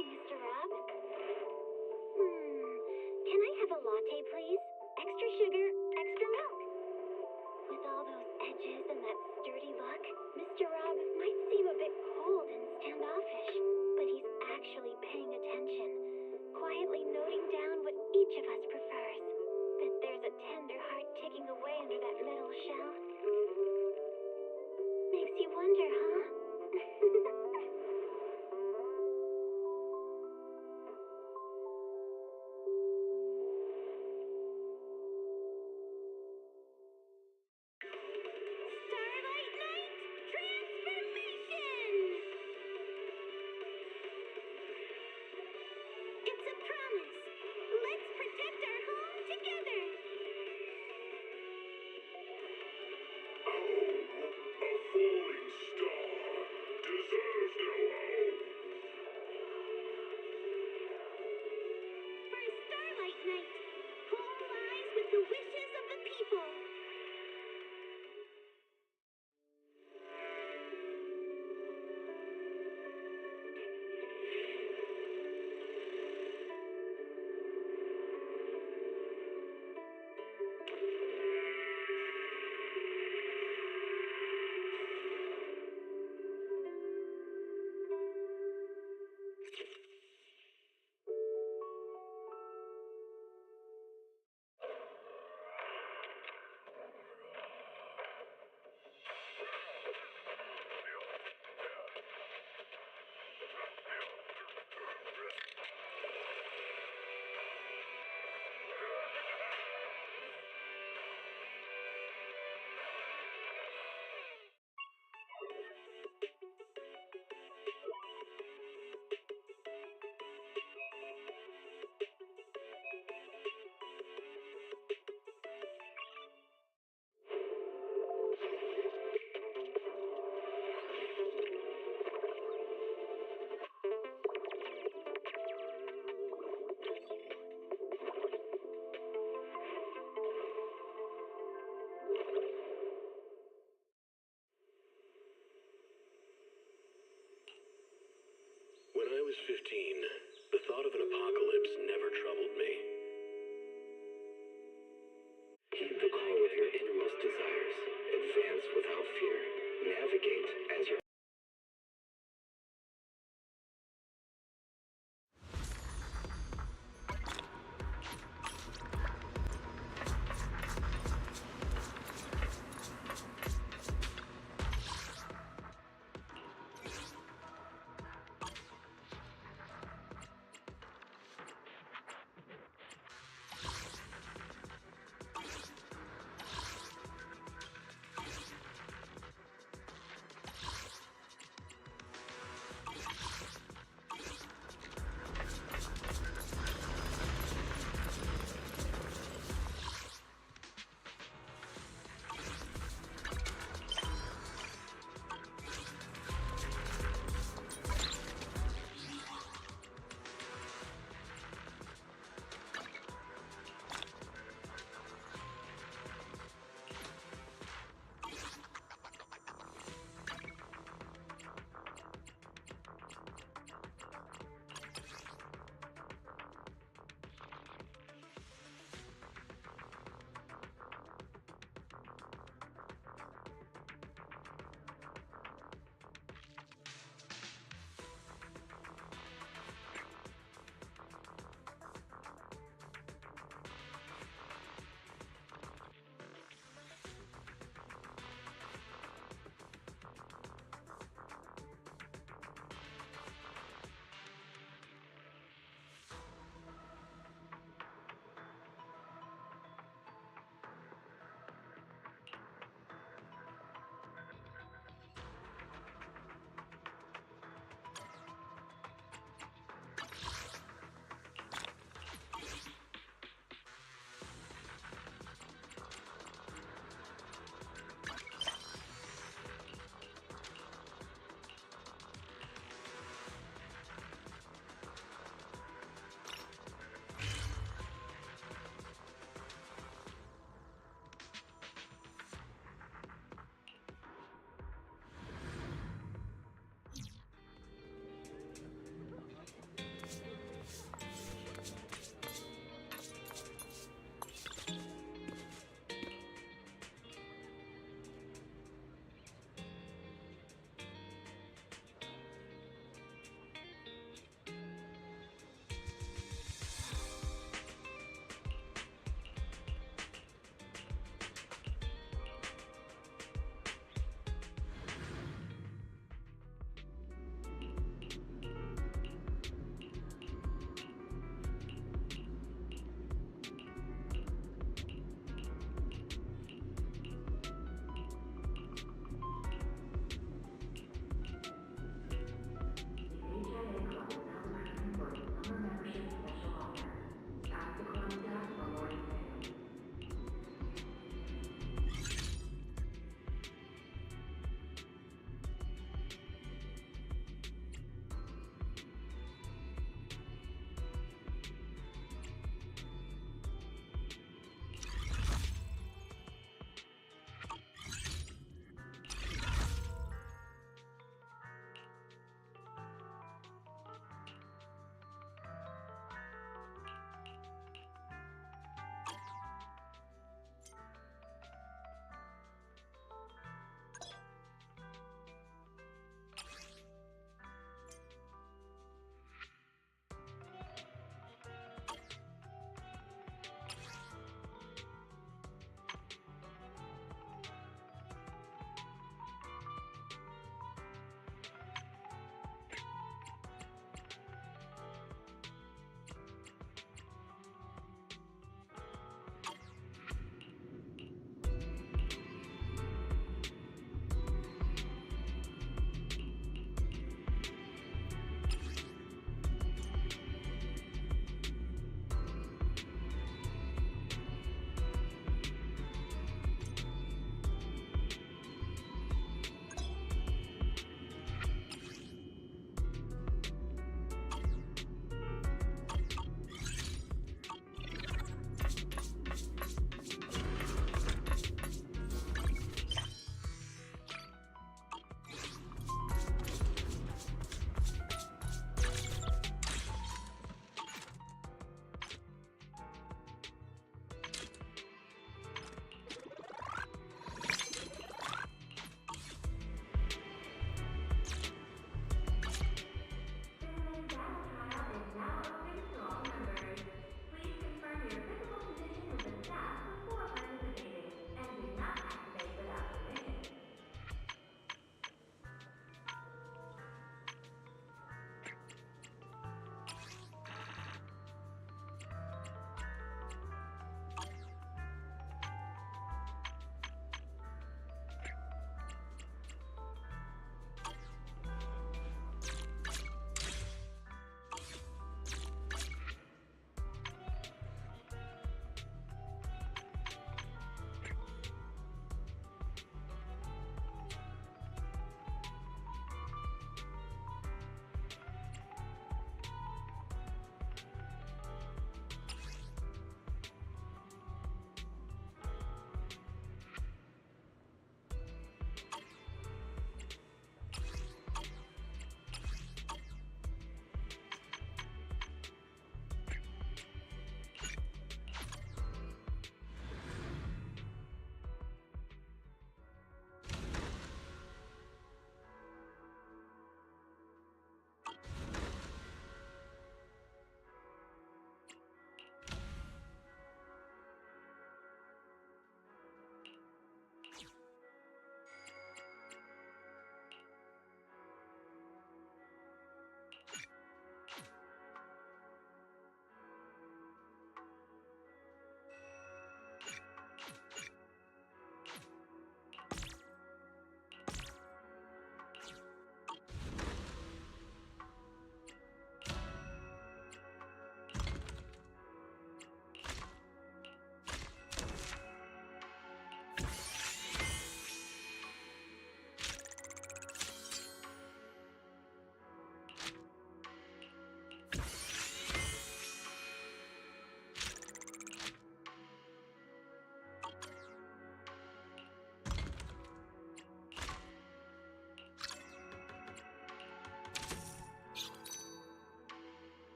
Mr. Rob. Can I have a latte, please? Extra sugar, extra milk. With all those edges and that sturdy look, Mr. Rob might seem a bit cold and standoffish, but he's actually paying attention, quietly noting down what each of us prefers. Bet there's a tender heart ticking away under that metal shell. Makes you wonder, huh? Starlight Night Transformation! It's a promise. Let's protect our home together. A falling star deserves no home. For Starlight Night, home lies with the wishes of the people. When I was 15, the thought of an apocalypse never troubled me. Heed the call of your innermost desires. Advance without fear. Navigate as your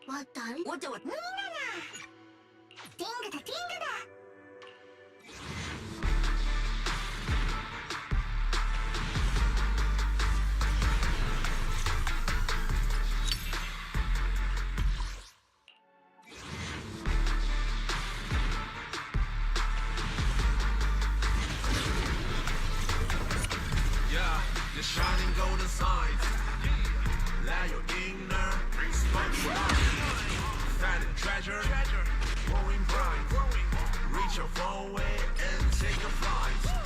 What done? What do it? Dinga da. Yeah, the shining golden signs. Let your inner spark shine. Find a treasure, growing bright. Reach your far away and take a flight.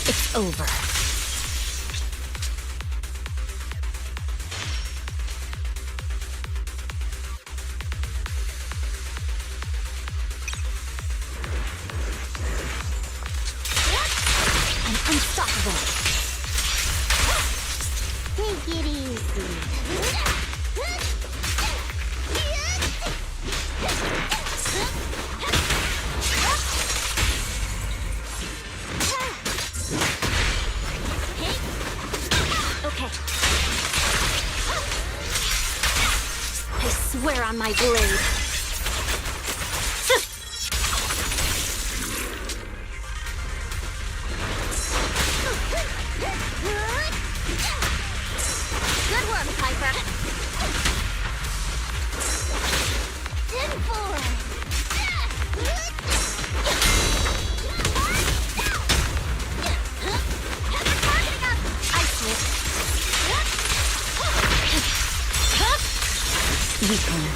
It's over. I'm unstoppable. Take it easy. I swear on my blade. Good work, Piper. Weakling.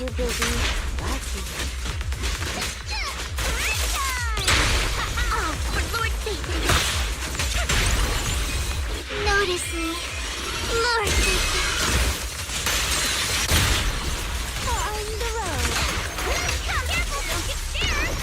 too busy. That's it. Oh, for Lord Satan! Notice me, Lord Satan. On the road. Come careful, don't get scared.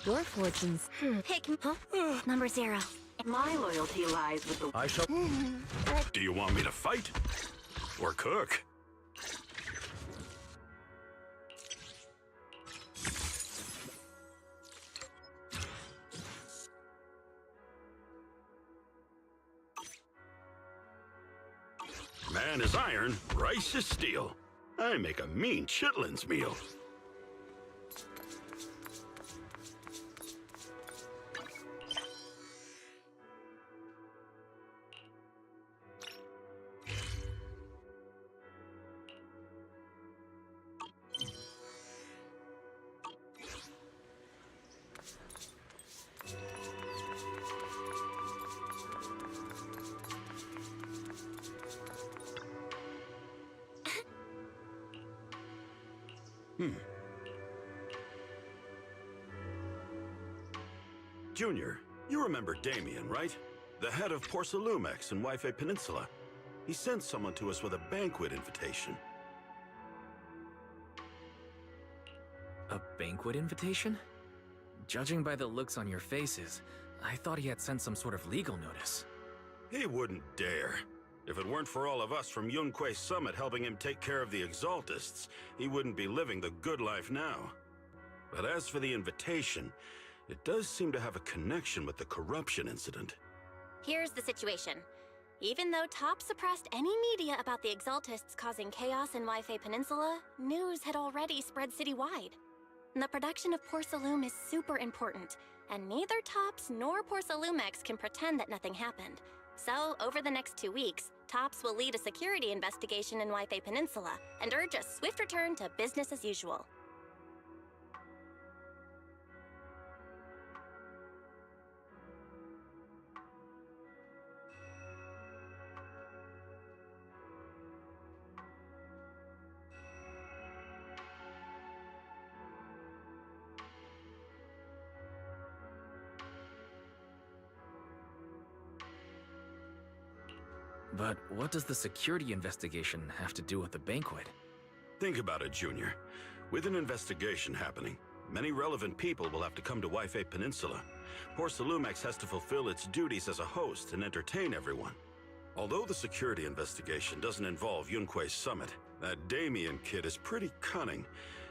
Your fortunes. Pick, huh? Number 0. My loyalty lies with the... I shall. Do you want me to fight? Or cook? Man is iron, rice is steel. I make a mean chitlins meal. Junior, you remember Damien, right? The head of Porcelumex in Wi-Fi Peninsula. He sent someone to us with a banquet invitation. A banquet invitation? Judging by the looks on your faces, I thought he had sent some sort of legal notice. He wouldn't dare. If it weren't for all of us from Yunque Summit helping him take care of the Exaltists, he wouldn't be living the good life now. But as for the invitation, it does seem to have a connection with the corruption incident. Here's the situation. Even though Top suppressed any media about the Exaltists causing chaos in Wi-Fi Peninsula, news had already spread citywide. The production of Porcelume is super important, and neither Tops nor Porcelumex can pretend that nothing happened. So, over the next 2 weeks, Tops will lead a security investigation in Wi-Fi Peninsula and urge a swift return to business as usual. But what does the security investigation have to do with the banquet? Think about it, Junior. With an investigation happening, many relevant people will have to come to Wi-Fi Peninsula. Porcelumex has to fulfill its duties as a host and entertain everyone. Although the security investigation doesn't involve Yunque's summit, that Damien kid is pretty cunning.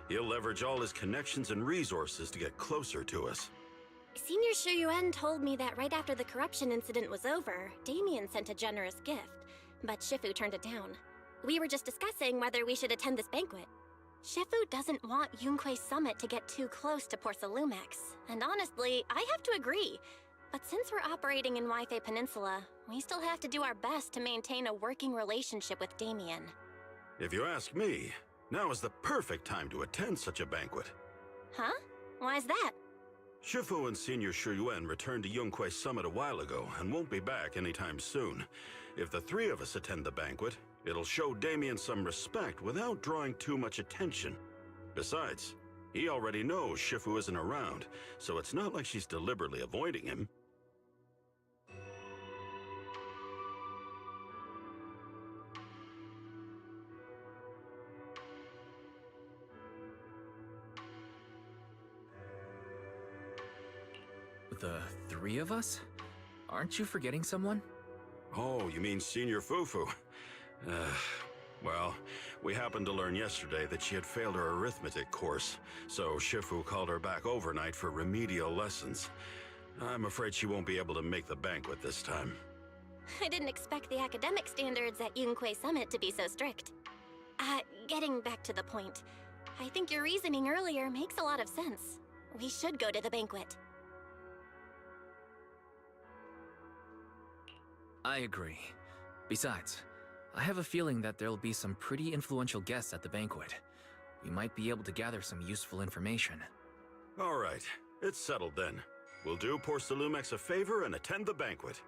He'll leverage all his connections and resources to get closer to us. Senior Shuyuan told me that right after the corruption incident was over, Damien sent a generous gift, but Shifu turned it down. We were just discussing whether we should attend this banquet. Shifu doesn't want Yunque's summit to get too close to Porcelumex, and honestly, I have to agree. But since we're operating in Wi-Fi Peninsula, we still have to do our best to maintain a working relationship with Damien. If you ask me, now is the perfect time to attend such a banquet. Huh? Why's that? Shifu and Senior Shuyuan returned to Yunque's summit a while ago and won't be back anytime soon. If the three of us attend the banquet, it'll show Damien some respect without drawing too much attention. Besides, he already knows Shifu isn't around, so it's not like she's deliberately avoiding him. The three of us? Aren't you forgetting someone? Oh, you mean Senior Fufu? Well, we happened to learn yesterday that she had failed her arithmetic course, so Shifu called her back overnight for remedial lessons. I'm afraid she won't be able to make the banquet this time. I didn't expect the academic standards at Yunque Summit to be so strict. Getting back to the point, I think your reasoning earlier makes a lot of sense. We should go to the banquet. I agree. Besides, I have a feeling that there'll be some pretty influential guests at the banquet. We might be able to gather some useful information. All right, it's settled then. We'll do Porcelumex a favor and attend the banquet.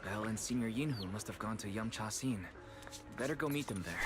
Belle and Senior Yinhu must have gone to Yamcha Scene. Better go meet them there.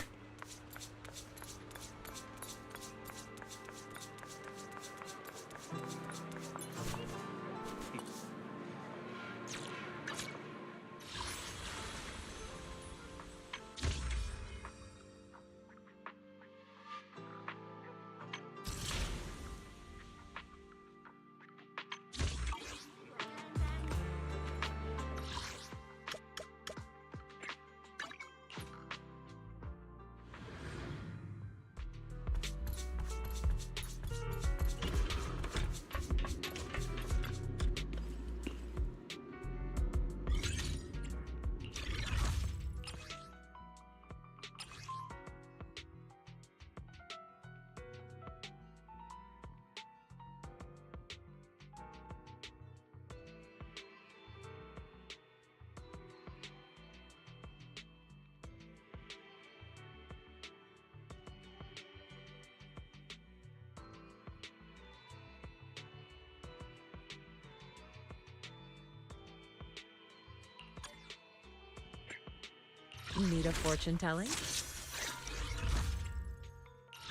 Need a fortune telling?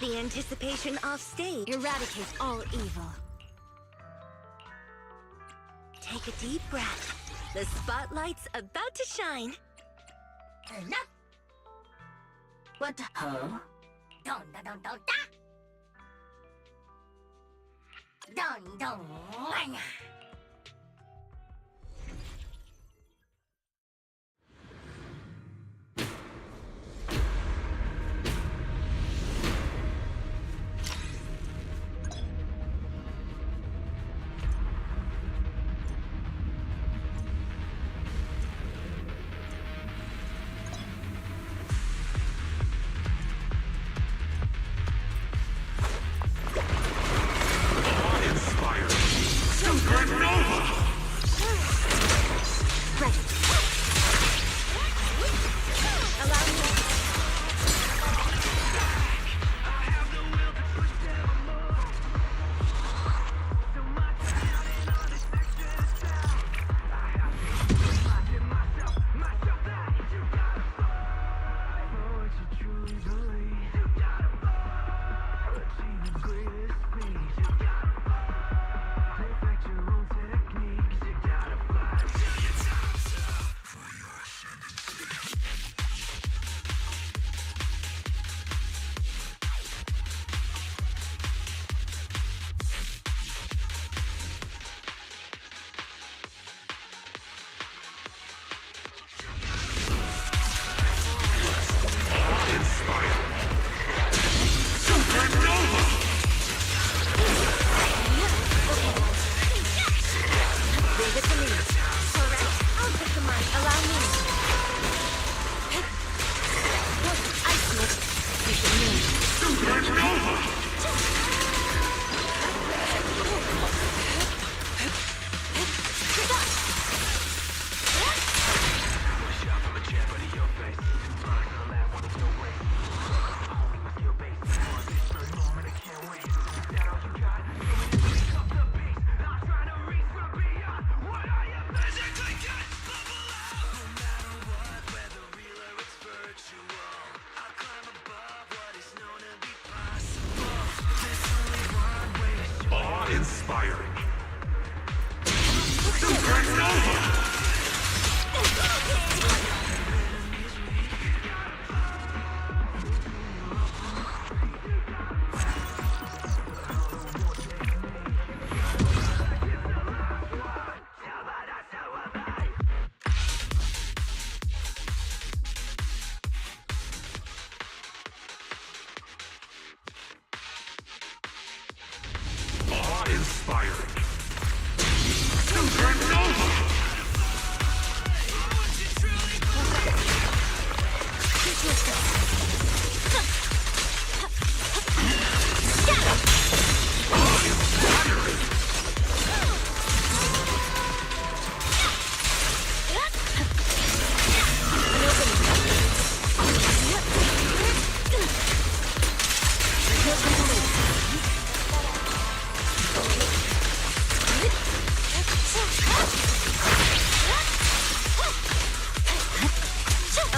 The anticipation off stage eradicates all evil. Take a deep breath. The spotlight's about to shine. Enough! What the? Huh? Don da don don da! Don don wanya! Super Awe-inspiring. Supernova! Awe-inspiring. Supernova!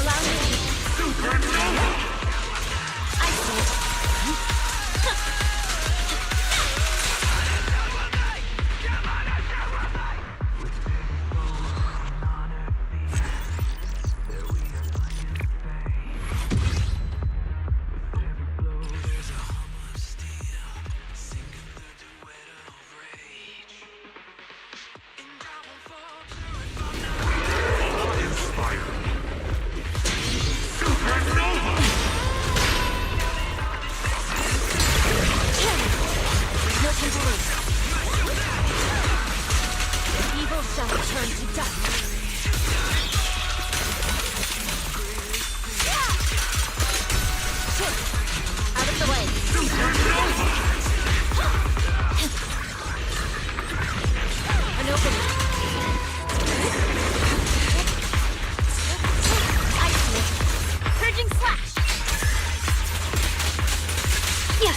Allow me. Supernova! I see it. Awe-inspiring. Supernova! No time to lose. Evil shall return to dust. Out of the way. Supernova! An opening. I see it. Purging slash. Yeah.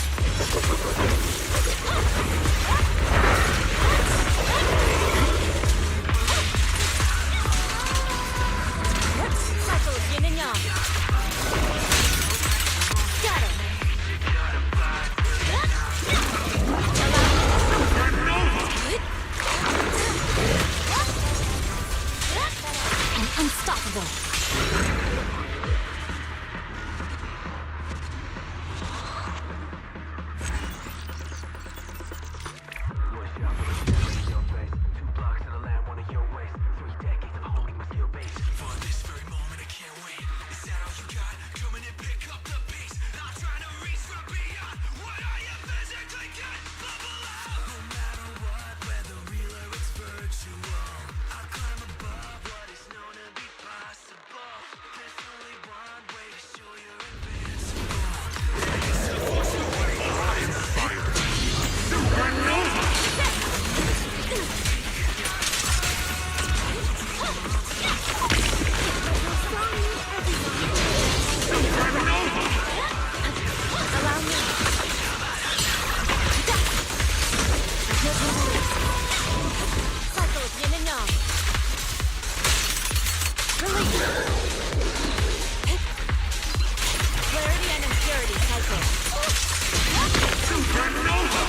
Cycle of yin and yang. Got it. I'm unstoppable. Allow me. Cycle of yin and yang. Release. Clarity and impurity cycle. Supernova!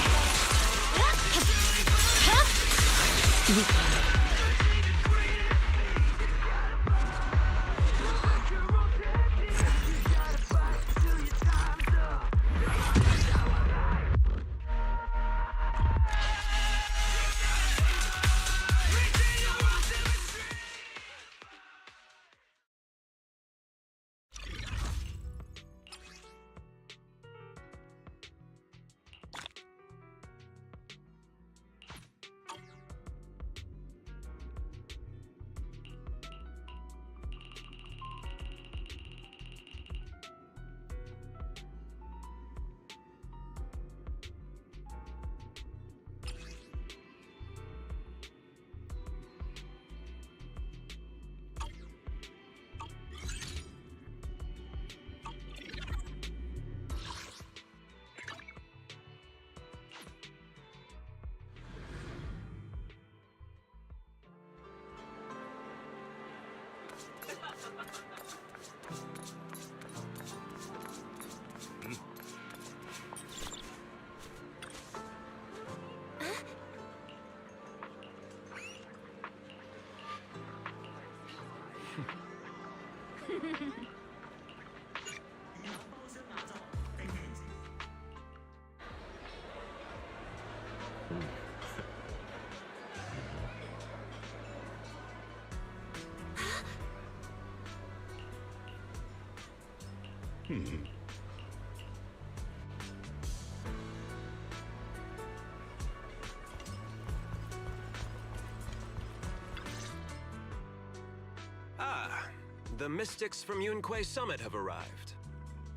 The mystics from Yunquay Summit have arrived.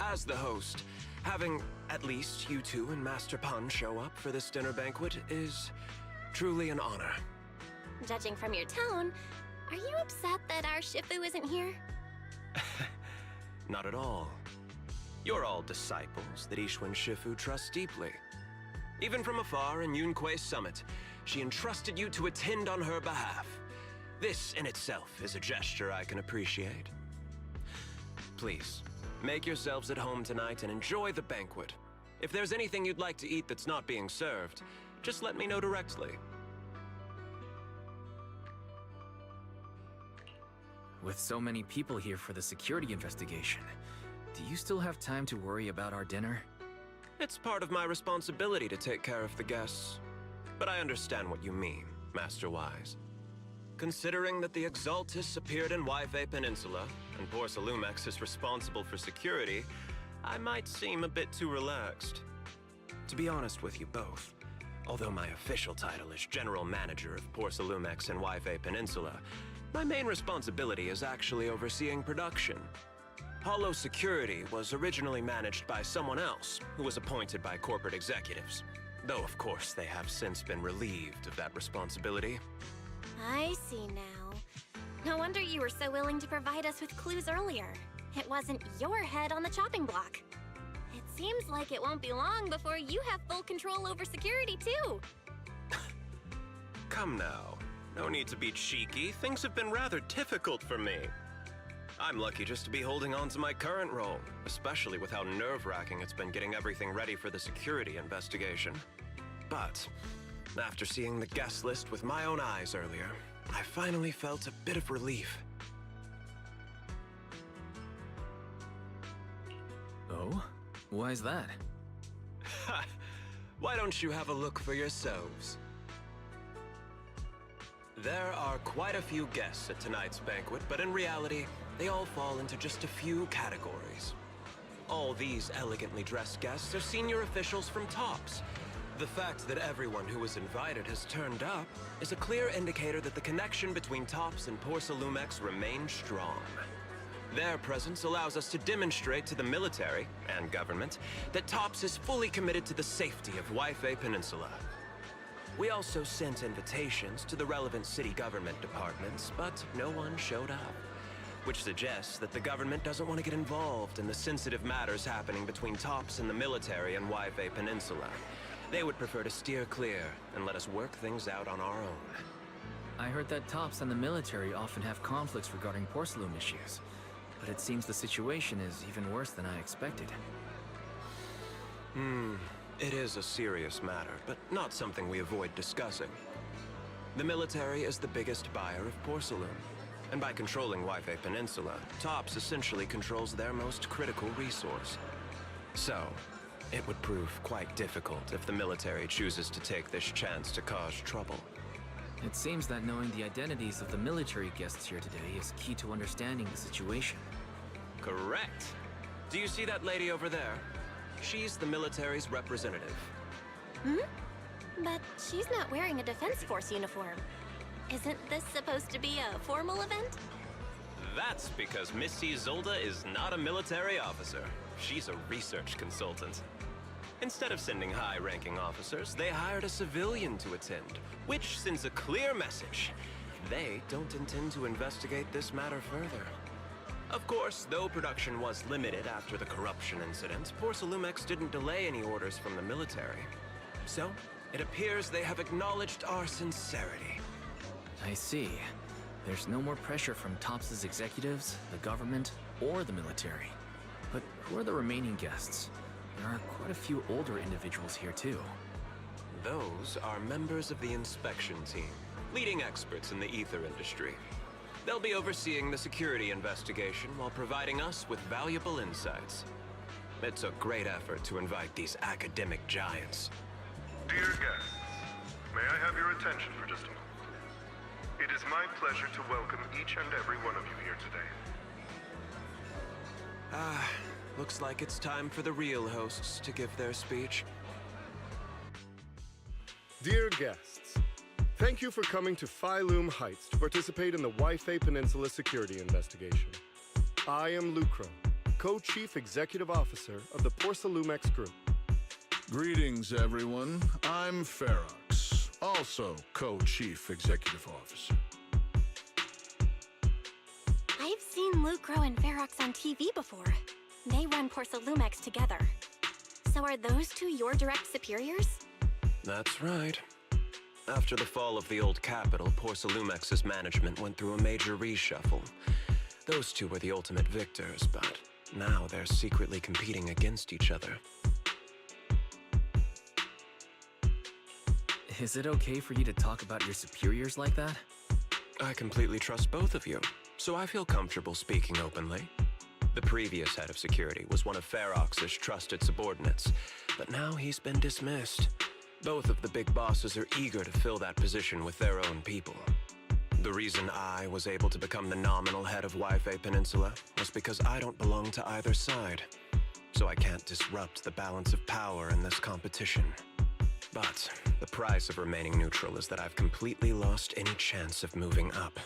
As the host, having at least you two and Master Pun show up for this dinner banquet is truly an honor. Judging from your tone, are you upset that our Shifu isn't here? Not at all. You're all disciples that Ishwan Shifu trusts deeply. Even from afar in Yunquay Summit, she entrusted you to attend on her behalf. This in itself is a gesture I can appreciate. Please, make yourselves at home tonight and enjoy the banquet. If there's anything you'd like to eat that's not being served, just let me know directly. With so many people here for the security investigation, do you still have time to worry about our dinner? It's part of my responsibility to take care of the guests. But I understand what you mean, Master Wise. Considering that the Exaltus appeared in Yve Peninsula, and Porcelumex is responsible for security, I might seem a bit too relaxed. To be honest with you both, although my official title is General Manager of Porcelumex and Yve Peninsula, my main responsibility is actually overseeing production. Hollow Security was originally managed by someone else, who was appointed by corporate executives. Though, of course, they have since been relieved of that responsibility. I see now. No wonder you were so willing to provide us with clues earlier. It wasn't your head on the chopping block. It seems like it won't be long before you have full control over security, too. Come now. No need to be cheeky. Things have been rather difficult for me. I'm lucky just to be holding on to my current role, especially with how nerve-wracking it's been getting everything ready for the security investigation. But after seeing the guest list with my own eyes earlier, I finally felt a bit of relief. Oh? Why is that? Ha! Why don't you have a look for yourselves? There are quite a few guests at tonight's banquet, but in reality, they all fall into just a few categories. All these elegantly dressed guests are senior officials from TOPS. The fact that everyone who was invited has turned up is a clear indicator that the connection between TOPS and Porcelumex remains strong. Their presence allows us to demonstrate to the military and government that TOPS is fully committed to the safety of Yve Peninsula. We also sent invitations to the relevant city government departments, but no one showed up, which suggests that the government doesn't want to get involved in the sensitive matters happening between TOPS and the military and Yve Peninsula. They would prefer to steer clear and let us work things out on our own. I heard that TOPS and the military often have conflicts regarding porcelain issues, but it seems the situation is even worse than I expected. It is a serious matter, but not something we avoid discussing. The military is the biggest buyer of porcelain, and by controlling Yve Peninsula, TOPS essentially controls their most critical resource. So, it would prove quite difficult if the military chooses to take this chance to cause trouble. It seems that knowing the identities of the military guests here today is key to understanding the situation. Correct. Do you see that lady over there? She's the military's representative. But she's not wearing a Defense Force uniform. Isn't this supposed to be a formal event? That's because Missy Zolda is not a military officer. She's a research consultant. Instead of sending high-ranking officers, they hired a civilian to attend, which sends a clear message. They don't intend to investigate this matter further. Of course, though production was limited after the corruption incident, Porcelumex didn't delay any orders from the military. So, it appears they have acknowledged our sincerity. I see. There's no more pressure from TOPS' executives, the government, or the military. But who are the remaining guests? There are quite a few older individuals here too. Those are members of the inspection team, leading experts in the ether industry. They'll be overseeing the security investigation while providing us with valuable insights. It took great effort to invite these academic giants. Dear guests, may I have your attention for just a moment? It is my pleasure to welcome each and every one of you here today. Looks like it's time for the real hosts to give their speech. Dear guests, thank you for coming to Phylum Heights to participate in the Waifei Peninsula security investigation. I am Lucro, Co-Chief Executive Officer of the Porcelumex Group. Greetings, everyone. I'm Ferox, also Co-Chief Executive Officer. I've seen Lucro and Ferox on TV before. They run Porcelumex together. So are those two your direct superiors? That's right. After the fall of the old capital, Porcelumex's management went through a major reshuffle. Those two were the ultimate victors, but now they're secretly competing against each other. Is it okay for you to talk about your superiors like that? I completely trust both of you, so I feel comfortable speaking openly. The previous head of security was one of Ferox's trusted subordinates, but now he's been dismissed. Both of the big bosses are eager to fill that position with their own people. The reason I was able to become the nominal head of Waifei Peninsula was because I don't belong to either side, so I can't disrupt the balance of power in this competition. But the price of remaining neutral is that I've completely lost any chance of moving up.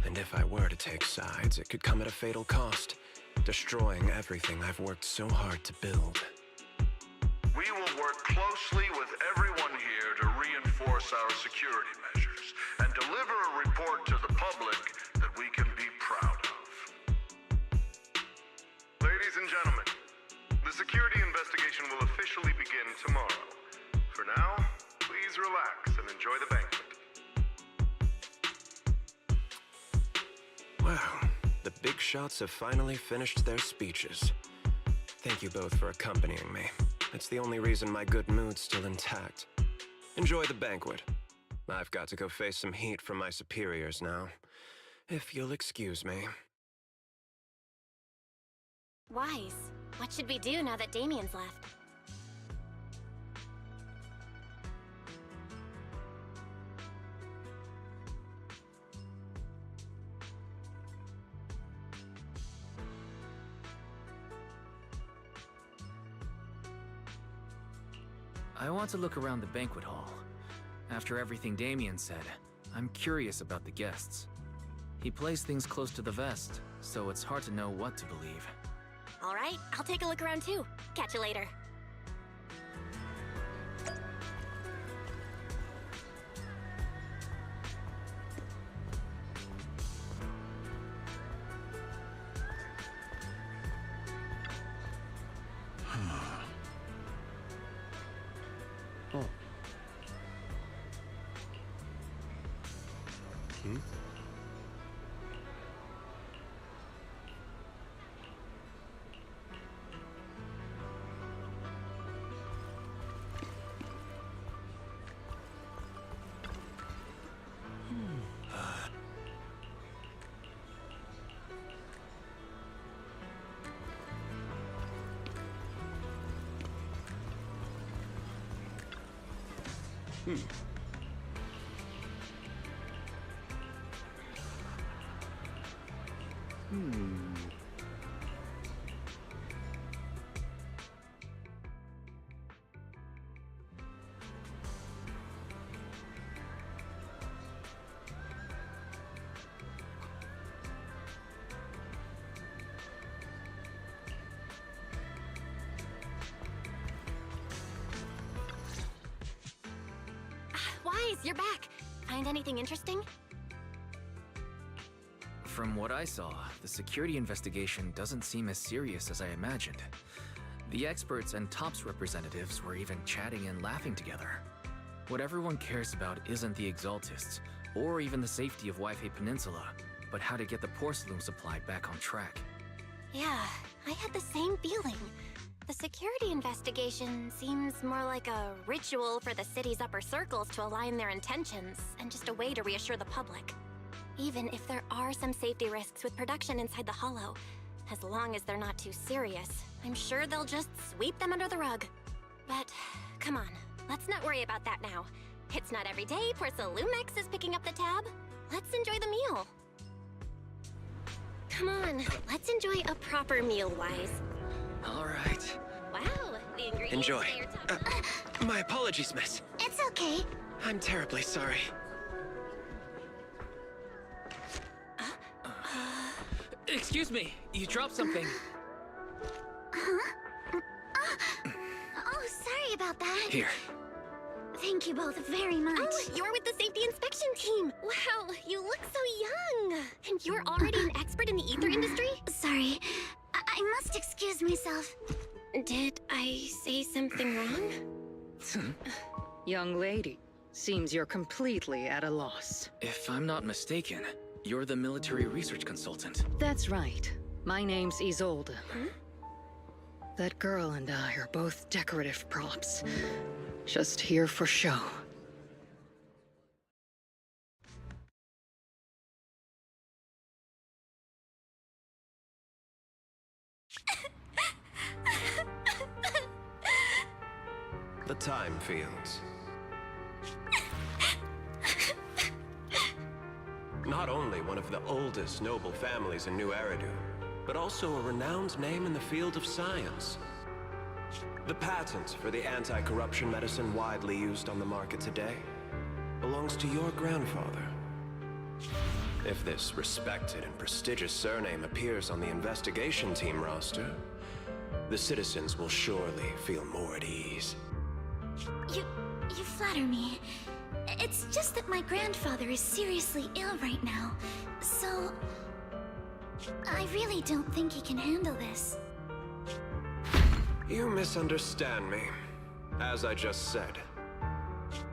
And if I were to take sides, it could come at a fatal cost, destroying everything I've worked so hard to build. We will work closely with everyone here to reinforce our security measures and deliver a report to the public that we can be proud of. Ladies and gentlemen, the security investigation will officially begin tomorrow. For now, please relax and enjoy the banquet. Wow, the big shots have finally finished their speeches. Thank you both for accompanying me. It's the only reason my good mood's still intact. Enjoy the banquet. I've got to go face some heat from my superiors now, if you'll excuse me. Wise. What should we do now that Damien's left? I want to look around the banquet hall. After everything Damien said, I'm curious about the guests. He plays things close to the vest, so it's hard to know what to believe. All right, I'll take a look around too. Catch you later. Wise, you're back. Find anything interesting? From what I saw, the security investigation doesn't seem as serious as I imagined. The experts and TOPS representatives were even chatting and laughing together. What everyone cares about isn't the Exaltists, or even the safety of Waifei Peninsula, but how to get the porcelain supply back on track. Yeah, I had the same feeling. The security investigation seems more like a ritual for the city's upper circles to align their intentions, and just a way to reassure the public. Even if there are some safety risks with production inside the Hollow, as long as they're not too serious, I'm sure they'll just sweep them under the rug. But, come on, let's not worry about that now. It's not every day Porcelumex is picking up the tab. Let's enjoy the meal. Come on, let's enjoy a proper meal, Wise. All right. Wow, the ingredients Enjoy. they are top My apologies, miss. It's okay. I'm terribly sorry. Excuse me, you dropped something. Oh, sorry about that. Here. Thank you both very much. Oh, you're with the safety inspection team. Wow, you look so young. And you're already an expert in the ether industry? Sorry, I must excuse myself. Did I say something wrong? Young lady, seems you're completely at a loss. If I'm not mistaken, you're the military research consultant. That's right. My name's Isolde. That girl and I are both decorative props. Just here for show. The time fields. Not only one of the oldest noble families in New Eridu, but also a renowned name in the field of science. The patent for the anti-corruption medicine widely used on the market today belongs to your grandfather. If this respected and prestigious surname appears on the investigation team roster, the citizens will surely feel more at ease. You flatter me. It's just that my grandfather is seriously ill right now, so I really don't think he can handle this. You misunderstand me. As I just said,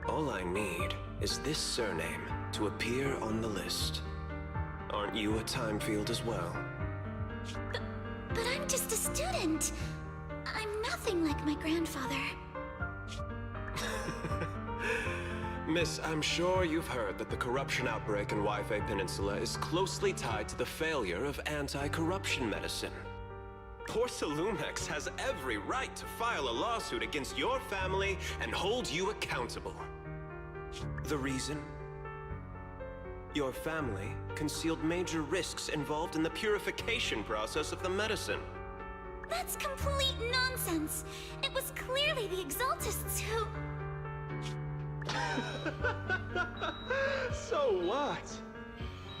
all I need is this surname to appear on the list. Aren't you a time field as well? But I'm just a student. I'm nothing like my grandfather. Miss, I'm sure you've heard that the corruption outbreak in Waifei Peninsula is closely tied to the failure of anti-corruption medicine. Porcelumex has every right to file a lawsuit against your family and hold you accountable. The reason? Your family concealed major risks involved in the purification process of the medicine. That's complete nonsense. It was clearly the Exaltists who... So what?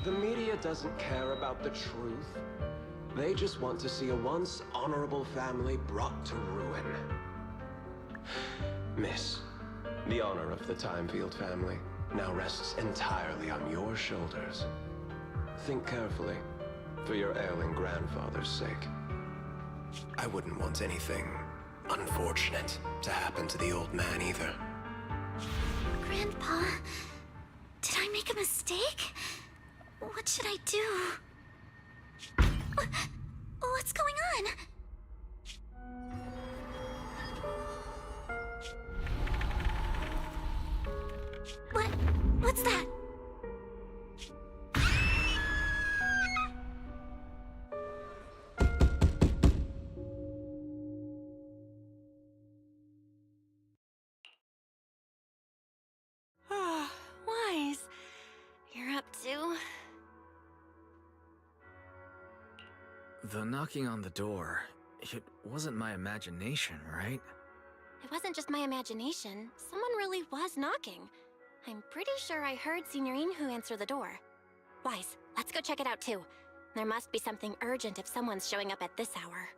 The media doesn't care about the truth. They just want to see a once honorable family brought to ruin. Miss, the honor of the Timefield family now rests entirely on your shoulders. Think carefully, for your ailing grandfather's sake. I wouldn't want anything unfortunate to happen to the old man either. Grandpa, did I make a mistake? What should I do? What's going on? What's that? Wise, you're up too? The knocking on the door, it wasn't my imagination, right? It wasn't just my imagination. Someone really was knocking. I'm pretty sure I heard Signorine who answered the door. Wise, let's go check it out too. There must be something urgent if someone's showing up at this hour.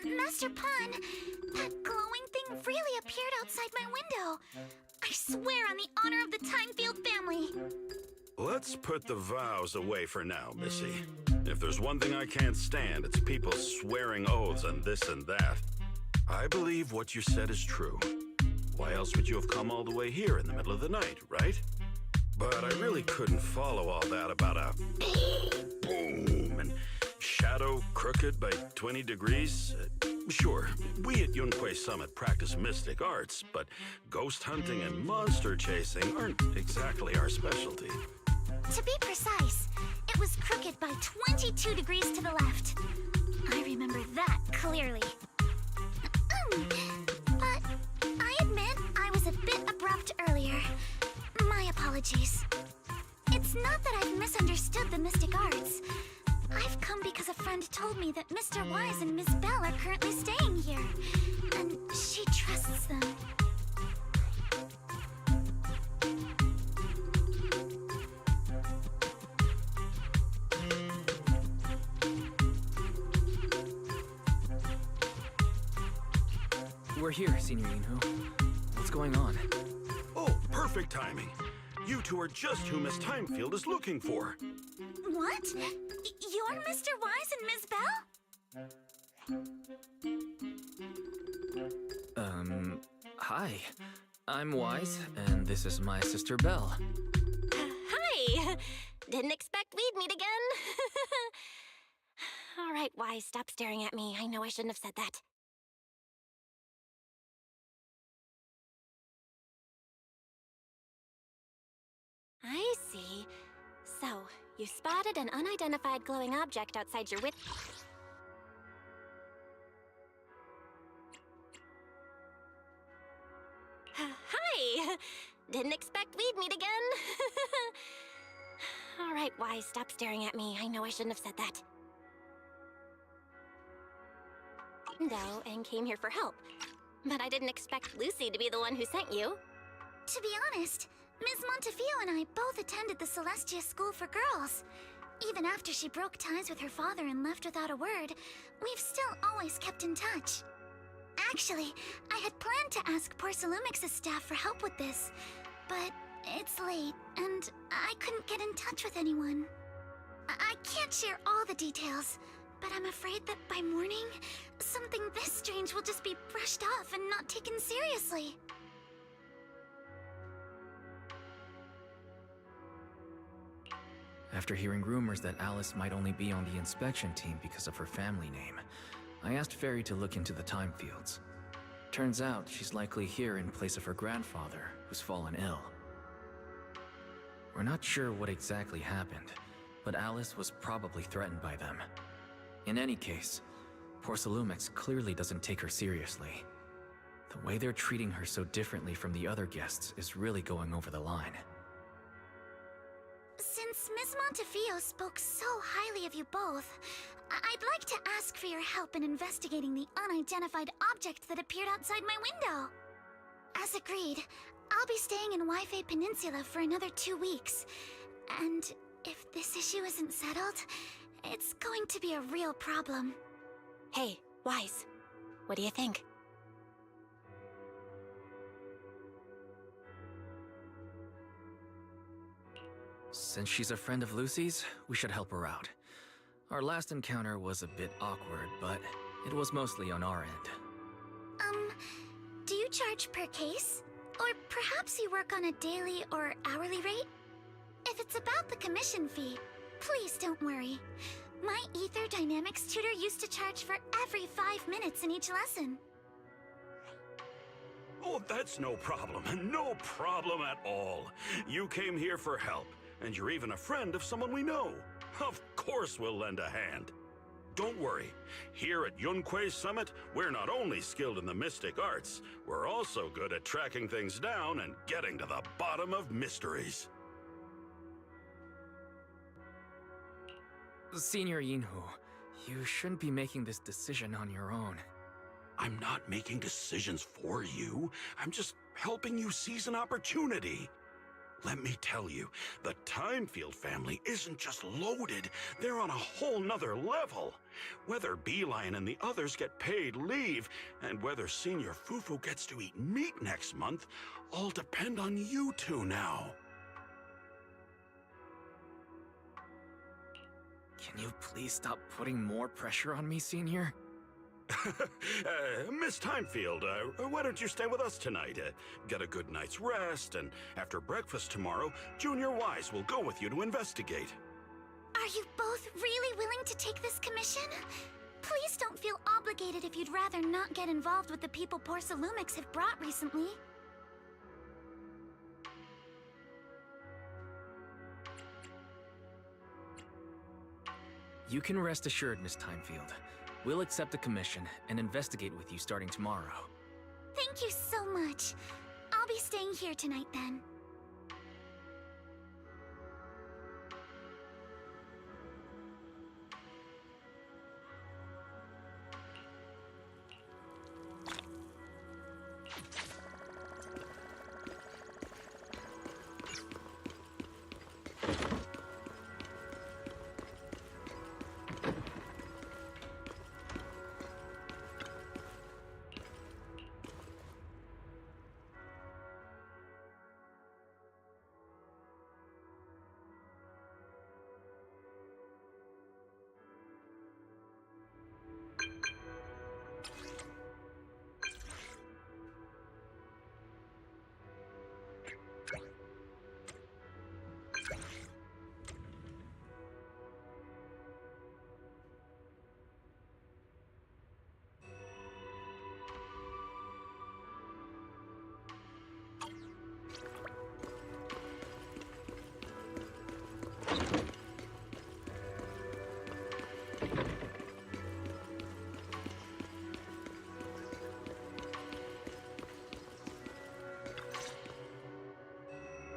Master Pun, that glowing thing really appeared outside my window. I swear on the honor of the Timefield family. Let's put the vows away for now, Missy. If there's one thing I can't stand, it's people swearing oaths and this and that. I believe what you said is true. Why else would you have come all the way here in the middle of the night, right? But I really couldn't follow all that about a boom and shadow crooked by 20 degrees. Sure, we at Yunquay Summit practice mystic arts, but ghost hunting and monster chasing aren't exactly our specialty. To be precise, it was crooked by 22 degrees to the left. I remember that clearly. But I admit I was a bit abrupt earlier. My apologies. It's not that I've misunderstood the mystic arts. I've come because a friend told me that Mr. Wise and Miss Bell are currently staying here, and she trusts them. We're here, Senior Yinhu. What's going on? Oh, perfect timing. You two are just who Miss Timefield is looking for. What? You're Mr. Wise and Miss Bell? Hi. I'm Wise, and this is my sister Belle. Hi! Didn't expect we'd meet again. All right, Wise, stop staring at me. I know I shouldn't have said that. I see. So, you spotted an unidentified glowing object outside your Hi! Didn't expect we'd meet again. All right, Wise, stop staring at me. I know I shouldn't have said that. And came here for help. But I didn't expect Lucy to be the one who sent you. To be honest, Ms. Montefiore and I both attended the Celestia School for Girls. Even after she broke ties with her father and left without a word, we've still always kept in touch. Actually, I had planned to ask Porcelumix's staff for help with this, but it's late, and I couldn't get in touch with anyone. I can't share all the details, but I'm afraid that by morning, something this strange will just be brushed off and not taken seriously. After hearing rumors that Alice might only be on the inspection team because of her family name, I asked Fairy to look into the time fields. Turns out she's likely here in place of her grandfather, who's fallen ill. We're not sure what exactly happened, but Alice was probably threatened by them. In any case, Porcelumix clearly doesn't take her seriously. The way they're treating her so differently from the other guests is really going over the line. Since Ms. Montefiore spoke so highly of you both, I'd like to ask for your help in investigating the unidentified object that appeared outside my window. As agreed, I'll be staying in Waifei Peninsula for another 2 weeks. And if this issue isn't settled, it's going to be a real problem. Hey, Wise, what do you think? Since she's a friend of Lucy's, we should help her out. Our last encounter was a bit awkward, but it was mostly on our end. Do you charge per case? Or perhaps you work on a daily or hourly rate? If it's about the commission fee, please don't worry. My Ether Dynamics tutor used to charge for every 5 minutes in each lesson. Oh, that's no problem. No problem at all. You came here for help, and you're even a friend of someone we know. Of course we'll lend a hand. Don't worry. Here at Yunquay Summit, we're not only skilled in the mystic arts, we're also good at tracking things down and getting to the bottom of mysteries. Senior Yinhu, you shouldn't be making this decision on your own. I'm not making decisions for you. I'm just helping you seize an opportunity. Let me tell you, the Timefield family isn't just loaded, they're on a whole nother level. Whether Beeline and the others get paid leave, and whether Senior Fufu gets to eat meat next month, all depend on you two now. Can you please stop putting more pressure on me, Senior? Miss Timefield, why don't you stay with us tonight? Get a good night's rest, and after breakfast tomorrow, Junior Wise will go with you to investigate. Are you both really willing to take this commission? Please don't feel obligated if you'd rather not get involved with the people Porcelumics have brought recently. You can rest assured, Miss Timefield. We'll accept the commission and investigate with you starting tomorrow. Thank you so much. I'll be staying here tonight then.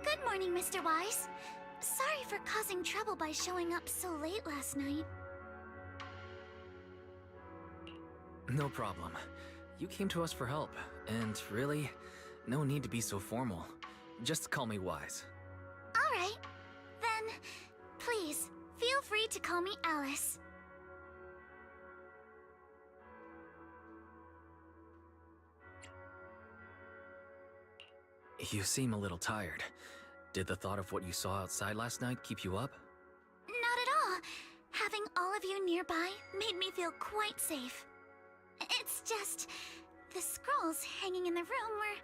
Good morning, Mr. Wise. Sorry for causing trouble by showing up so late last night. No problem. You came to us for help, and really, no need to be so formal. Just call me Wise. All right. Then, please, feel free to call me Alice. You seem a little tired. Did the thought of what you saw outside last night keep you up? Not at all. Having all of you nearby made me feel quite safe. It's just, the scrolls hanging in the room were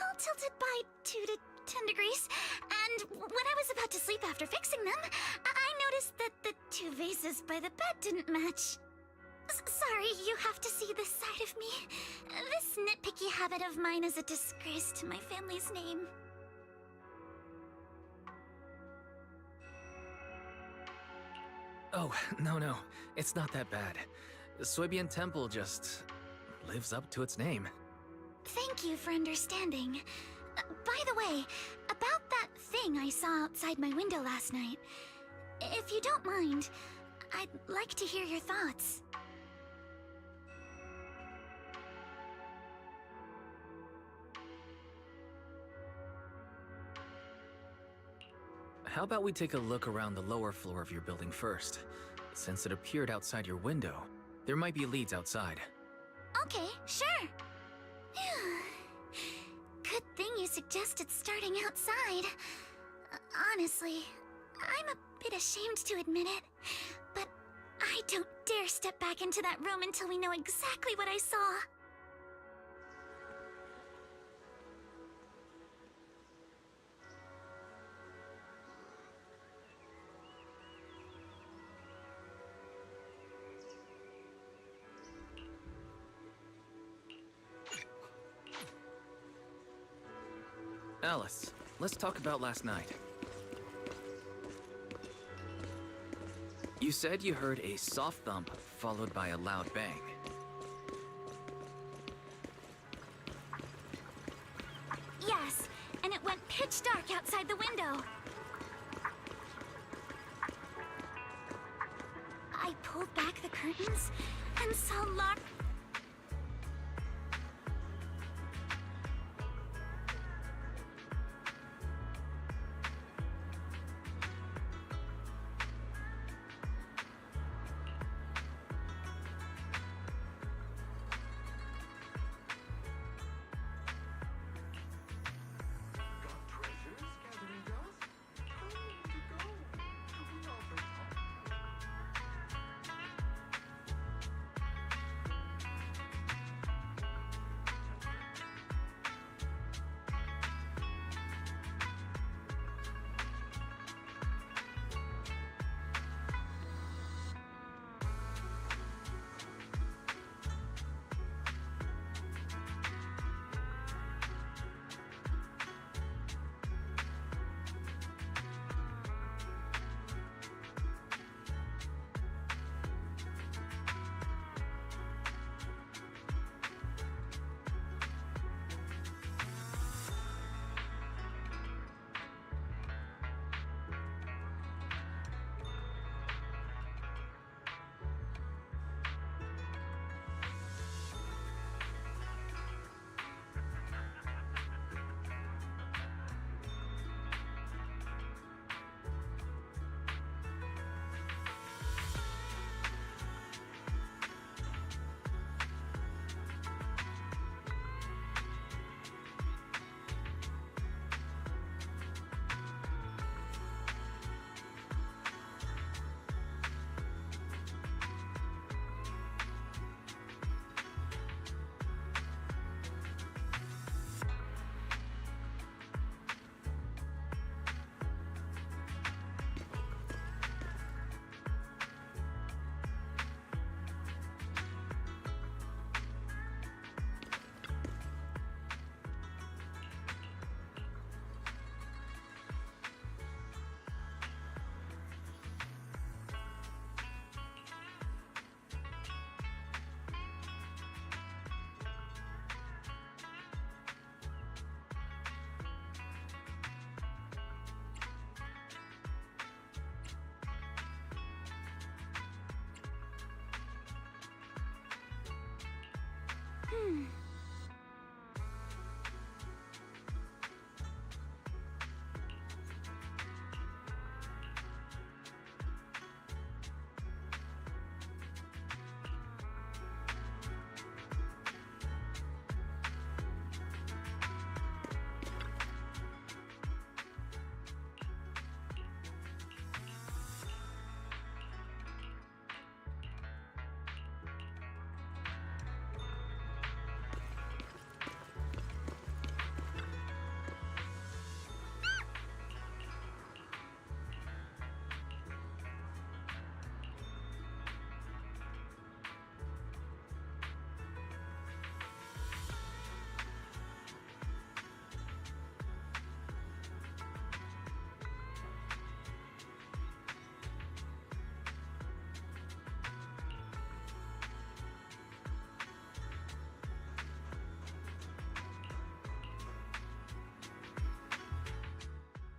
all tilted by 2 to 10 degrees, and when I was about to sleep after fixing them, I noticed that the 2 vases by the bed didn't match. Sorry, you have to see this side of me. This nitpicky habit of mine is a disgrace to my family's name. Oh, no, it's not that bad. Suebian Temple just lives up to its name. Thank you for understanding. By the way, about that thing I saw outside my window last night, if you don't mind, I'd like to hear your thoughts. How about we take a look around the lower floor of your building first? Since it appeared outside your window, there might be leads outside. Okay, sure. Good thing you suggested starting outside. Honestly, I'm a bit ashamed to admit it, but I don't dare step back into that room until we know exactly what I saw. Alice, let's talk about last night. You said you heard a soft thump followed by a loud bang. Yes, and it went pitch dark outside the window. I pulled back the curtains and saw Lark.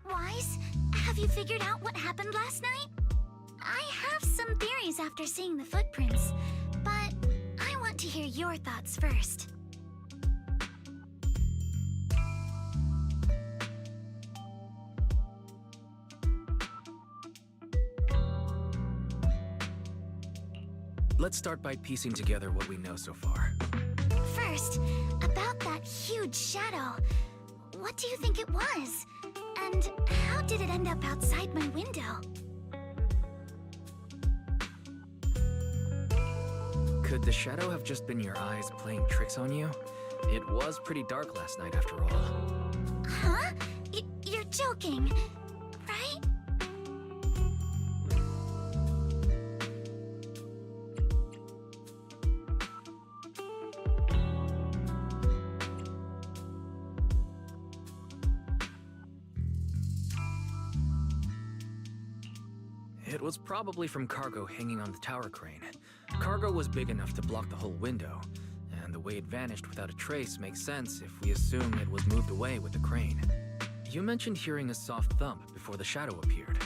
Wise, have you figured out what happened last night? I have some theories after seeing the footprints, but I want to hear your thoughts first. Let's start by piecing together what we know so far. First, about that huge shadow. What do you think it was? And how did it end up outside my window? Could the shadow have just been your eyes playing tricks on you? It was pretty dark last night after all. Huh? You're joking, right? It was probably from cargo hanging on the tower crane. Cargo was big enough to block the whole window, and the way it vanished without a trace makes sense if we assume it was moved away with the crane. You mentioned hearing a soft thump before the shadow appeared.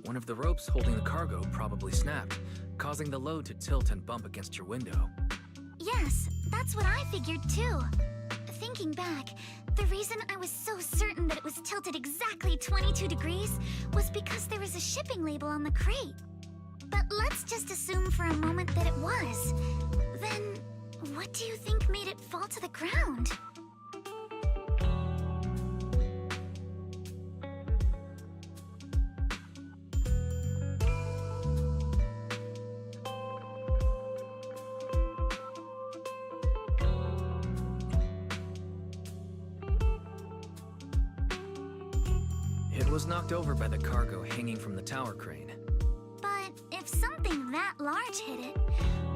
One of the ropes holding the cargo probably snapped, causing the load to tilt and bump against your window. Yes, that's what I figured too. Thinking back, the reason I was so certain that it was tilted exactly 22 degrees was because there was a shipping label on the crate. But let's just assume for a moment that it was. Then, what do you think made it fall to the ground? It was knocked over by the cargo hanging from the tower crane. But if something that large hit it,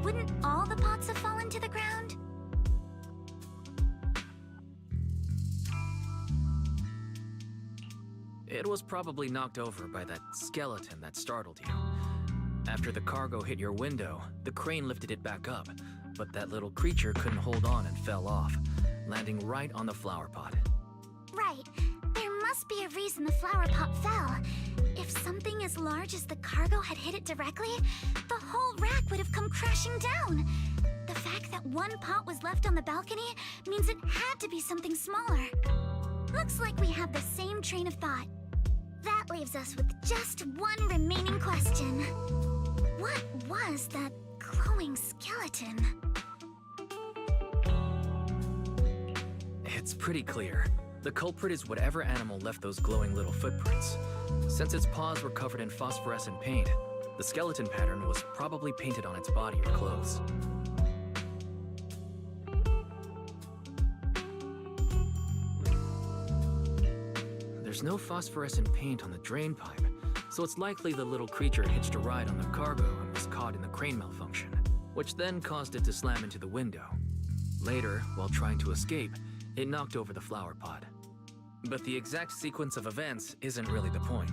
wouldn't all the pots have fallen to the ground? It was probably knocked over by that skeleton that startled you. After the cargo hit your window, the crane lifted it back up, but that little creature couldn't hold on and fell off, landing right on the flower pot. Right. There must be a reason the flower pot fell. If something as large as the cargo had hit it directly, the whole rack would have come crashing down. The fact that one pot was left on the balcony means it had to be something smaller. Looks like we have the same train of thought. That leaves us with just one remaining question. What was that glowing skeleton? It's pretty clear. The culprit is whatever animal left those glowing little footprints. Since its paws were covered in phosphorescent paint, the skeleton pattern was probably painted on its body or clothes. There's no phosphorescent paint on the drain pipe, so it's likely the little creature hitched a ride on the cargo and was caught in the crane malfunction, which then caused it to slam into the window. Later, while trying to escape, it knocked over the flower pot. But the exact sequence of events isn't really the point.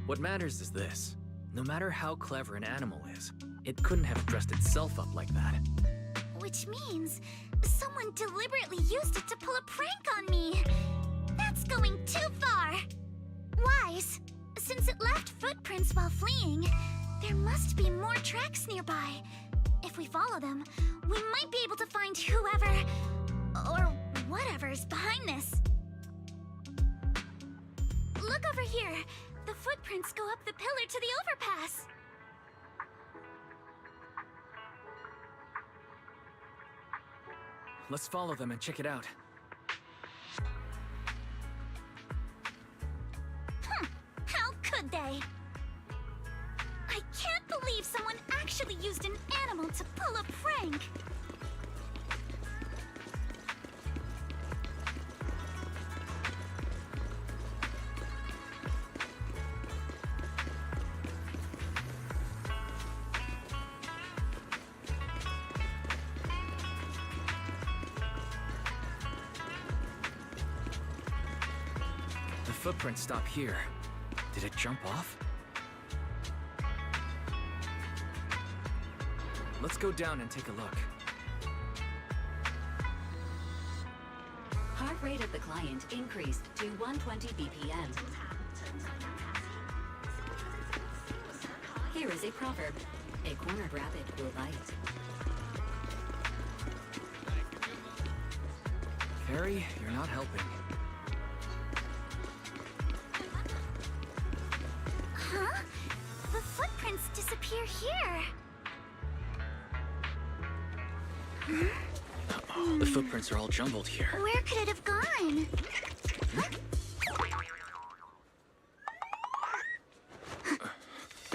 What matters is this. No matter how clever an animal is, it couldn't have dressed itself up like that. Which means someone deliberately used it to pull a prank on me. That's going too far. Wise, since it left footprints while fleeing, there must be more tracks nearby. If we follow them, we might be able to find whoever or whatever's behind this. Look over here. The footprints go up the pillar to the overpass. Let's follow them and check it out. How could they? I can't believe someone actually used an animal to pull a prank. The footprints stop here. Did it jump off? Let's go down and take a look. Heart rate of the client increased to 120 BPM. Here is a proverb. A cornered rabbit will bite. Carrie, you're not helping. Huh? The footprints disappear here. Uh-oh, the footprints are all jumbled here. Where could it have gone? There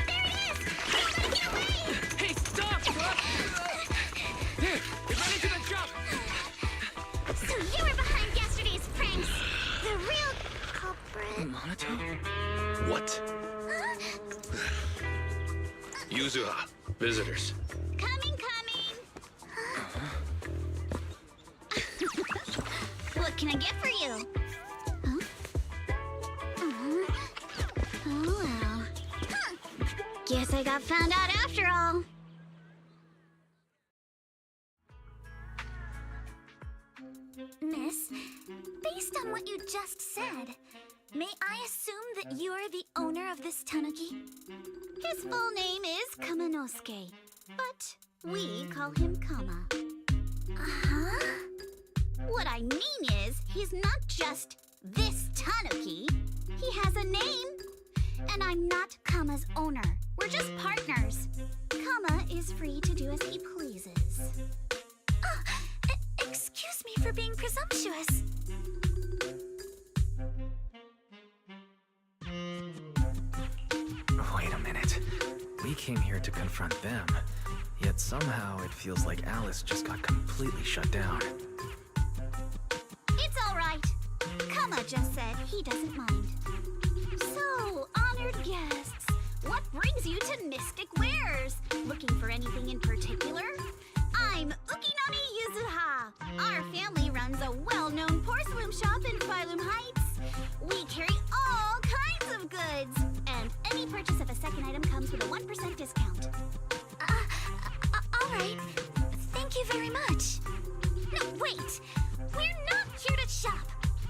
it is! Everybody get away! Hey, stop! Here, get ready to the jump! So you were behind yesterday's pranks! The real culprit. Monato? What? Yuzuha, visitors. Coming! What can I get for you? Huh? Oh well. Huh. Guess I got found out after all. Miss, based on what you just said, may I assume that you are the owner of this tanuki? His full name is Kamanosuke, but we call him Kama. Uh-huh? What I mean is, he's not just this tanuki. He has a name. And I'm not Kama's owner. We're just partners. Kama is free to do as he pleases. Excuse me for being presumptuous. Wait a minute. We came here to confront them. Yet somehow it feels like Alice just got completely shut down. It's all right. Kama just said he doesn't mind. So, honored guests, what brings you to Mystic Wares? Looking for anything in particular? I'm Ukinami Yuzuha. Our family runs a well-known porcelain shop in Phylum Heights. We carry all kinds of goods, and any purchase of a second item comes with a 1% discount. All right. Thank you very much. No, wait. We're not here to shop.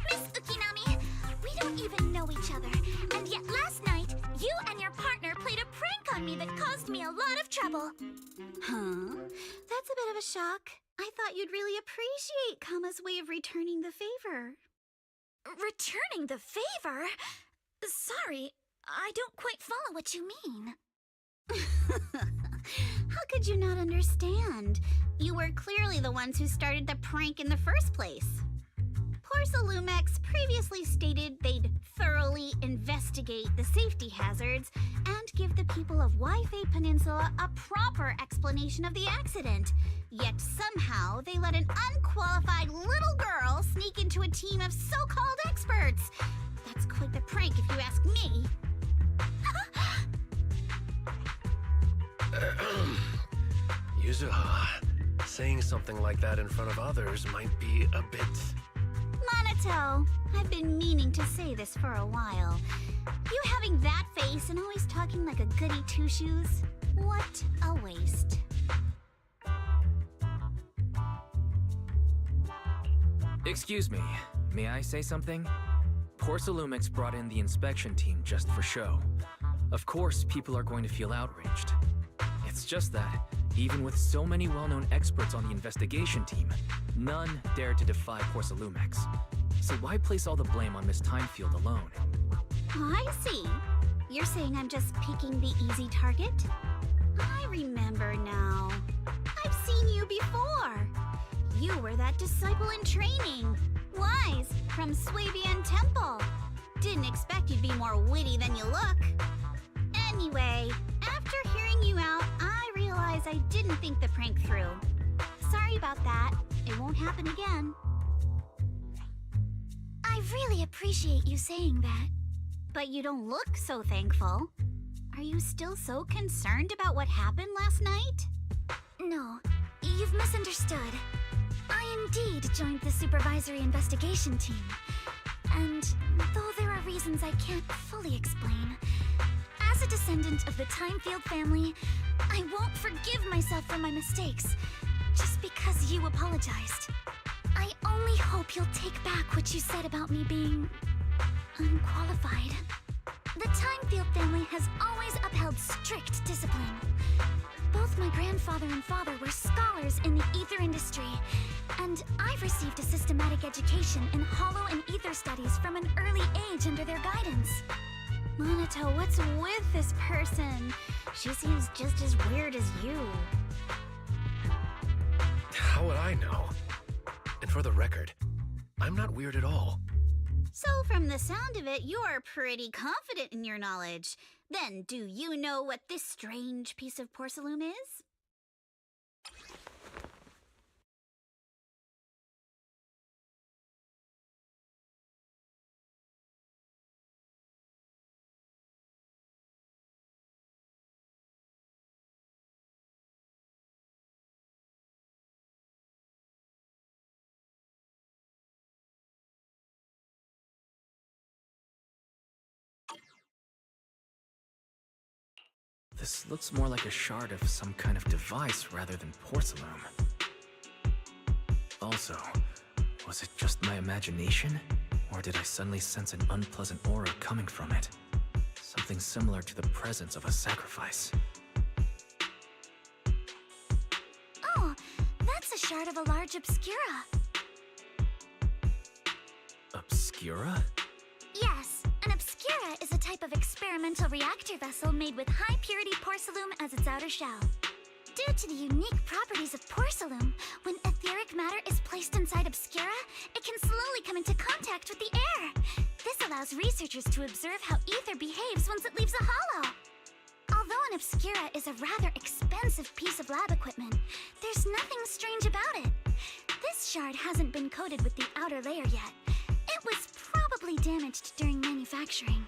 Miss Ukinami, we don't even know each other. And yet last night, you and your partner played a prank on me that caused me a lot of trouble. Huh? That's a bit of a shock. I thought you'd really appreciate Kama's way of returning the favor. Returning the favor? Sorry, I don't quite follow what you mean. How could you not understand? You were clearly the ones who started the prank in the first place. Porcelumex previously stated they'd thoroughly investigate the safety hazards and give the people of Waifei Peninsula a proper explanation of the accident. Yet somehow they let an unqualified little girl sneak into a team of so-called experts. That's quite the prank if you ask me. Yuzuha, saying something like that in front of others might be a bit... Monato, I've been meaning to say this for a while. You having that face and always talking like a goody two-shoes? What a waste. Excuse me, may I say something? Porcelumix brought in the inspection team just for show. Of course, people are going to feel outraged. It's just that, Even with so many well-known experts on the investigation team, none dared to defy Porcelumex. So why place all the blame on Miss Timefield alone? I see. You're saying I'm just picking the easy target? I remember now. I've seen you before. You were that disciple in training. Wise, from Swabian Temple. Didn't expect you'd be more witty than you look. Anyway, after hearing you out, I realized I didn't think the prank through. Sorry about that. It won't happen again. I really appreciate you saying that. But you don't look so thankful. Are you still so concerned about what happened last night? No, you've misunderstood. I indeed joined the supervisory investigation team. And though there are reasons I can't fully explain, as a descendant of the Timefield family, I won't forgive myself for my mistakes just because you apologized. I only hope you'll take back what you said about me being unqualified. The Timefield family has always upheld strict discipline. Both my grandfather and father were scholars in the ether industry, and I've received a systematic education in hollow and ether studies from an early age under their guidance. Monato, what's with this person? She seems just as weird as you. How would I know? And for the record, I'm not weird at all. So from the sound of it, you're pretty confident in your knowledge. Then, do you know what this strange piece of porcelain is? This looks more like a shard of some kind of device rather than porcelain. Also, was it just my imagination? Or did I suddenly sense an unpleasant aura coming from it? Something similar to the presence of a sacrifice. Oh, that's a shard of a large obscura. Obscura? Yes, an obscura is a type of experimental reactor vessel made with high-purity porcelain as its outer shell. Due to the unique properties of porcelain, when etheric matter is placed inside obscura, it can slowly come into contact with the air. This allows researchers to observe how ether behaves once it leaves a hollow. Although an obscura is a rather expensive piece of lab equipment, there's nothing strange about it. This shard hasn't been coated with the outer layer yet. It was probably damaged during manufacturing.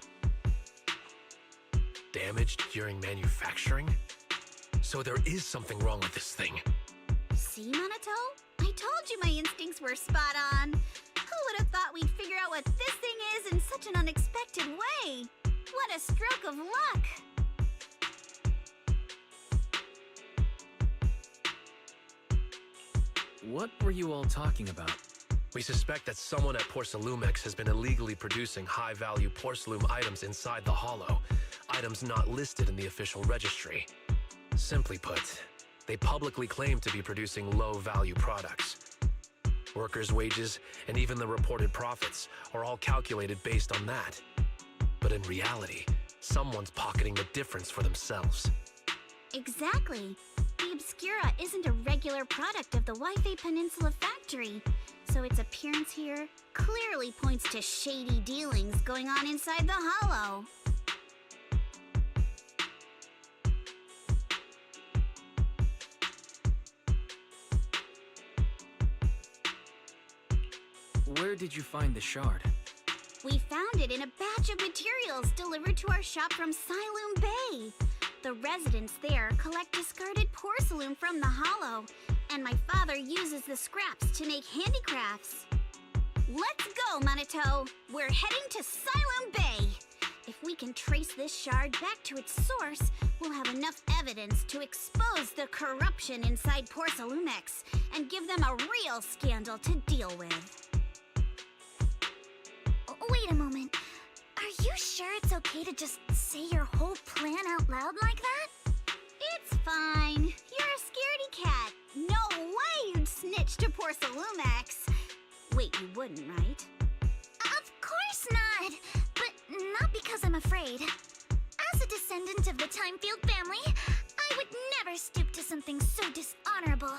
Damaged during manufacturing? So there is something wrong with this thing. See, Monato? I told you my instincts were spot on. Who would have thought we'd figure out what this thing is in such an unexpected way? What a stroke of luck! What were you all talking about? We suspect that someone at Porcelumex has been illegally producing high-value porcelain items inside the hollow, items not listed in the official registry. Simply put, they publicly claim to be producing low-value products. Workers' wages and even the reported profits are all calculated based on that. But in reality, someone's pocketing the difference for themselves. Exactly. The Obscura isn't a regular product of the Wi-Fi Peninsula factory, so its appearance here clearly points to shady dealings going on inside the hollow. Where did you find the shard? We found it in a batch of materials delivered to our shop from Siloom Bay. The residents there collect discarded porcelain from the hollow, and my father uses the scraps to make handicrafts. Let's go, Monato! We're heading to Siloom Bay! If we can trace this shard back to its source, we'll have enough evidence to expose the corruption inside Porcelumex and give them a real scandal to deal with. Wait a moment. Are you sure it's okay to just say your whole plan out loud like that? It's fine. You're Cat! No way you'd snitch to Porcelumex! Wait, you wouldn't, right? Of course not! But not because I'm afraid. As a descendant of the Timefield family, I would never stoop to something so dishonorable.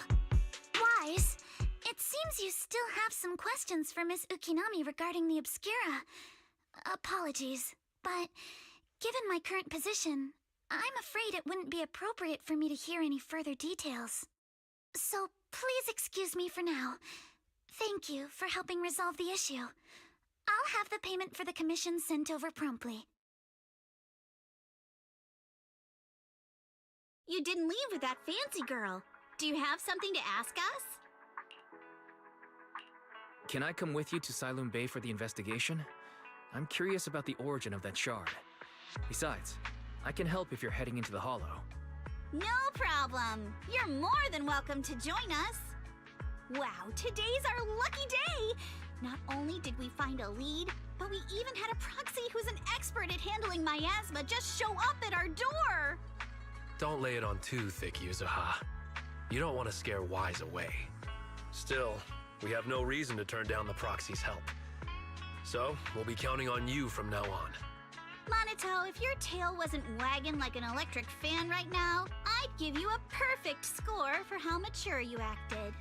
Wise, it seems you still have some questions for Miss Ukinami regarding the Obscura. Apologies, but given my current position, I'm afraid it wouldn't be appropriate for me to hear any further details. So please excuse me for now. Thank you for helping resolve the issue. I'll have the payment for the commission sent over promptly. You didn't leave with that fancy girl. Do you have something to ask us? Can I come with you to Siloon Bay for the investigation? I'm curious about the origin of that shard. Besides, I can help if you're heading into the Hollow. No problem. You're more than welcome to join us. Wow, today's our lucky day! Not only did we find a lead, but we even had a proxy who's an expert at handling miasma just show up at our door! Don't lay it on too thick, Yuzuha. You don't want to scare Wise away. Still, we have no reason to turn down the proxy's help. So, we'll be counting on you from now on. Monito, if your tail wasn't wagging like an electric fan right now, I'd give you a perfect score for how mature you acted.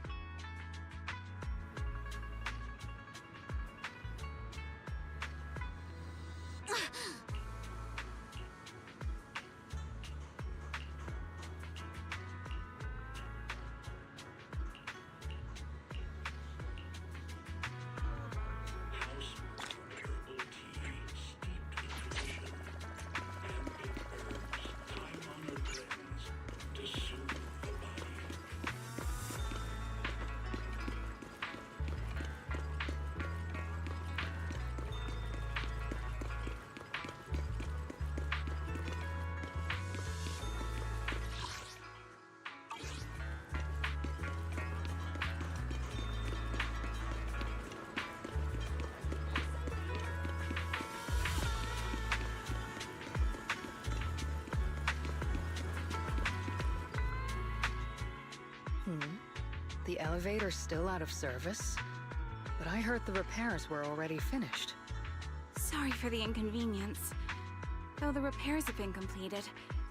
The elevator's still out of service? But I heard the repairs were already finished. Sorry for the inconvenience. Though the repairs have been completed,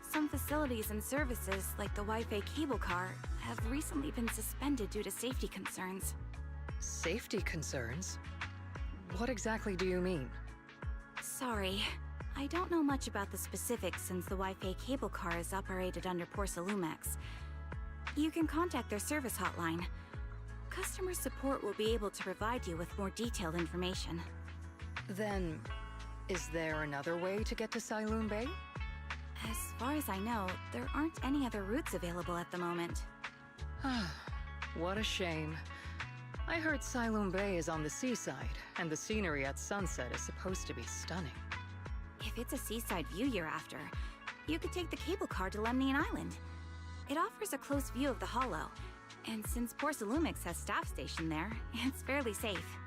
some facilities and services, like the Wi-Fi cable car, have recently been suspended due to safety concerns. Safety concerns? What exactly do you mean? Sorry. I don't know much about the specifics since the Wi-Fi cable car is operated under Porcelumex. You can contact their service hotline. Customer support will be able to provide you with more detailed information. Then, is there another way to get to Siloon Bay? As far as I know, there aren't any other routes available at the moment. What a shame. I heard Siloon Bay is on the seaside, and the scenery at sunset is supposed to be stunning. If it's a seaside view you're after, you could take the cable car to Lemnian Island. It offers a close view of the Hollow, and since Porcelumex has staff stationed there, it's fairly safe.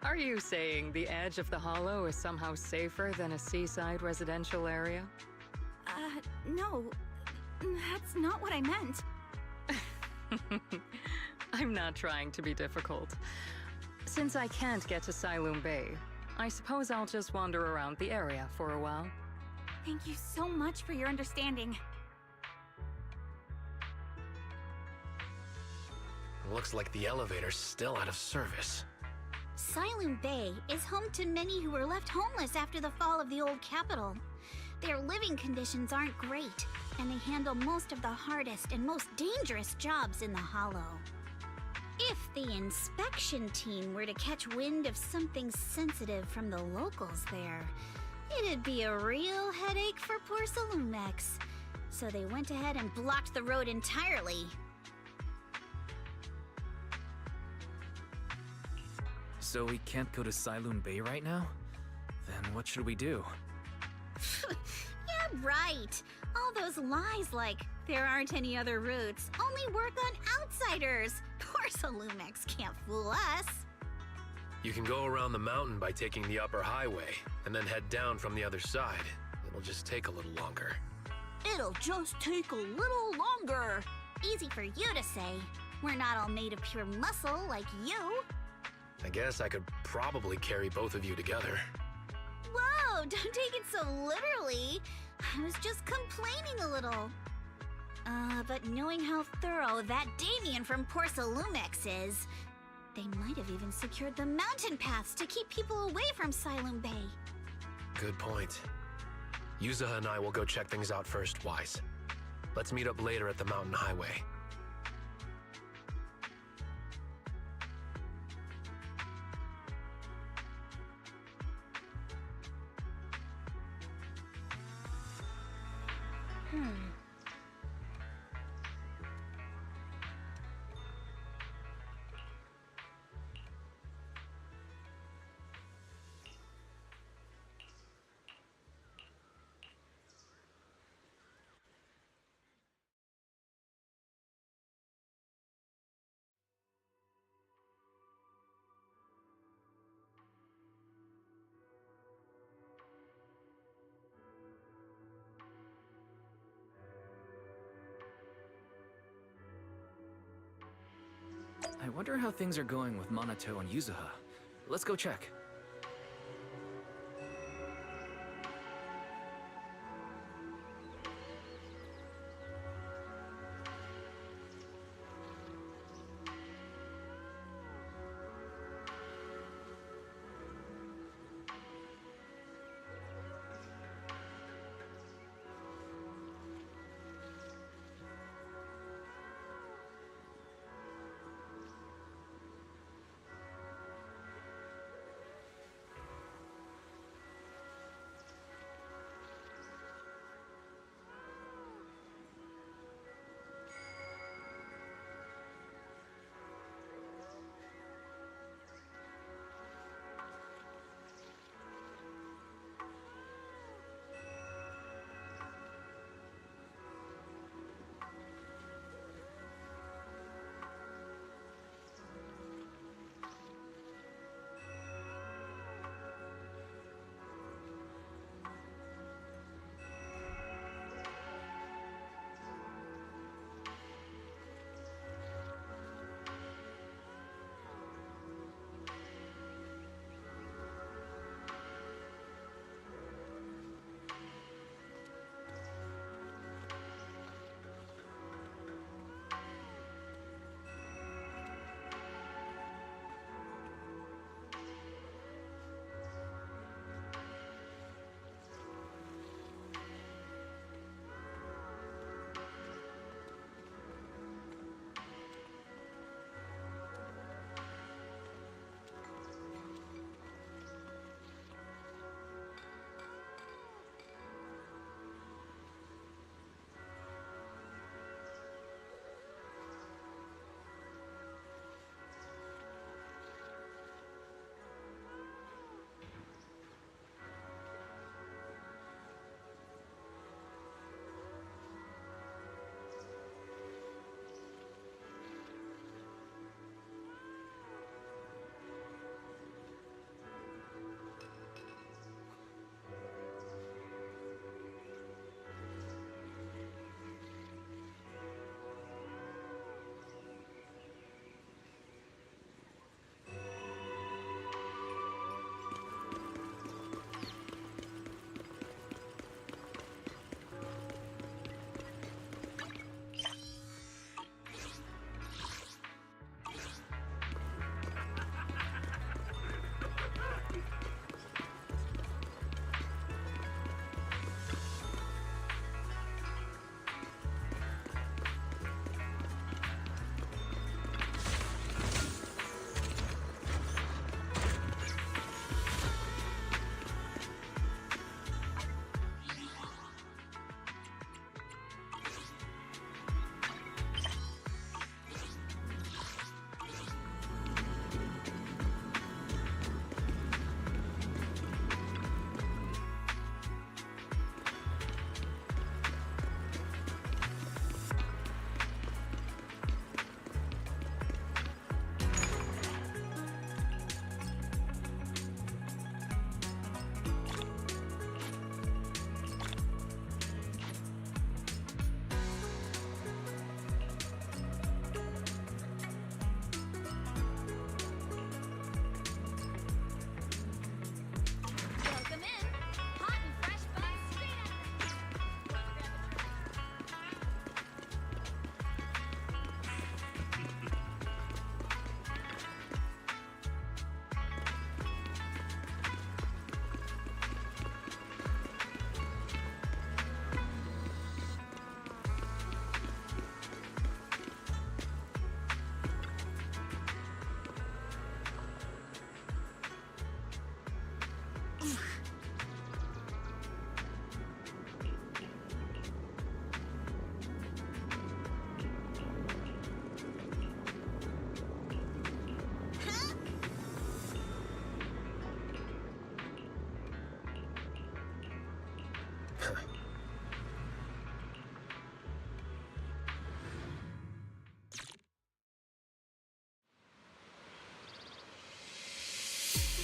Are you saying the edge of the Hollow is somehow safer than a seaside residential area? No. That's not what I meant. I'm not trying to be difficult. Since I can't get to Siloon Bay, I suppose I'll just wander around the area for a while. Thank you so much for your understanding. Looks like the elevator's still out of service. Siloon Bay is home to many who were left homeless after the fall of the old capital. Their living conditions aren't great, and they handle most of the hardest and most dangerous jobs in the Hollow. If the inspection team were to catch wind of something sensitive from the locals there, it'd be a real headache for Porcelumex. So they went ahead and blocked the road entirely. So we can't go to Siloon Bay right now? Then what should we do? Yeah, right. All those lies like, there aren't any other routes, only work on outsiders. Porcelumex can't fool us. You can go around the mountain by taking the upper highway, and then head down from the other side. It'll just take a little longer. It'll just take a little longer. Easy for you to say. We're not all made of pure muscle like you. I guess I could probably carry both of you together. Whoa, don't take it so literally. I was just complaining a little. But knowing how thorough that Damien from Porcelumex is, they might have even secured the mountain paths to keep people away from Siloam Bay. Good point. Yuzuha and I will go check things out first, Wise. Let's meet up later at the mountain highway. I wonder how things are going with Minato and Yuzuha. Let's go check.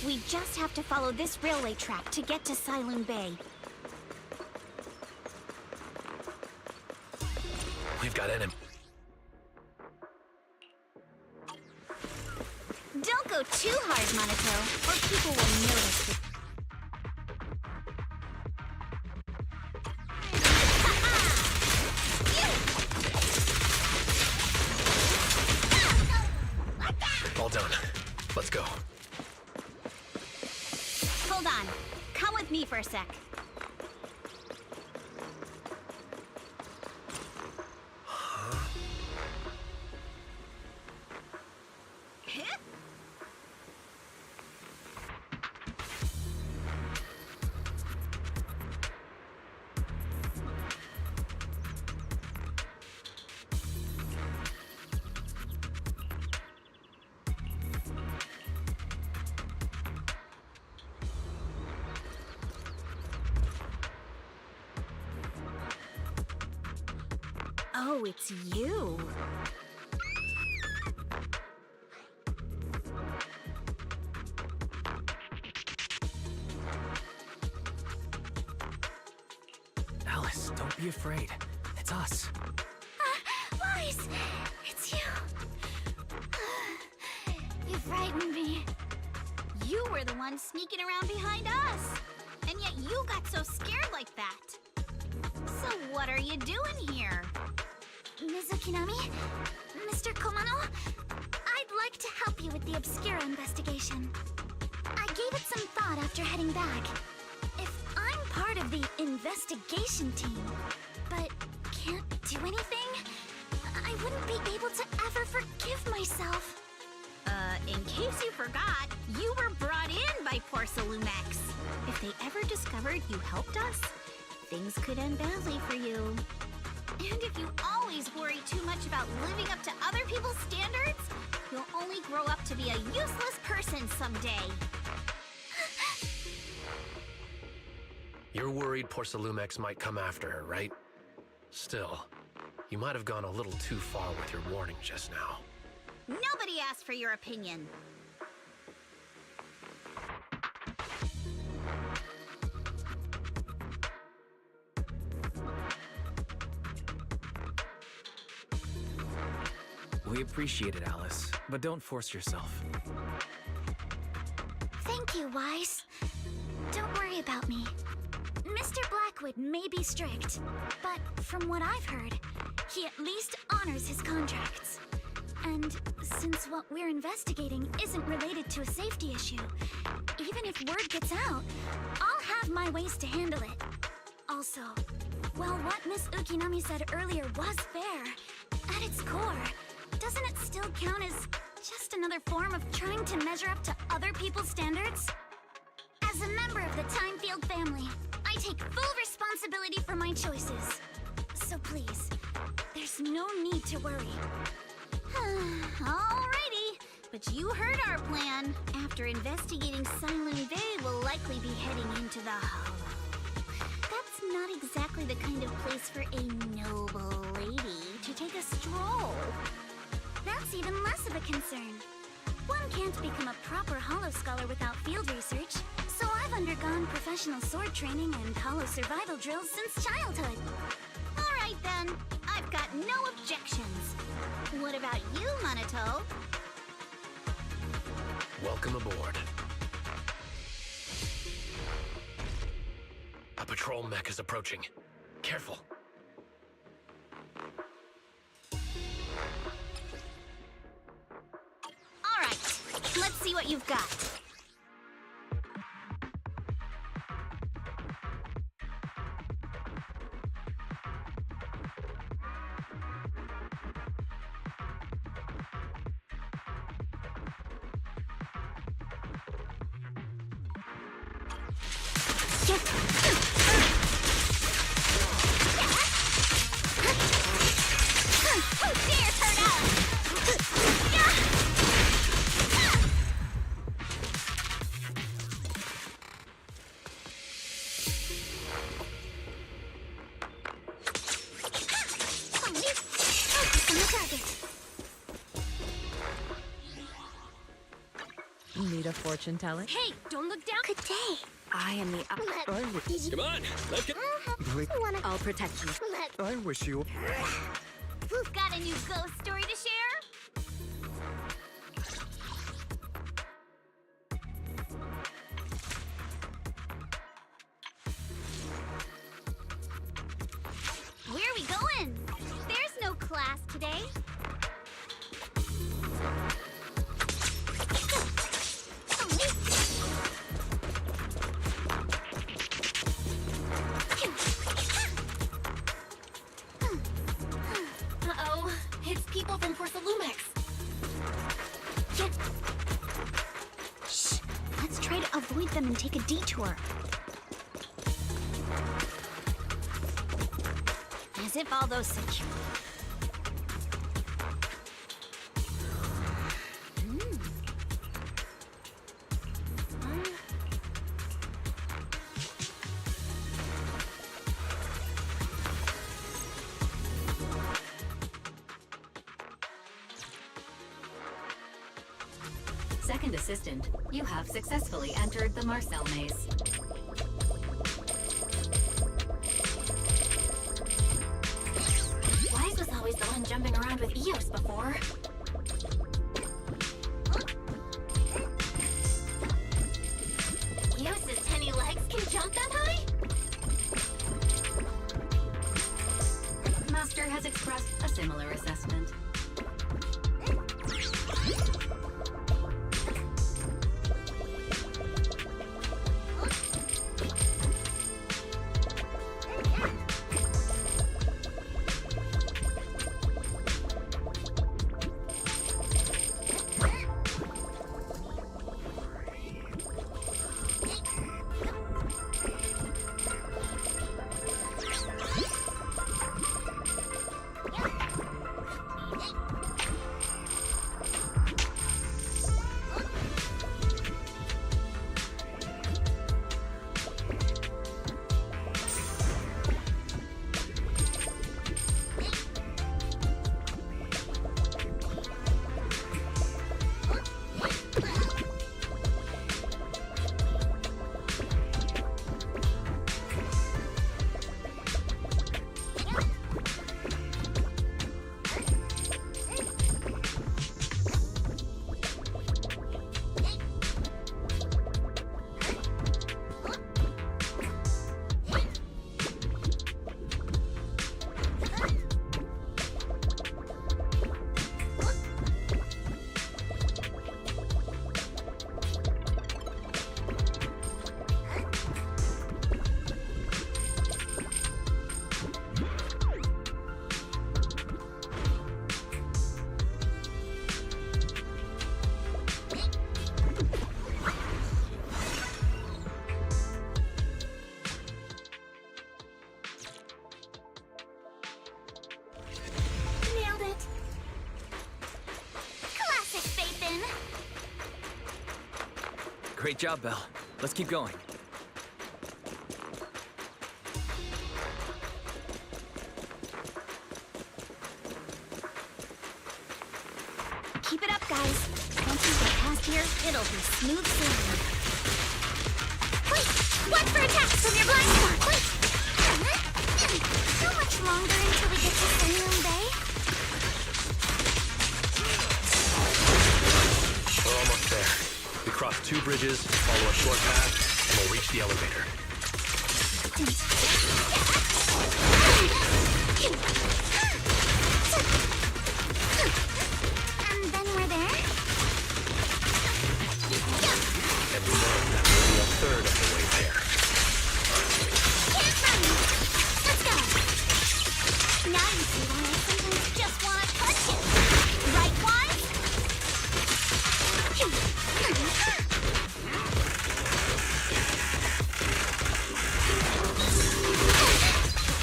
We just have to follow this railway track to get to Silent Bay. We've got enemy. Don't go too hard, Monaco, or people will notice. All done. Let's go. Hold on. Come with me for a sec. Oh, it's you. Alice, don't be afraid. It's us. Weiss, it's you. You frightened me. You were the one sneaking around behind us. And yet you got so scared like that. So what are you doing here? Ms. Ukinami? Mr. Komano? I'd like to help you with the Obscura investigation. I gave it some thought after heading back. If I'm part of the investigation team, but can't do anything, I wouldn't be able to ever forgive myself. In case you forgot, you were brought in by Porcelumex. If they ever discovered you helped us, things could end badly for you. And if you always worry too much about living up to other people's standards, you'll only grow up to be a useless person someday. You're worried Porcelumex might come after her, right? Still, you might have gone a little too far with your warning just now. Nobody asked for your opinion. We appreciate it, Alice, but don't force yourself. Thank you, Weiss. Don't worry about me. Mr. Blackwood may be strict, but from what I've heard, he at least honors his contracts. And since what we're investigating isn't related to a safety issue, even if word gets out, I'll have my ways to handle it. Also, while what Miss Ukinami said earlier was fair, at its core, doesn't it still count as just another form of trying to measure up to other people's standards? As a member of the Timefield family, I take full responsibility for my choices. So please, there's no need to worry. Alrighty, but you heard our plan. After investigating Silent Bay, we'll likely be heading into the Hollow. That's not exactly the kind of place for a noble lady to take a stroll. That's even less of a concern. One can't become a proper Hollow Scholar without field research, so I've undergone professional sword training and Hollow survival drills since childhood. Alright then, I've got no objections. What about you, Monato? Welcome aboard. A patrol mech is approaching. Careful. Alright, let's see what you've got. Need a fortune telling? Hey, don't look down. Good day. I am the. Come on, let's get. I'll protect you. I wish you. Got a new ghost story to share? Where are we going? There's no class today. Uh-oh. It's people from Porcelumex. Shh. Let's try to avoid them and take a detour. As if all those secure. Second assistant, you have successfully entered the Marcel maze. Wise was always the one jumping around with Eos before. Eos's tiny legs can jump that high? Master has expressed a similar assessment. Great job, Belle. Let's keep going. Keep it up, guys. Once we get past here, it'll be smooth sailing. Wait! Watch for attacks from your blind spot! Wait! How much longer until we get to Saloon Bay? We're almost there. We cross 2 bridges, follow a short path, and we'll reach the elevator. And then we're there? And we know that we'll be a third of the way there. Can't run! Let's go! Now you see why I sometimes just want to touch you. Right, Wise?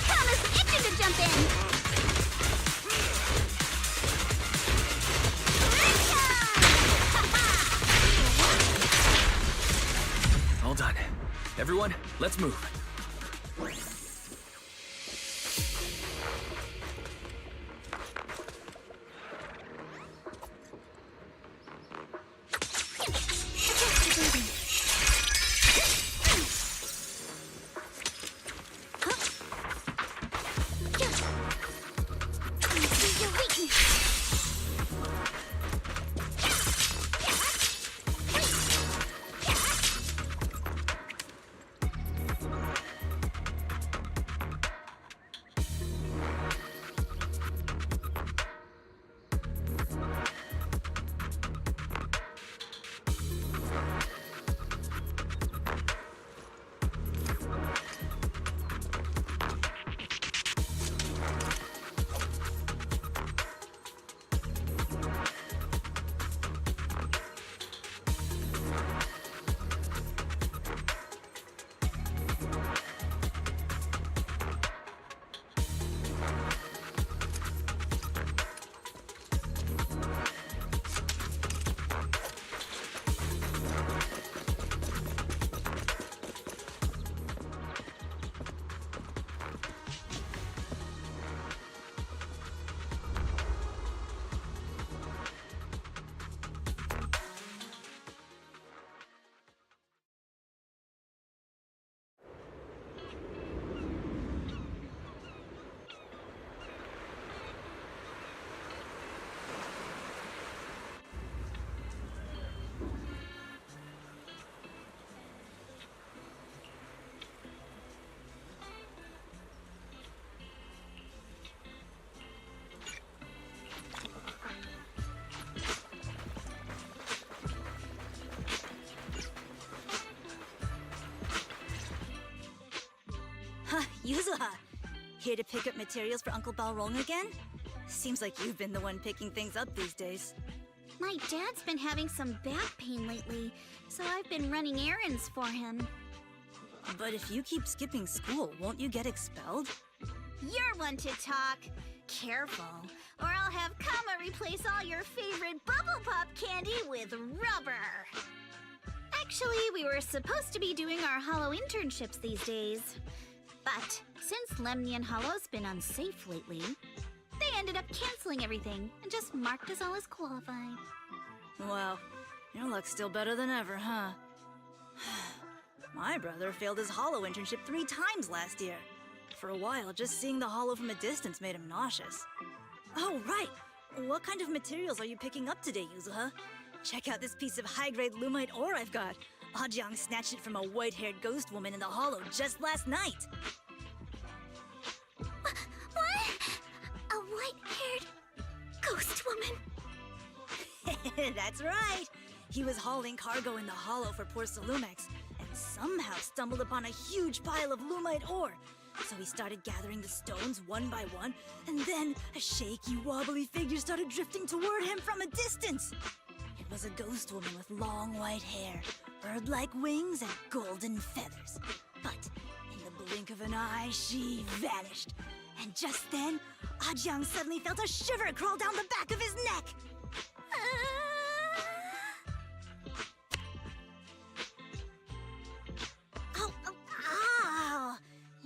Thomas itching to jump in! All done. Everyone, let's move. here to pick up materials for Uncle Balrog again? Seems like you've been the one picking things up these days. My dad's been having some back pain lately, so I've been running errands for him. But if you keep skipping school, won't you get expelled? You're one to talk. Careful, or I'll have Kama replace all your favorite Bubble Pop candy with rubber. Actually, we were supposed to be doing our Hollow internships these days. But since Lemnian Hollow's been unsafe lately, they ended up canceling everything and just marked us all as qualified. Wow, your luck's still better than ever, huh? My brother failed his Hollow internship 3 times last year. For a while, just seeing the Hollow from a distance made him nauseous. Oh, right! What kind of materials are you picking up today, Yuzuha? Check out this piece of high-grade lumite ore I've got. Ajang snatched it from a white-haired ghost woman in the Hollow just last night. What? A white-haired ghost woman? That's right! He was hauling cargo in the Hollow for Porcelumex, and somehow stumbled upon a huge pile of lumite ore. So he started gathering the stones one by one, and then a shaky, wobbly figure started drifting toward him from a distance. It was a ghost woman with long white hair, bird-like wings, and golden feathers. But in the blink of an eye, she vanished. And just then, Ajang suddenly felt a shiver crawl down the back of his neck.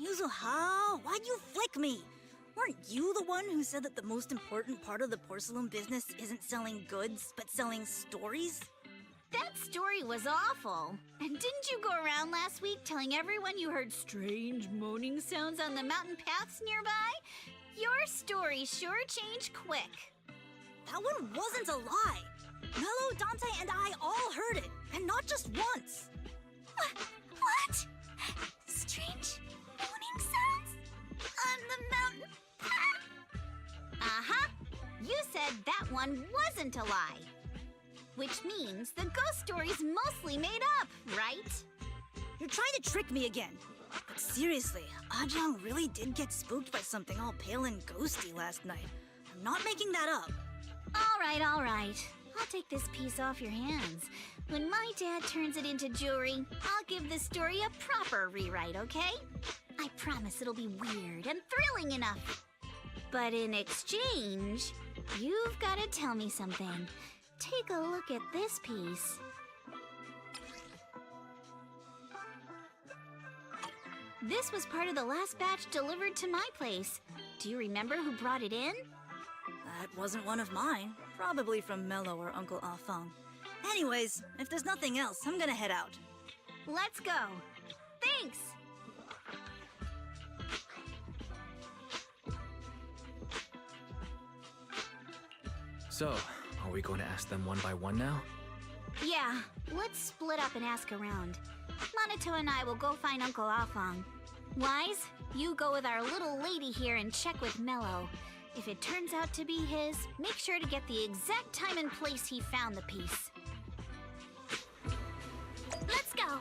Yuzuha, why'd you flick me? Weren't you the one who said that the most important part of the porcelain business isn't selling goods, but selling stories? That story was awful. And didn't you go around last week telling everyone you heard strange moaning sounds on the mountain paths nearby? Your story sure changed quick. That one wasn't a lie. Mello, Dante, and I all heard it, and not just once. What? Strange moaning sounds on the mountain path? Uh-huh. You said that one wasn't a lie. Which means the ghost story's mostly made up, right? You're trying to trick me again. But seriously, Ajang really did get spooked by something all pale and ghosty last night. I'm not making that up. All right. I'll take this piece off your hands. When my dad turns it into jewelry, I'll give this story a proper rewrite, okay? I promise it'll be weird and thrilling enough. But in exchange, you've got to tell me something. Take a look at this piece. This was part of the last batch delivered to my place. Do you remember who brought it in? That wasn't one of mine. Probably from Mello or Uncle Afang. Anyways, if there's nothing else, I'm gonna head out. Let's go. Thanks! So, are we going to ask them one by one now? Yeah, let's split up and ask around. Monato and I will go find Uncle Afang. Wise, you go with our little lady here and check with Mello. If it turns out to be his, make sure to get the exact time and place he found the piece. Let's go!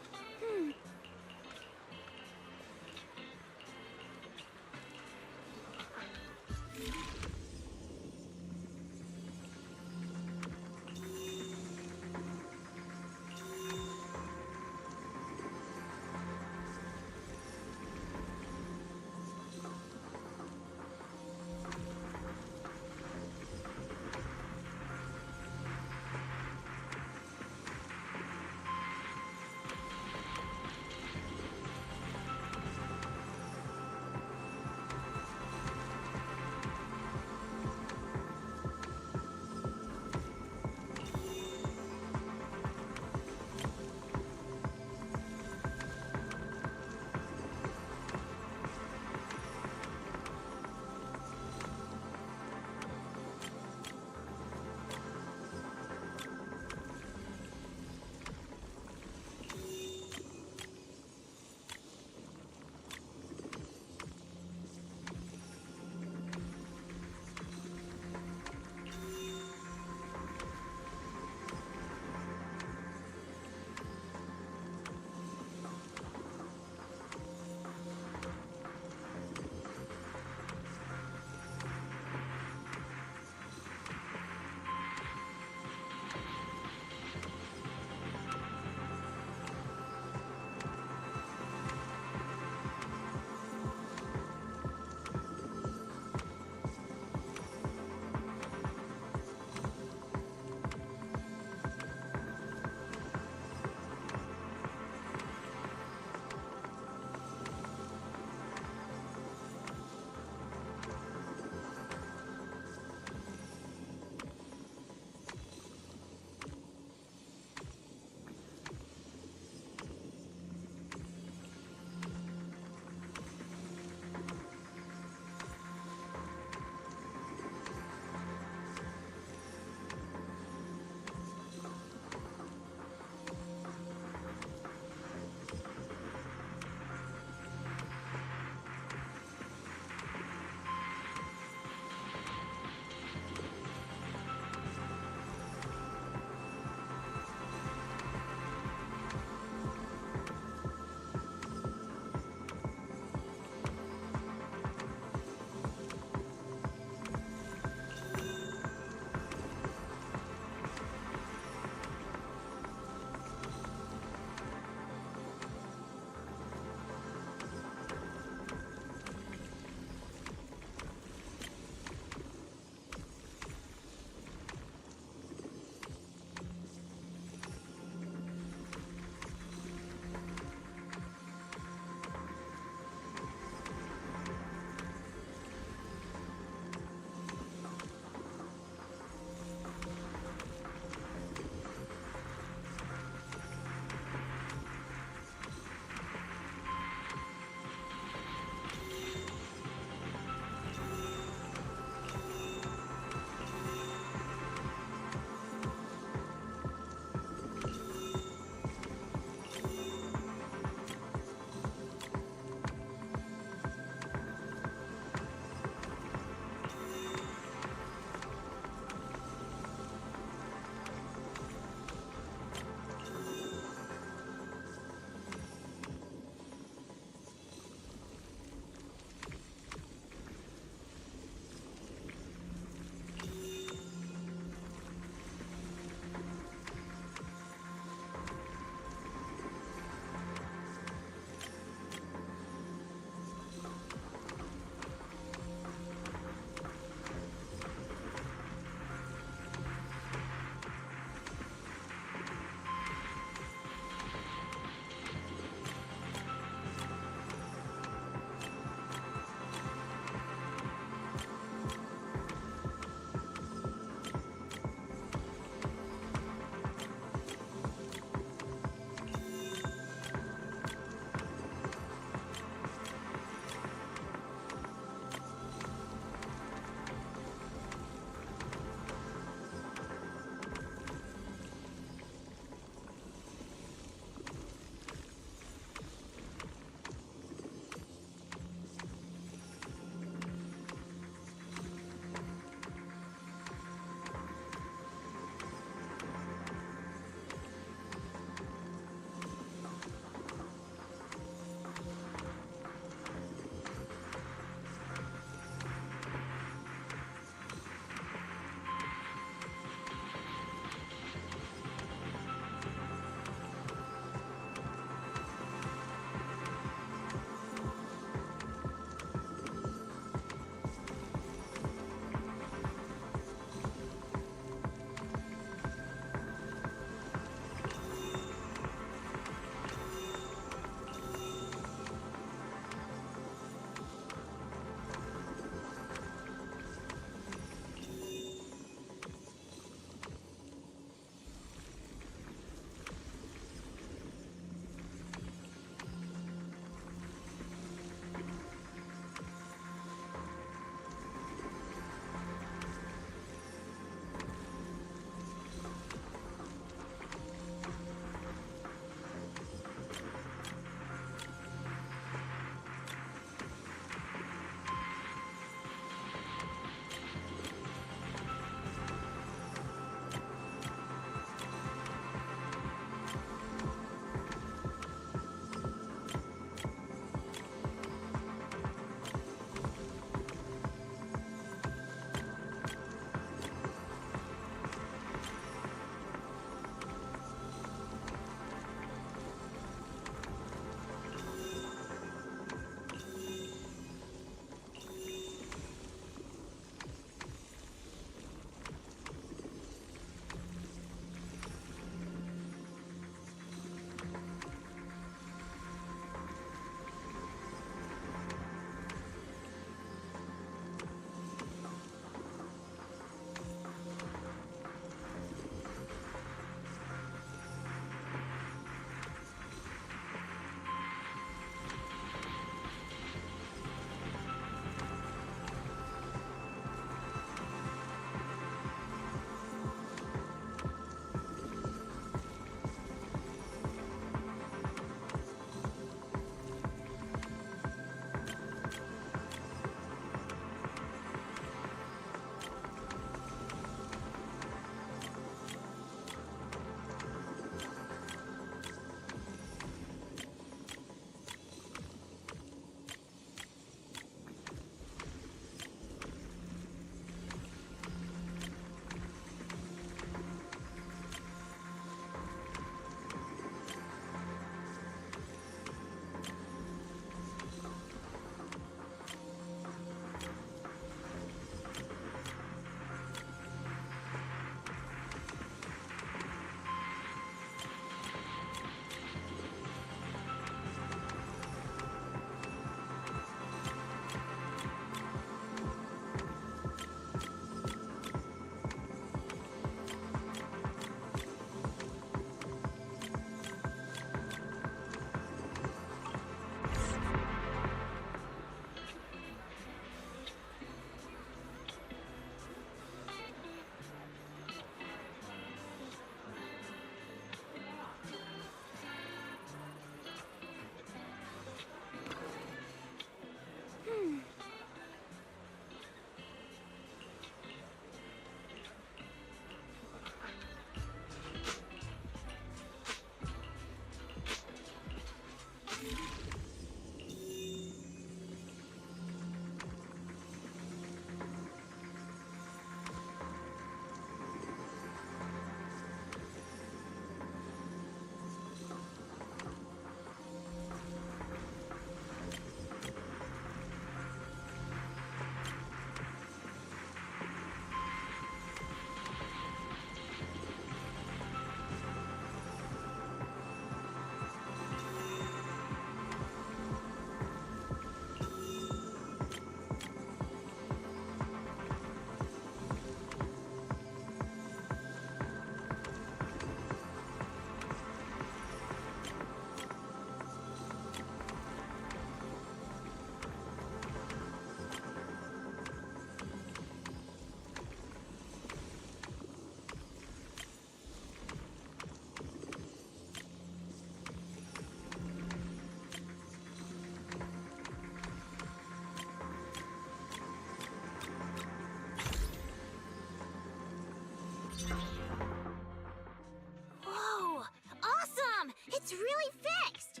Whoa! Awesome! It's really fixed!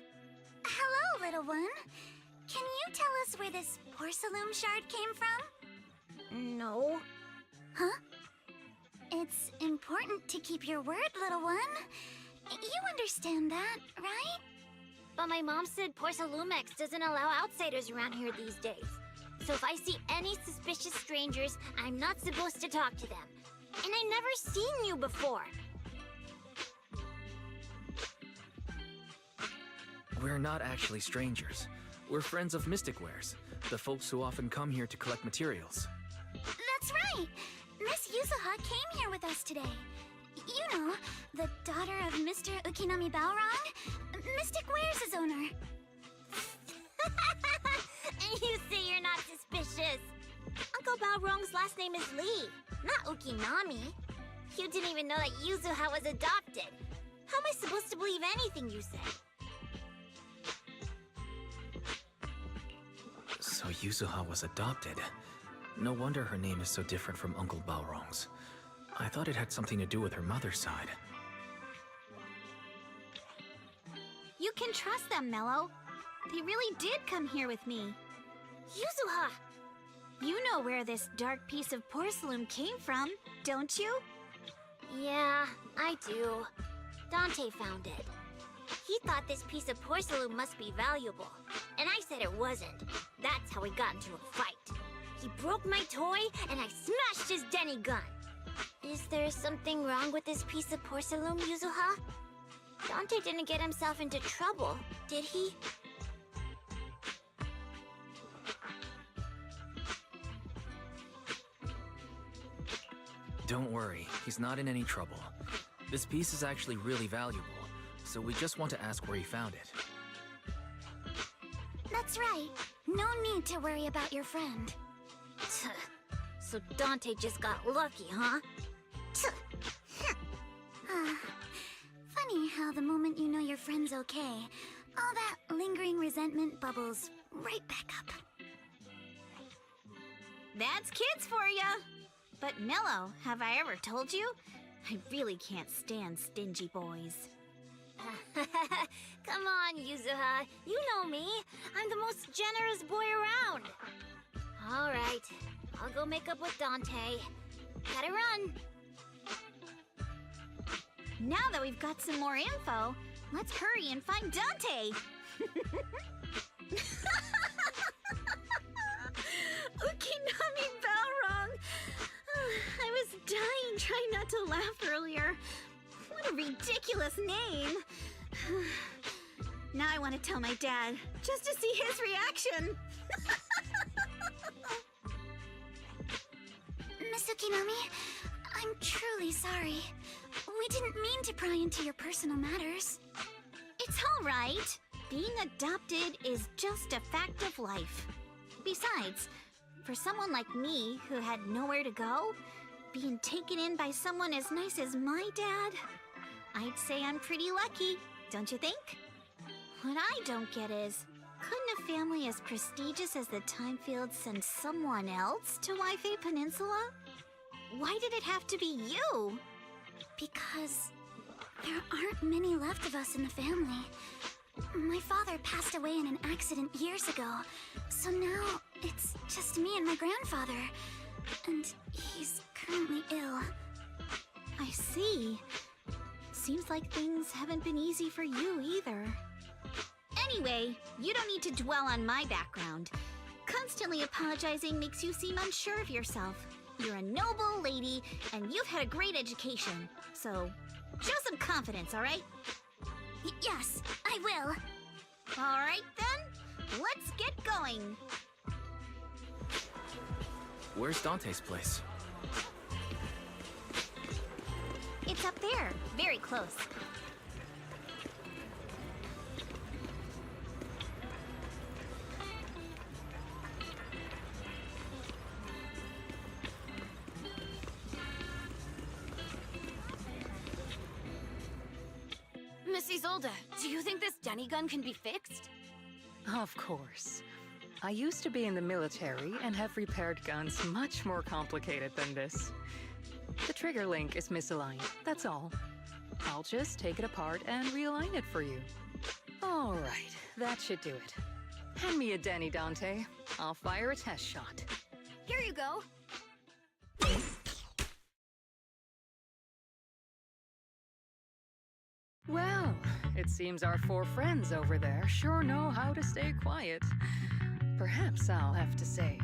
Hello, little one. Can you tell us where this porcelain shard came from? No. Huh? It's important to keep your word, little one. You understand that, right? But my mom said Porcelumex doesn't allow outsiders around here these days. So if I see any suspicious strangers, I'm not supposed to talk to them. And I've never seen you before. We're not actually strangers. We're friends of Mystic Wares, the folks who often come here to collect materials. That's right! Miss Yuzuha came here with us today. You know, the daughter of Mr. Ukinami Balrog, Mystic Wares' owner. And you say you're not suspicious. Uncle Balrog's last name is Lee, not Ukinami. You didn't even know that Yuzuha was adopted. How am I supposed to believe anything you say? So Yuzuha was adopted. No wonder her name is so different from Uncle Balrog's. I thought it had something to do with her mother's side. You can trust them, Mello. They really did come here with me. Yuzuha! You know where this dark piece of porcelain came from, don't you? Yeah, I do. Dante found it. He thought this piece of porcelain must be valuable, and I said it wasn't. That's how we got into a fight. He broke my toy, and I smashed his Denny gun. Is there something wrong with this piece of porcelain, Yuzuha? Dante didn't get himself into trouble, did he? Don't worry, he's not in any trouble. This piece is actually really valuable, so we just want to ask where he found it. That's right. No need to worry about your friend. So Dante just got lucky, huh? Funny how the moment you know your friend's okay, all that lingering resentment bubbles right back up. That's kids for ya! But Mello, have I ever told you? I really can't stand stingy boys. Come on, Yuzuha. You know me. I'm the most generous boy around. All right. I'll go make up with Dante. Gotta run. Now that we've got some more info, let's hurry and find Dante! Ukinami Balrog! I was dying trying not to laugh earlier. What a ridiculous name! Now I want to tell my dad, just to see his reaction! Miss Ukinami, I'm truly sorry. We didn't mean to pry into your personal matters. It's all right. Being adopted is just a fact of life. Besides, for someone like me who had nowhere to go, being taken in by someone as nice as my dad, I'd say I'm pretty lucky, don't you think? What I don't get is, couldn't a family as prestigious as the Timefields send someone else to Waifei Peninsula? Why did it have to be you? Because there aren't many left of us in the family. My father passed away in an accident years ago, so now it's just me and my grandfather. And he's currently ill. I see. Seems like things haven't been easy for you either. Anyway, you don't need to dwell on my background. Constantly apologizing makes you seem unsure of yourself. You're a noble lady, and you've had a great education. So, show some confidence, alright? Yes, I will. Alright then, let's get going. Where's Dante's place? It's up there, very close. Miss Isolde, do you think this Denny gun can be fixed? Of course. I used to be in the military and have repaired guns much more complicated than this. The trigger link is misaligned, that's all. I'll just take it apart and realign it for you. All right, that should do it. Hand me a Denny, Dante. I'll fire a test shot. Here you go. Well, it seems our four friends over there sure know how to stay quiet. Perhaps I'll have to say,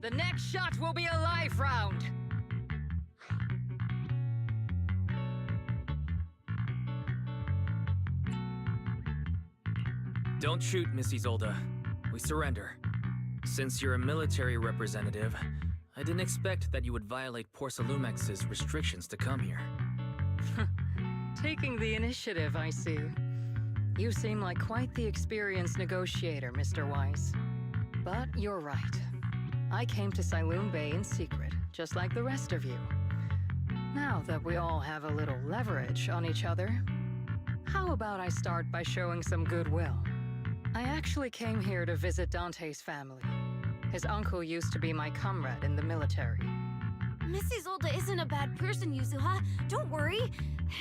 the next shot will be a live round. Don't shoot, Miss Isolde. We surrender. Since you're a military representative, I didn't expect that you would violate Porcelumex's restrictions to come here. Taking the initiative, I see. You seem like quite the experienced negotiator, Mr. Wise. But you're right. I came to Siloon Bay in secret, just like the rest of you. Now that we all have a little leverage on each other, how about I start by showing some goodwill? I actually came here to visit Dante's family. His uncle used to be my comrade in the military. Miss Isolde isn't a bad person, Yuzuha. Don't worry.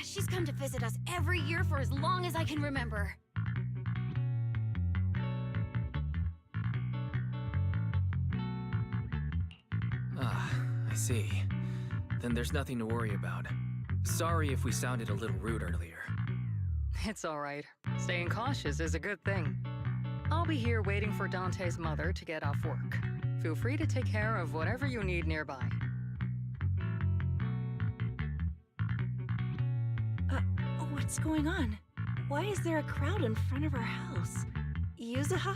She's come to visit us every year for as long as I can remember. Ah, I see. Then there's nothing to worry about. Sorry if we sounded a little rude earlier. It's all right. Staying cautious is a good thing. I'll be here waiting for Dante's mother to get off work. Feel free to take care of whatever you need nearby. What's going on? Why is there a crowd in front of our house? Yuzuha?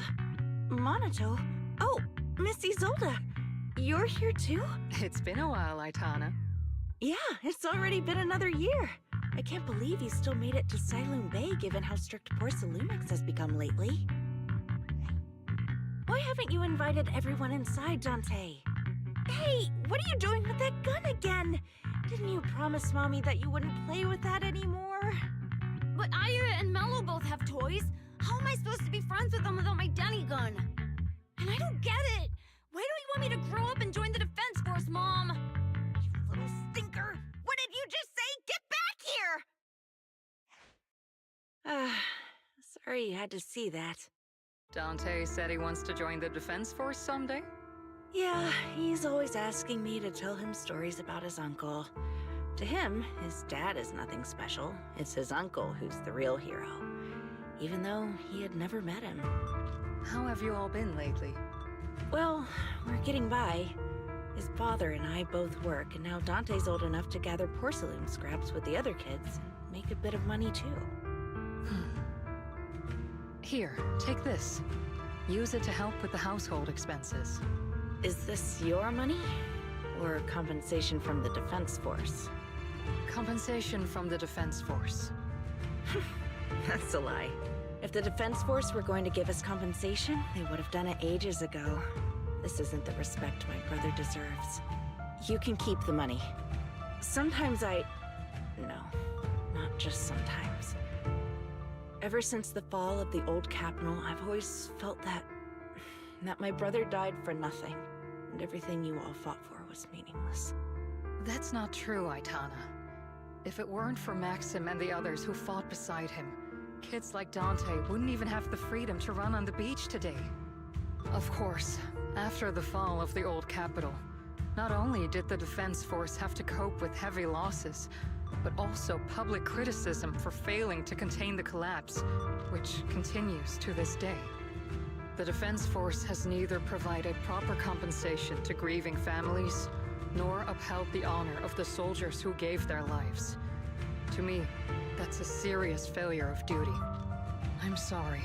Monato? Oh, Miss Isolde! You're here too? It's been a while, Aitana. Yeah, it's already been another year. I can't believe you still made it to Siloon Bay given how strict Porcelumix has become lately. Why haven't you invited everyone inside, Dante? Hey, what are you doing with that gun again? Didn't you promise Mommy that you wouldn't play with that anymore? But Ira and Mello both have toys. How am I supposed to be friends with them without my Denny gun? And I don't get it. Why don't you want me to grow up and join the Defense Force, Mom? You little stinker! What did you just say? Get back here! Sorry you had to see that. Dante said he wants to join the Defense Force someday? Yeah, he's always asking me to tell him stories about his uncle. To him, his dad is nothing special. It's his uncle who's the real hero, even though he had never met him. How have you all been lately? Well, we're getting by. His father and I both work, and now Dante's old enough to gather porcelain scraps with the other kids and make a bit of money too. Here, take this. Use it to help with the household expenses. Is this your money? Or compensation from the Defense Force? Compensation from the Defense Force. That's a lie. If the Defense Force were going to give us compensation, they would have done it ages ago. This isn't the respect my brother deserves. You can keep the money. Sometimes No, not just sometimes. Ever since the fall of the old capital, I've always felt that my brother died for nothing, and everything you all fought for was meaningless. That's not true, Aitana. If it weren't for Maxim and the others who fought beside him, kids like Dante wouldn't even have the freedom to run on the beach today. Of course, after the fall of the old capital, not only did the Defense Force have to cope with heavy losses, but also public criticism for failing to contain the collapse, which continues to this day. The Defense Force has neither provided proper compensation to grieving families, nor upheld the honor of the soldiers who gave their lives. To me, that's a serious failure of duty. I'm sorry.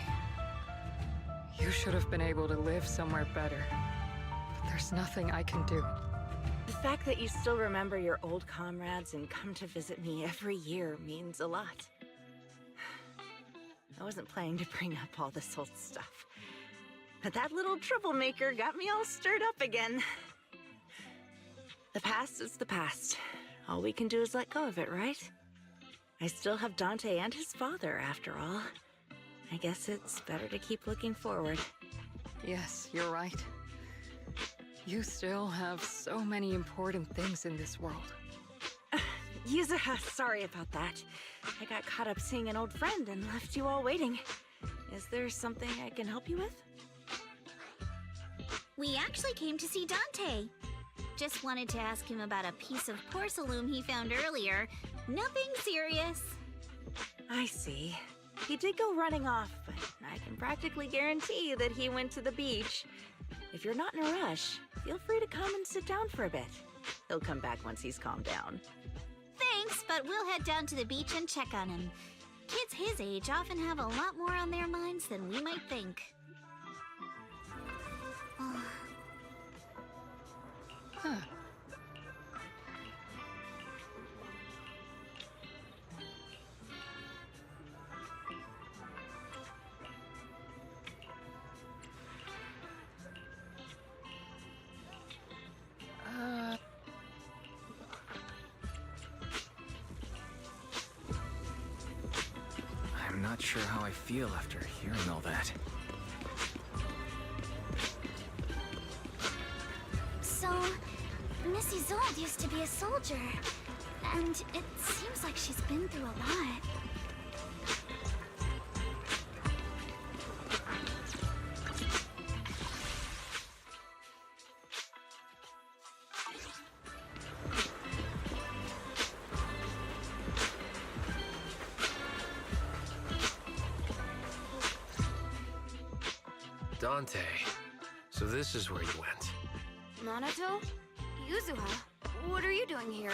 You should have been able to live somewhere better. But there's nothing I can do. The fact that you still remember your old comrades and come to visit me every year means a lot. I wasn't planning to bring up all this old stuff, but that little troublemaker got me all stirred up again. The past is the past. All we can do is let go of it, right? I still have Dante and his father, after all. I guess it's better to keep looking forward. Yes, you're right. You still have so many important things in this world. Yuzuha, sorry about that. I got caught up seeing an old friend and left you all waiting. Is there something I can help you with? We actually came to see Dante. Just wanted to ask him about a piece of porcelain he found earlier. Nothing serious. I see. He did go running off, but I can practically guarantee that he went to the beach. If you're not in a rush, feel free to come and sit down for a bit. He'll come back once he's calmed down. Thanks, but we'll head down to the beach and check on him. Kids his age often have a lot more on their minds than we might think. Huh. I'm not sure how I feel after hearing all that. So, Miss Isolde used to be a soldier, and it seems like she's been through a lot. Dante, so this is where you went. Minato? Yuzuha, what are you doing here?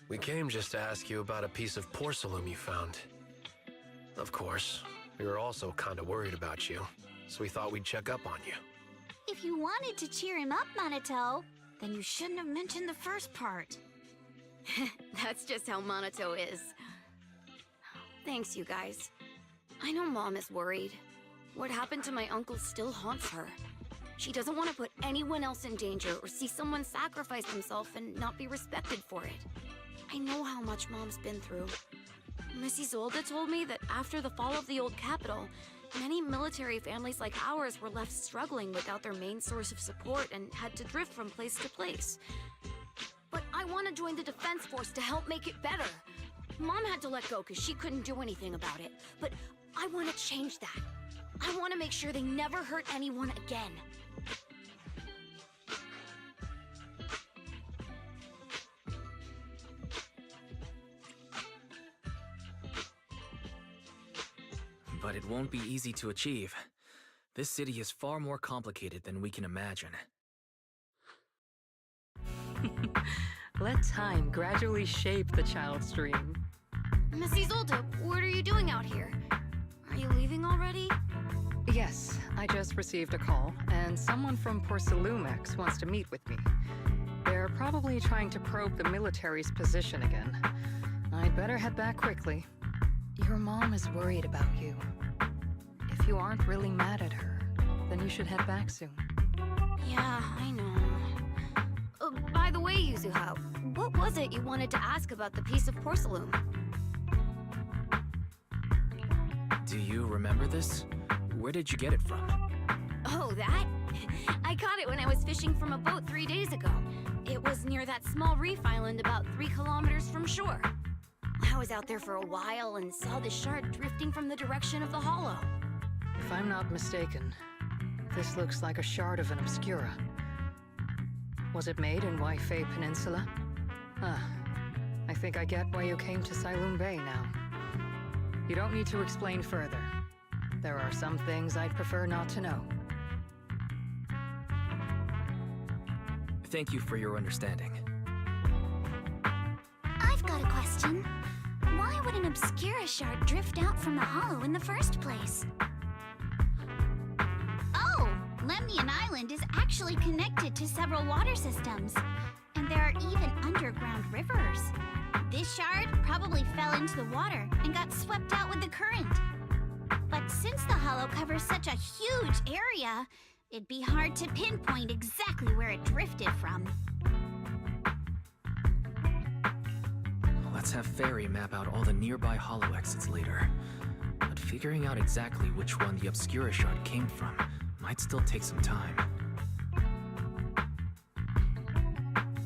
We came just to ask you about a piece of porcelain you found. Of course, we were also kinda worried about you, so we thought we'd check up on you. If you wanted to cheer him up, Minato, then you shouldn't have mentioned the first part. That's just how Minato is. Thanks, you guys. I know Mom is worried. What happened to my uncle still haunts her. She doesn't want to put anyone else in danger or see someone sacrifice himself and not be respected for it. I know how much Mom's been through. Miss Isolde told me that after the fall of the old capital, many military families like ours were left struggling without their main source of support and had to drift from place to place. But I want to join the defense force to help make it better. Mom had to let go because she couldn't do anything about it, but I want to change that. I want to make sure they never hurt anyone again. But it won't be easy to achieve. This city is far more complicated than we can imagine. Let time gradually shape the child's dream. Miss Isolde, what are you doing out here? Are you leaving already? Yes, I just received a call, and someone from Porcelumex wants to meet with me. They're probably trying to probe the military's position again. I'd better head back quickly. Your mom is worried about you. If you aren't really mad at her, then you should head back soon. Yeah, I know. By the way, Yuzuha, what was it you wanted to ask about the piece of porcelain? Do you remember this? Where did you get it from? Oh, that? I caught it when I was fishing from a boat 3 days ago. It was near that small reef island about 3 kilometers from shore. I was out there for a while and saw the shard drifting from the direction of the hollow. If I'm not mistaken, this looks like a shard of an Obscura. Was it made in Waifei Peninsula? I think I get why you came to Sailoon Bay now. You don't need to explain further. There are some things I'd prefer not to know. Thank you for your understanding. I've got a question. Why would an Obscura shard drift out from the hollow in the first place? Oh, Lemnian Island is actually connected to several water systems. And there are even underground rivers. This shard probably fell into the water and got swept out with the current. But since the hollow covers such a huge area, it'd be hard to pinpoint exactly where it drifted from. Let's have Fairy map out all the nearby hollow exits later. But figuring out exactly which one the Obscura shard came from might still take some time.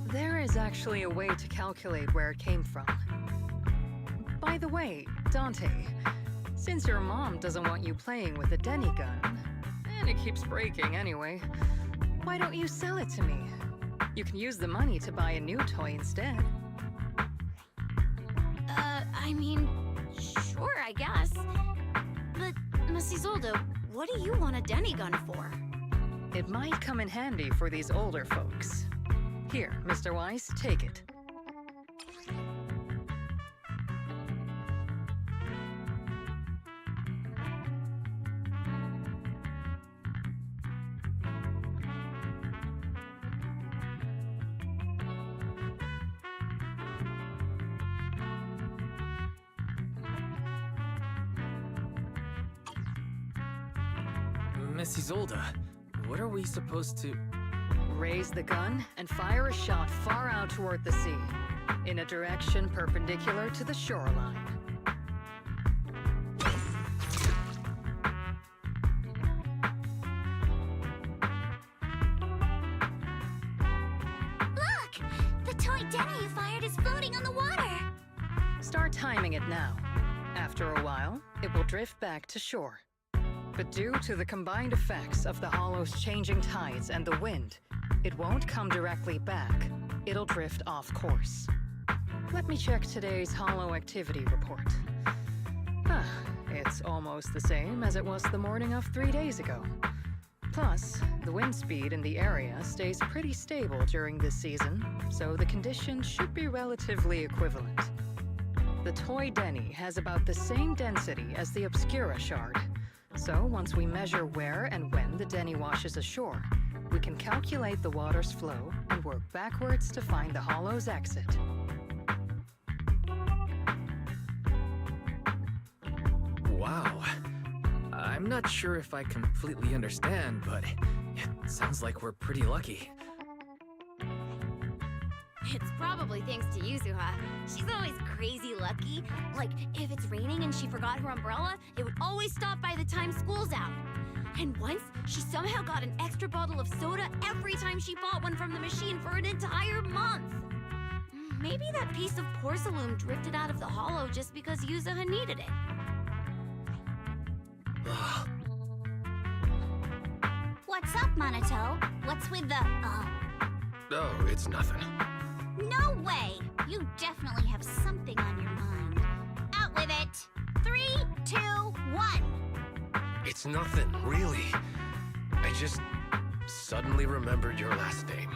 There is actually a way to calculate where it came from. By the way, Dante, since your mom doesn't want you playing with a Denny gun, and it keeps breaking anyway, why don't you sell it to me? You can use the money to buy a new toy instead. I mean, sure, I guess. But, Miss Isolde, what do you want a Denny gun for? It might come in handy for these older folks. Here, Mr. Weiss, take it. Miss Isolde, what are we supposed to... Raise the gun and fire a shot far out toward the sea, in a direction perpendicular to the shoreline. Look! The toy Denny you fired is floating on the water! Start timing it now. After a while, it will drift back to shore. But due to the combined effects of the hollow's changing tides and the wind, it won't come directly back. It'll drift off course. Let me check today's hollow activity report. It's almost the same as it was the morning of 3 days ago. Plus, the wind speed in the area stays pretty stable during this season, so the conditions should be relatively equivalent. The toy Denny has about the same density as the Obscura shard. So once we measure where and when the Denny washes ashore, we can calculate the water's flow and work backwards to find the hollow's exit. Wow. I'm not sure if I completely understand, but it sounds like we're pretty lucky. It's probably thanks to Yuzuha. She's always crazy lucky. Like, if it's raining and she forgot her umbrella, it would always stop by the time school's out. And once, she somehow got an extra bottle of soda every time she bought one from the machine for an entire month. Maybe that piece of porcelain drifted out of the hollow just because Yuzuha needed it. What's up, Monato? What's with the, Oh, it's nothing. No way! You definitely have something on your mind. Out with it! 3, 2, 1! It's nothing, really. I just suddenly remembered your last name.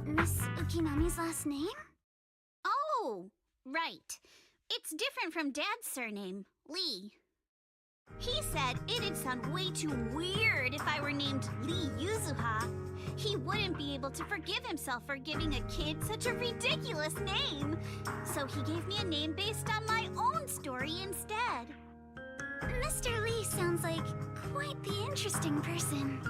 Miss Ukinami's last name? Oh, right. It's different from Dad's surname, Lee. He said it'd sound way too weird if I were named Lee Yuzuha. He wouldn't be able to forgive himself for giving a kid such a ridiculous name. So he gave me a name based on my own story instead. Mr. Lee sounds like quite the interesting person.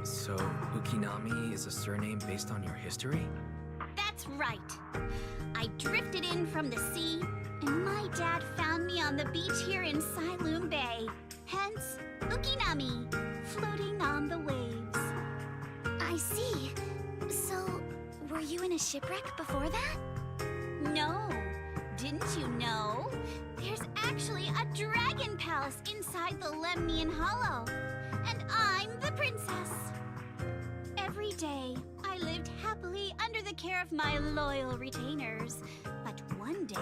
So, Ukinami is a surname based on your history? That's right. I drifted in from the sea, and my dad found me on the beach here in Siloom Bay. Hence, Ukinami, floating on the waves. I see. So, were you in a shipwreck before that? No. Didn't you know? There's actually a dragon palace inside the Lemnian Hollow. And I'm the princess. Every day, I lived happily under the care of my loyal retainers. But one day,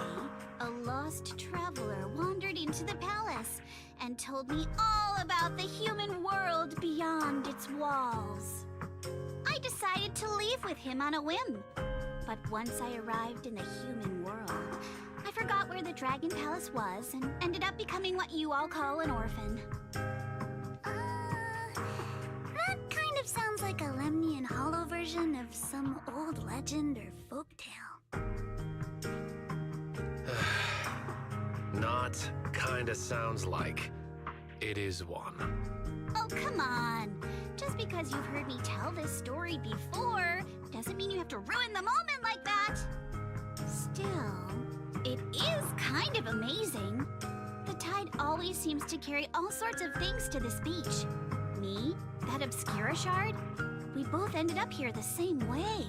a lost traveler wandered into the palace and told me all about the human world beyond its walls. I decided to leave with him on a whim. But once I arrived in the human world, I forgot where the Dragon Palace was and ended up becoming what you all call an orphan. That kind of sounds like a Lemnian Hollow version of some old legend or folktale. Not kinda sounds like. It is one. Oh, come on. Just because you've heard me tell this story before doesn't mean you have to ruin the moment like that. Still, it is kind of amazing. The tide always seems to carry all sorts of things to this beach. Me, that Obscura shard, we both ended up here the same way.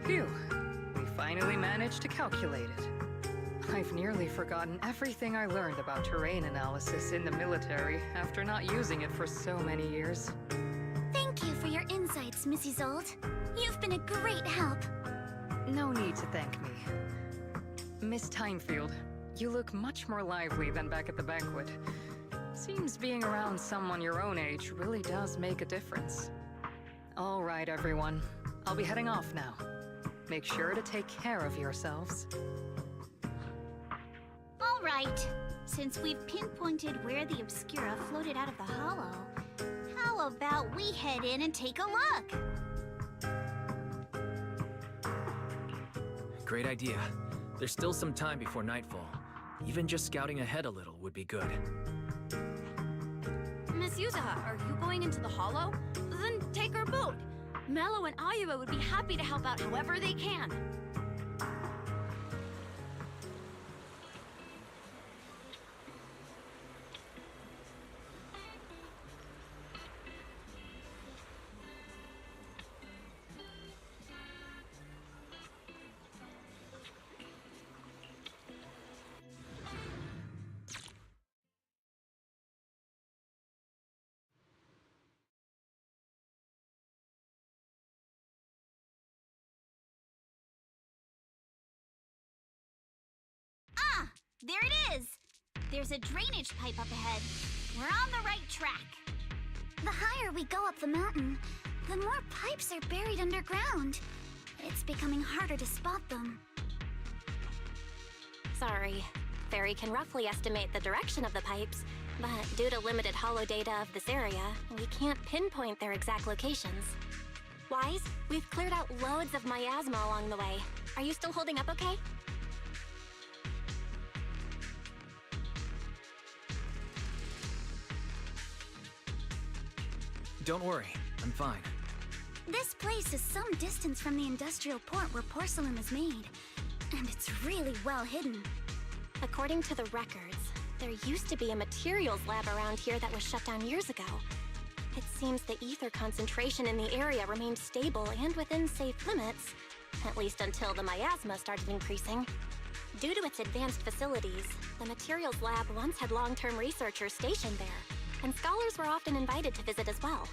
Phew. We finally managed to calculate it. I've nearly forgotten everything I learned about terrain analysis in the military after not using it for so many years. Thank you for your insights, Mrs. Zold. You've been a great help. No need to thank me. Miss Timefield, you look much more lively than back at the banquet. Seems being around someone your own age really does make a difference. All right, everyone. I'll be heading off now. Make sure to take care of yourselves. All right. Since we've pinpointed where the Obscura floated out of the hollow, how about we head in and take a look? Great idea. There's still some time before nightfall. Even just scouting ahead a little would be good. Miss Yuzaha, are you going into the hollow? Then take our boat. Mello and Ayuba would be happy to help out however they can. There it is! There's a drainage pipe up ahead. We're on the right track. The higher we go up the mountain, the more pipes are buried underground. It's becoming harder to spot them. Sorry. Fairy can roughly estimate the direction of the pipes, but due to limited holo data of this area, we can't pinpoint their exact locations. Wise, we've cleared out loads of miasma along the way. Are you still holding up okay? Don't worry, I'm fine. This place is some distance from the industrial port where porcelain is made, and it's really well hidden. According to the records, there used to be a materials lab around here that was shut down years ago. It seems the ether concentration in the area remained stable and within safe limits, at least until the miasma started increasing. Due to its advanced facilities, the materials lab once had long-term researchers stationed there, and scholars were often invited to visit as well.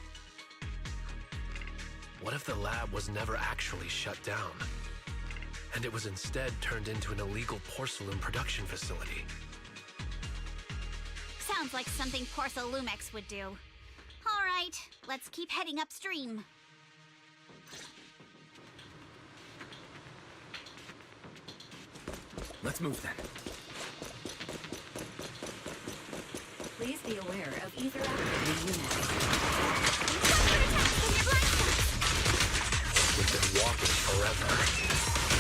What if the lab was never actually shut down, and it was instead turned into an illegal porcelain production facility? Sounds like something Porcelumex would do. All right, let's keep heading upstream. Let's move then. Please be aware of ether activity units. We've been walking forever.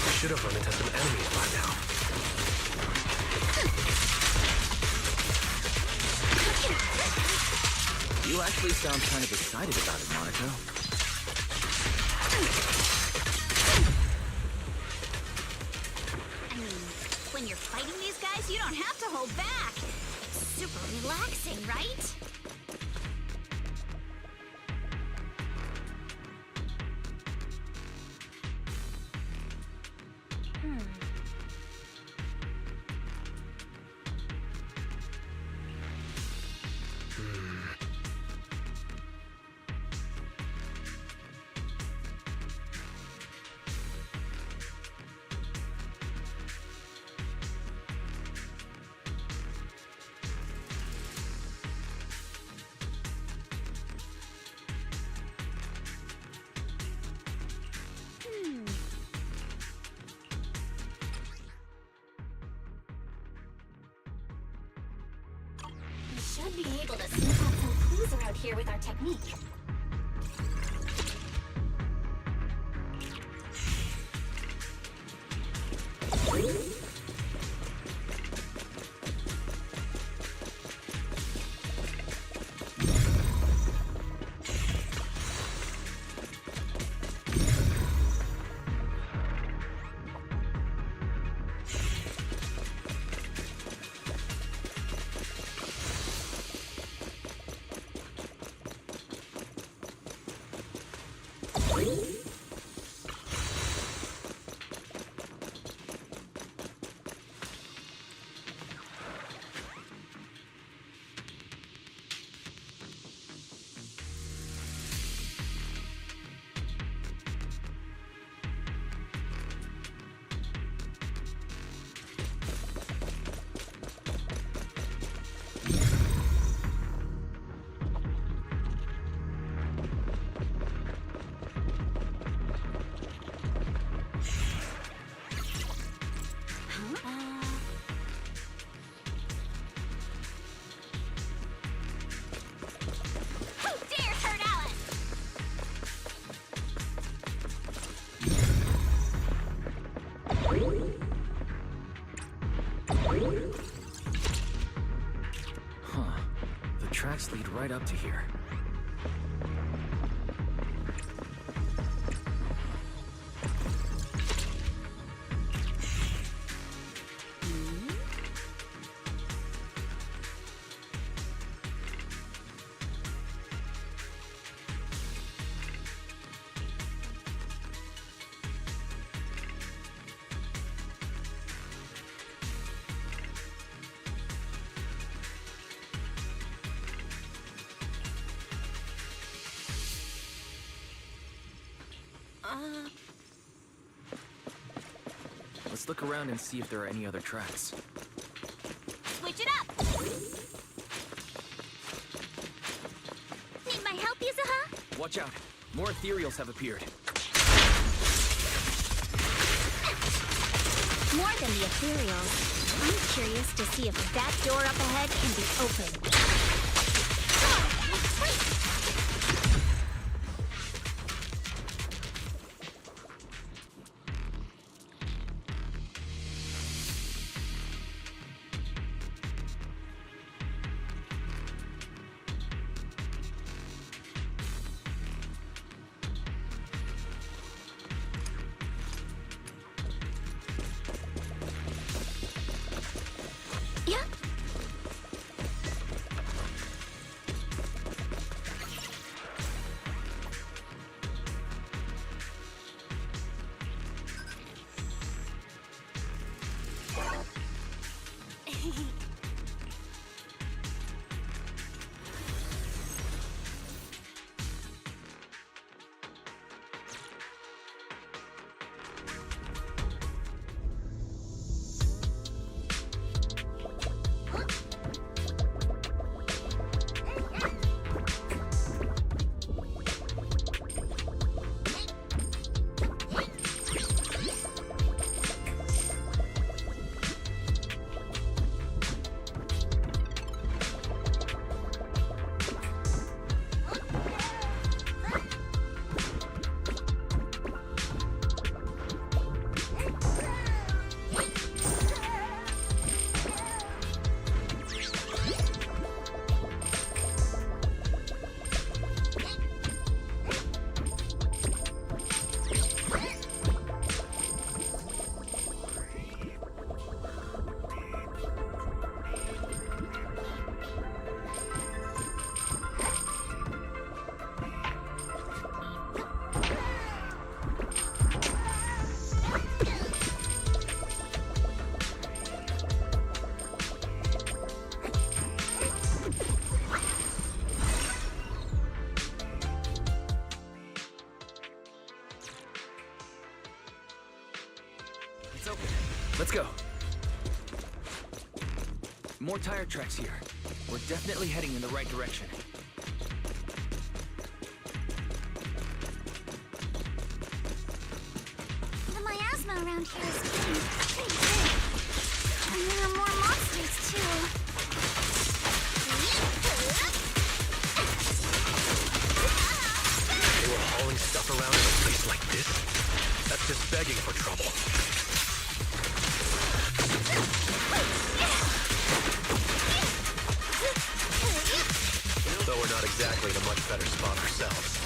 We should have run into some enemies by now. You actually sound kind of excited about it, Monaco. I mean, when you're fighting these guys, you don't have to hold back. It's super relaxing, right? Should be able to sniff out some clues around here with our technique. Huh. The tracks lead right up to here. Let's look around and see if there are any other tracks. Switch it up! Need my help, Yuzuha? Watch out. More ethereals have appeared. More than the ethereals. I'm curious to see if that door up ahead can be opened. Let's go. More tire tracks here. We're definitely heading in the right direction. The miasma around here is getting pretty big. And there are more monsters, too. They were hauling stuff around in a place like this? That's just begging for trouble. Though we're not exactly in a much better spot ourselves.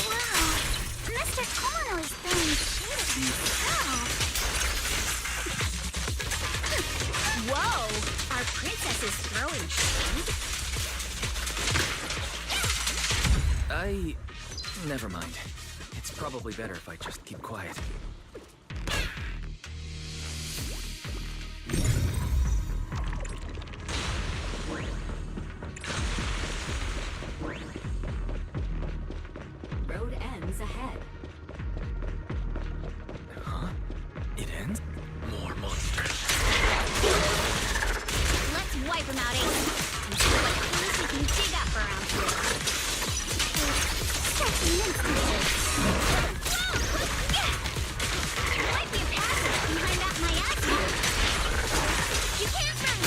Wow! Mr. Kono is throwing shade at me. Wow! Whoa! Our princess is throwing shade? Never mind. It's probably better if I just keep quiet. Road ends ahead. Huh? It ends? More monsters. Let's wipe them out, Ace. And see what clues we can dig up around here. Stretching instances. Might be a passage behind that miasma. You can't run.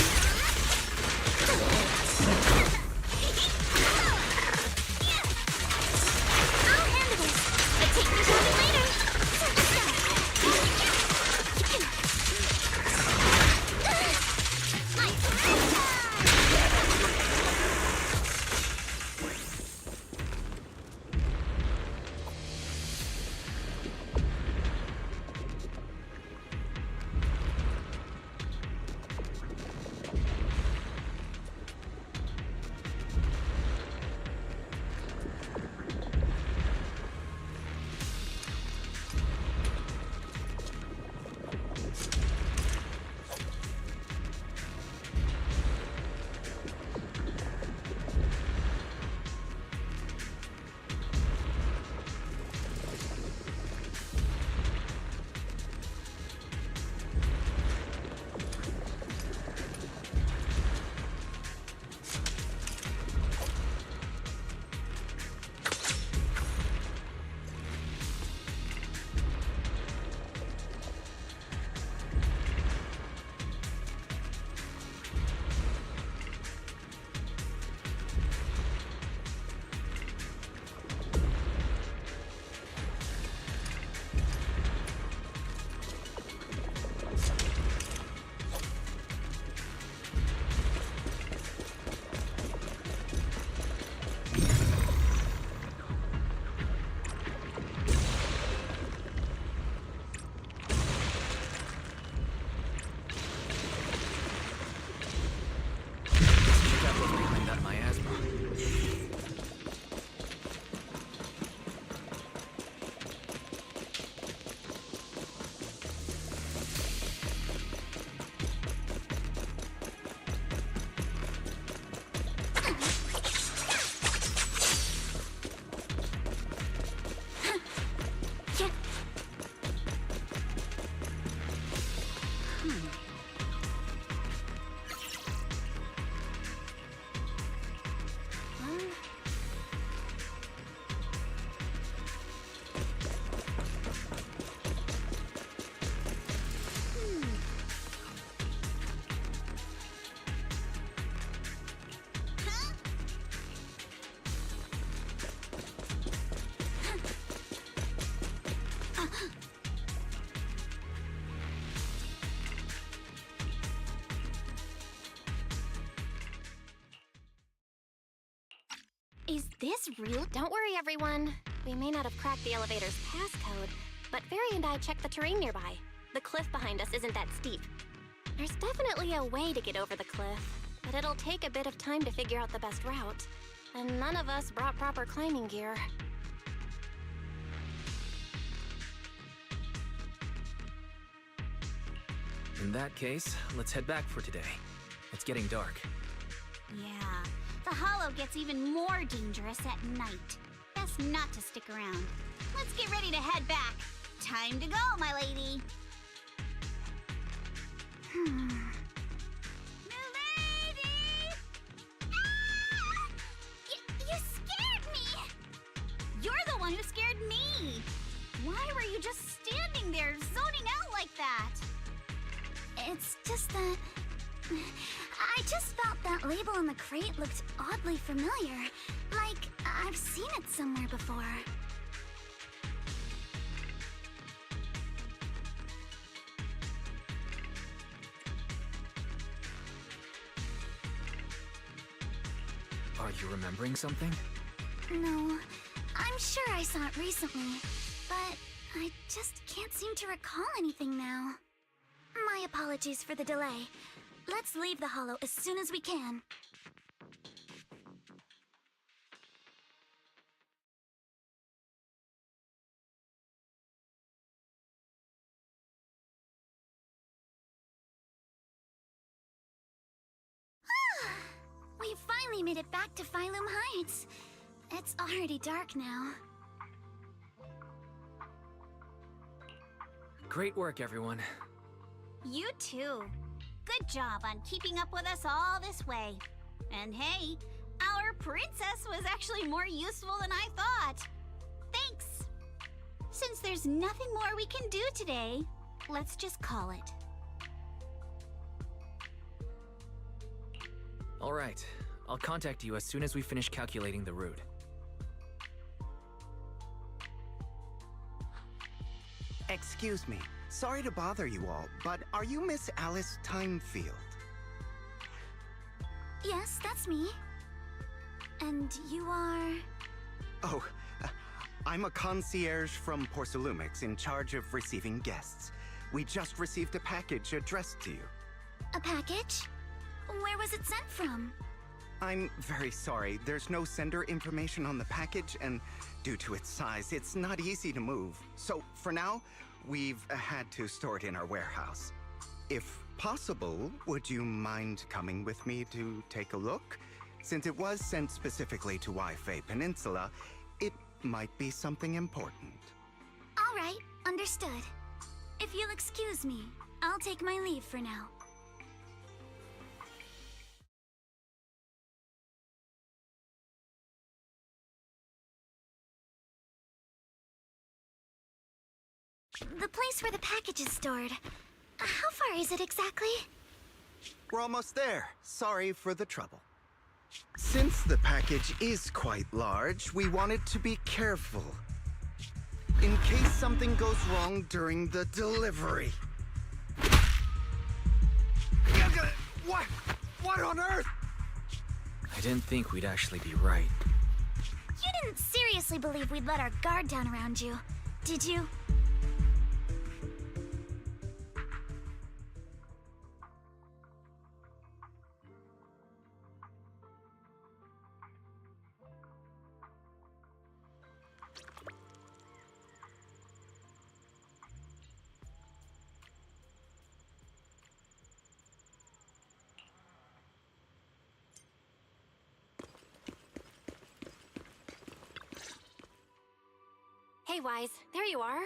Is this real? Don't worry, everyone. We may not have cracked the elevator's passcode, but Fairy and I checked the terrain nearby. The cliff behind us isn't that steep. There's definitely a way to get over the cliff, but it'll take a bit of time to figure out the best route. And none of us brought proper climbing gear. In that case, let's head back for today. It's getting dark. Yeah, the hollow gets even more dangerous at night. Best not to stick around. Let's get ready to head back. Time to go, my lady. Milady! Ah! You scared me! You're the one who scared me! Why were you just standing there, zoning out like that? It's just that... I just felt that label on the crate looked oddly familiar. Like, I've seen it somewhere before. Are you remembering something? No, I'm sure I saw it recently, but I just can't seem to recall anything now. My apologies for the delay. Let's leave the hollow as soon as we can. We finally made it back to Phylum Heights. It's already dark now. Great work, everyone. You too. Good job on keeping up with us all this way. And hey, our princess was actually more useful than I thought. Thanks. Since there's nothing more we can do today, let's just call it. All right. I'll contact you as soon as we finish calculating the route. Excuse me. Sorry to bother you all, but are you Miss Alice Timefield? Yes, that's me. And you are... Oh, I'm a concierge from Porcelumix in charge of receiving guests. We just received a package addressed to you. A package? Where was it sent from? I'm very sorry. There's no sender information on the package, and due to its size, it's not easy to move. So, for now, we've had to store it in our warehouse. If possible, would you mind coming with me to take a look? Since it was sent specifically to Wi-Fi Peninsula, it might be something important. All right, understood. If you'll excuse me, I'll take my leave for now. The place where the package is stored. How far is it exactly? We're almost there. Sorry for the trouble. Since the package is quite large, we wanted to be careful. In case something goes wrong during the delivery. What? What on earth? I didn't think we'd actually be right. You didn't seriously believe we'd let our guard down around you, did you? Hey, Wise, there you are.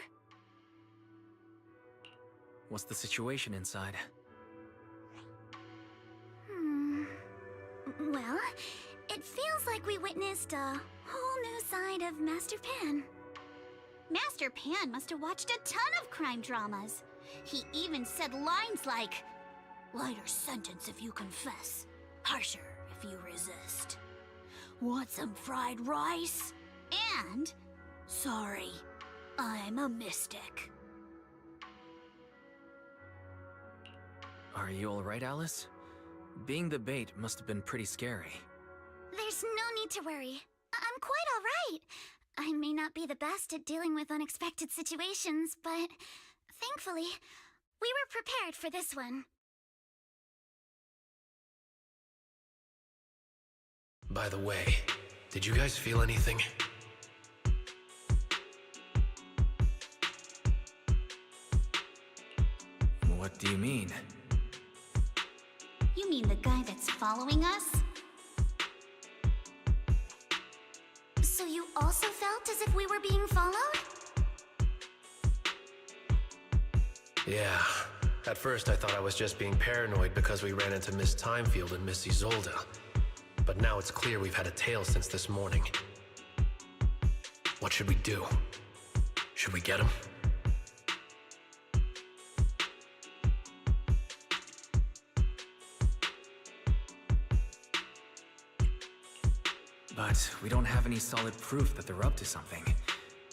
What's the situation inside? Well, it feels like we witnessed a whole new side of Master Pan. Master Pan must have watched a ton of crime dramas. He even said lines like, "Lighter sentence if you confess, harsher if you resist. Want some fried rice?" And, "Sorry, I'm a mystic." Are you alright, Alice? Being the bait must have been pretty scary. There's no need to worry. I'm quite all right. I may not be the best at dealing with unexpected situations, but thankfully, we were prepared for this one. By the way, did you guys feel anything? What do you mean? You mean the guy that's following us? So you also felt as if we were being followed? Yeah. At first I thought I was just being paranoid because we ran into Miss Timefield and Miss Isolde. But now it's clear we've had a tail since this morning. What should we do? Should we get him? But we don't have any solid proof that they're up to something.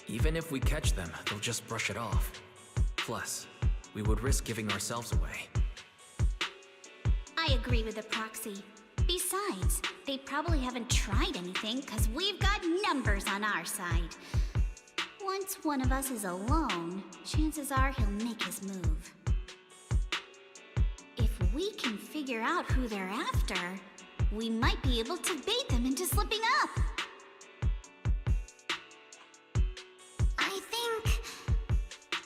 Even if we catch them, they'll just brush it off. Plus, we would risk giving ourselves away. I agree with the proxy. Besides, they probably haven't tried anything because we've got numbers on our side. Once one of us is alone, chances are he'll make his move. If we can figure out who they're after, we might be able to bait them into slipping up. I think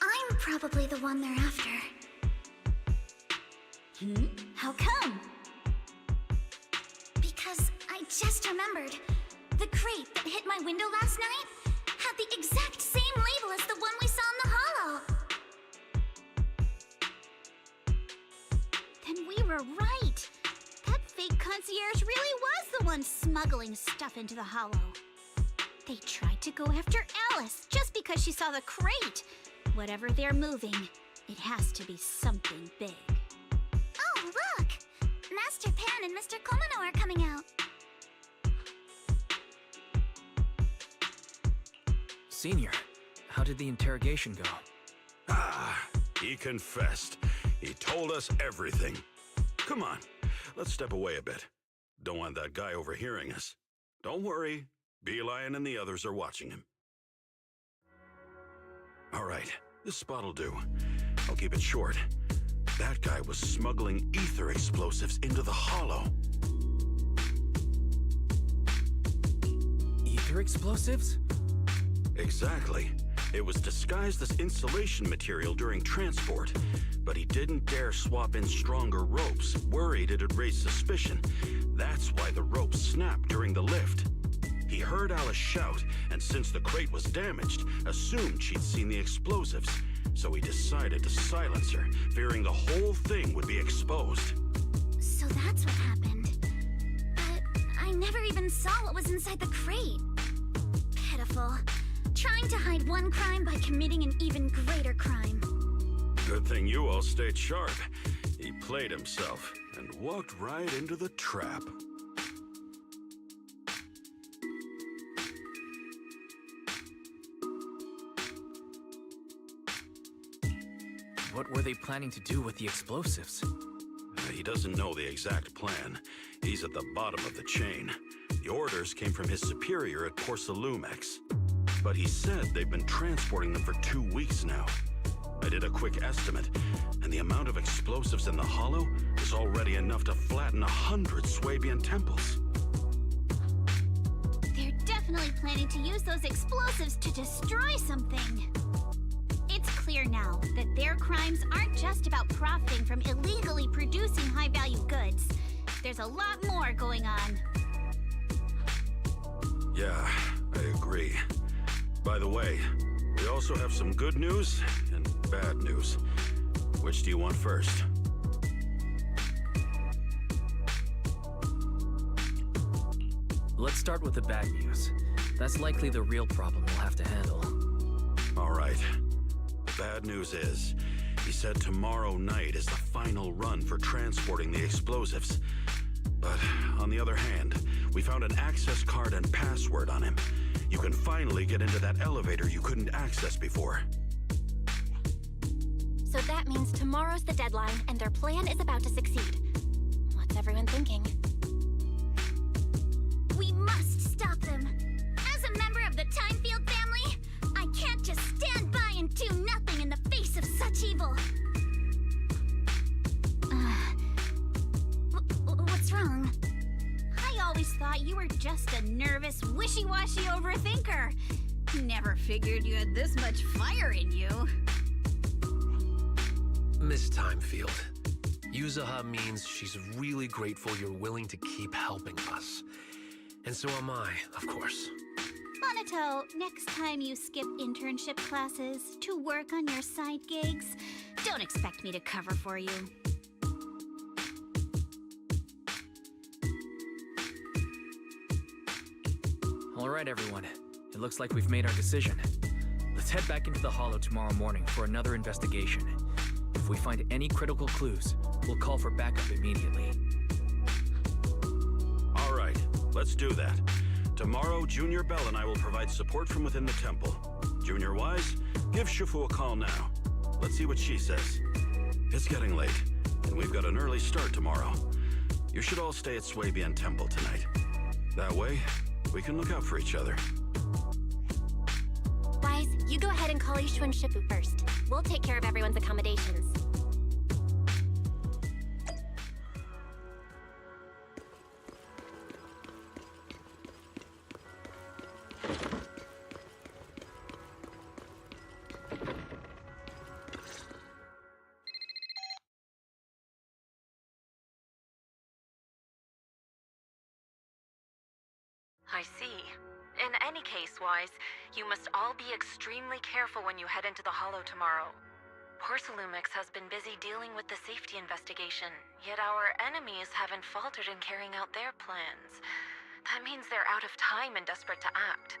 I'm probably the one they're after. How come? Because I just remembered. The crate that hit my window last night had the exact same label as the one we saw in the hollow. Then we were right. That fake concierge really was the one smuggling stuff into the hollow. They tried to go after Alice just because she saw the crate. Whatever they're moving, it has to be something big. Oh, look! Master Pan and Mr. Komino are coming out. Senior, how did the interrogation go? He confessed. He told us everything. Come on, let's step away a bit. Don't want that guy overhearing us. Don't worry, Beelion and the others are watching him. All right, this spot'll do. I'll keep it short. That guy was smuggling ether explosives into the hollow. Ether explosives? Exactly. It was disguised as insulation material during transport, but he didn't dare swap in stronger ropes, worried it'd raise suspicion. That's why the ropes snapped during the lift. He heard Alice shout, and since the crate was damaged, assumed she'd seen the explosives. So he decided to silence her, fearing the whole thing would be exposed. So that's what happened. But I never even saw what was inside the crate. Pitiful. Trying to hide one crime by committing an even greater crime. Good thing you all stayed sharp. He played himself and walked right into the trap. What were they planning to do with the explosives? He doesn't know the exact plan. He's at the bottom of the chain. The orders came from his superior at Porcelumex. But he said they've been transporting them for 2 weeks now. I did a quick estimate, and the amount of explosives in the hollow is already enough to flatten 100 Swabian temples. They're definitely planning to use those explosives to destroy something. It's clear now that their crimes aren't just about profiting from illegally producing high-value goods. There's a lot more going on. Yeah, I agree. By the way, we also have some good news and bad news. Which do you want first? Let's start with the bad news. That's likely the real problem we'll have to handle. All right. The bad news is, he said tomorrow night is the final run for transporting the explosives. But on the other hand, we found an access card and password on him. You can finally get into that elevator you couldn't access before. So that means tomorrow's the deadline, and their plan is about to succeed. What's everyone thinking? We must stop them. thought you were just a nervous, wishy-washy overthinker. Never figured you had this much fire in you. Miss Timefield, Yuzaha means she's really grateful you're willing to keep helping us. And so am I, of course. Monato, next time you skip internship classes to work on your side gigs, don't expect me to cover for you. All right, everyone. It looks like we've made our decision. Let's head back into the Hollow tomorrow morning for another investigation. If we find any critical clues, we'll call for backup immediately. All right, let's do that. Tomorrow, Junior Bell and I will provide support from within the temple. Junior Wise, give Shifu a call now. Let's see what she says. It's getting late, and we've got an early start tomorrow. You should all stay at Swabian Temple tonight. That way, we can look out for each other. Wise, you go ahead and call Ishu and Shifu first. We'll take care of everyone's accommodations. I see. In any case, Wise, you must all be extremely careful when you head into the Hollow tomorrow. Porcelumix has been busy dealing with the safety investigation, yet our enemies haven't faltered in carrying out their plans. That means they're out of time and desperate to act.